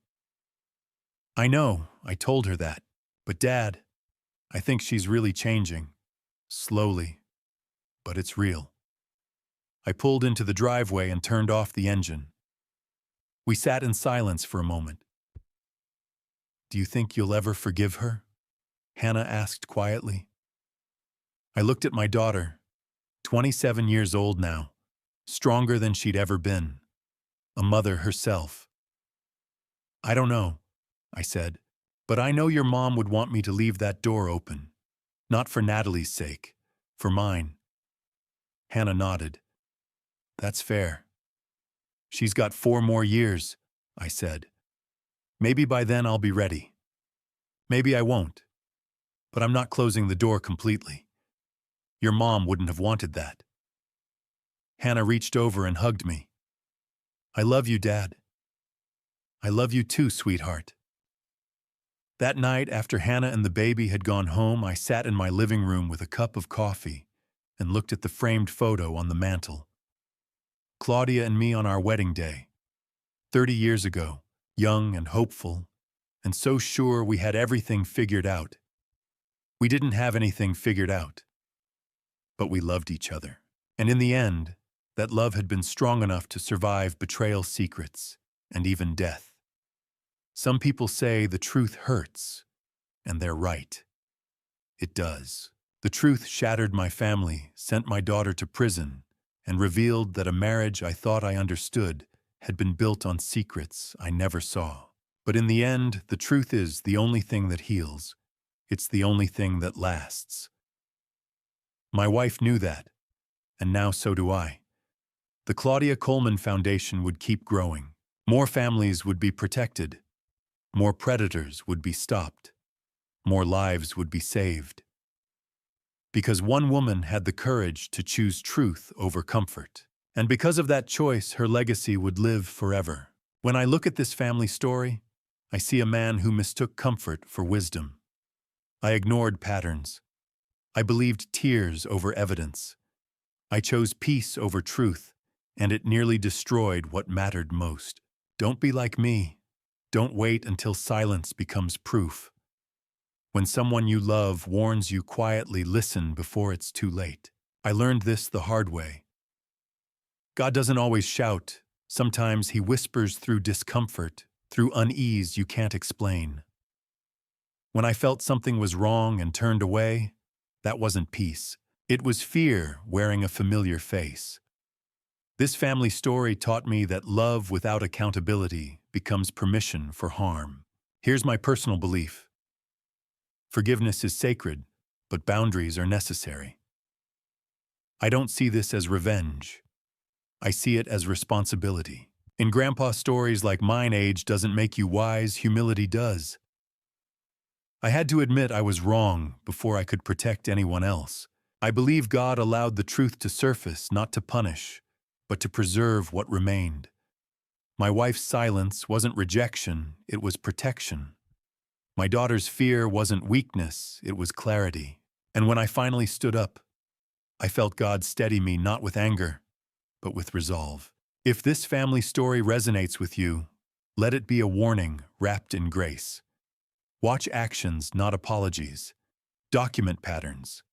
"I know, I told her that. But Dad, I think she's really changing. Slowly. But it's real." I pulled into the driveway and turned off the engine. We sat in silence for a moment. "Do you think you'll ever forgive her?" Hannah asked quietly. I looked at my daughter, 27 years old now, stronger than she'd ever been, a mother herself. "I don't know," I said, "but I know your mom would want me to leave that door open. Not for Natalie's sake, for mine. Hannah nodded. That's fair. She's got 4 more years, I said. Maybe by then I'll be ready. Maybe I won't. But I'm not closing the door completely. Your mom wouldn't have wanted that. Hannah reached over and hugged me. I love you, Dad. I love you too, sweetheart. That night, after Hannah and the baby had gone home, I sat in my living room with a cup of coffee and looked at the framed photo on the mantel. Claudia and me on our wedding day, 30 years ago, young and hopeful, and so sure we had everything figured out. We didn't have anything figured out, but we loved each other. And in the end, that love had been strong enough to survive betrayal, secrets, and even death. Some people say the truth hurts, and they're right. It does. The truth shattered my family, sent my daughter to prison, and revealed that a marriage I thought I understood had been built on secrets I never saw. But in the end, the truth is the only thing that heals. It's the only thing that lasts. My wife knew that, and now so do I. The Claudia Coleman Foundation would keep growing. More families would be protected. More predators would be stopped. More lives would be saved. Because one woman had the courage to choose truth over comfort. And because of that choice, her legacy would live forever. When I look at this family story, I see a man who mistook comfort for wisdom. I ignored patterns. I believed tears over evidence. I chose peace over truth, and it nearly destroyed what mattered most. Don't be like me. Don't wait until silence becomes proof. When someone you love warns you quietly, listen before it's too late. I learned this the hard way. God doesn't always shout. Sometimes He whispers through discomfort, through unease you can't explain. When I felt something was wrong and turned away, that wasn't peace. It was fear wearing a familiar face. This family story taught me that love without accountability becomes permission for harm. Here's my personal belief. Forgiveness is sacred, but boundaries are necessary. I don't see this as revenge. I see it as responsibility. In Grandpa's stories like mine, age doesn't make you wise, humility does. I had to admit I was wrong before I could protect anyone else. I believe God allowed the truth to surface, not to punish, but to preserve what remained. My wife's silence wasn't rejection, it was protection. My daughter's fear wasn't weakness, it was clarity. And when I finally stood up, I felt God steady me not with anger, but with resolve. If this family story resonates with you, let it be a warning wrapped in grace. Watch actions, not apologies. Document patterns.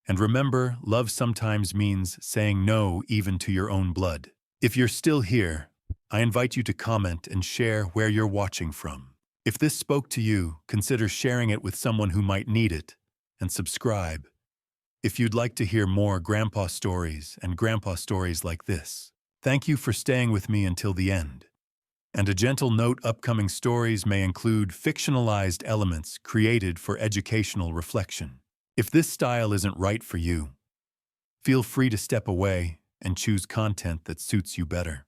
And remember, love sometimes means saying no even to your own blood. If you're still here, I invite you to comment and share where you're watching from. If this spoke to you, consider sharing it with someone who might need it, and subscribe. If you'd like to hear more grandpa stories and grandpa stories like this, thank you for staying with me until the end. And a gentle note, upcoming stories may include fictionalized elements created for educational reflection. If this style isn't right for you, feel free to step away and choose content that suits you better.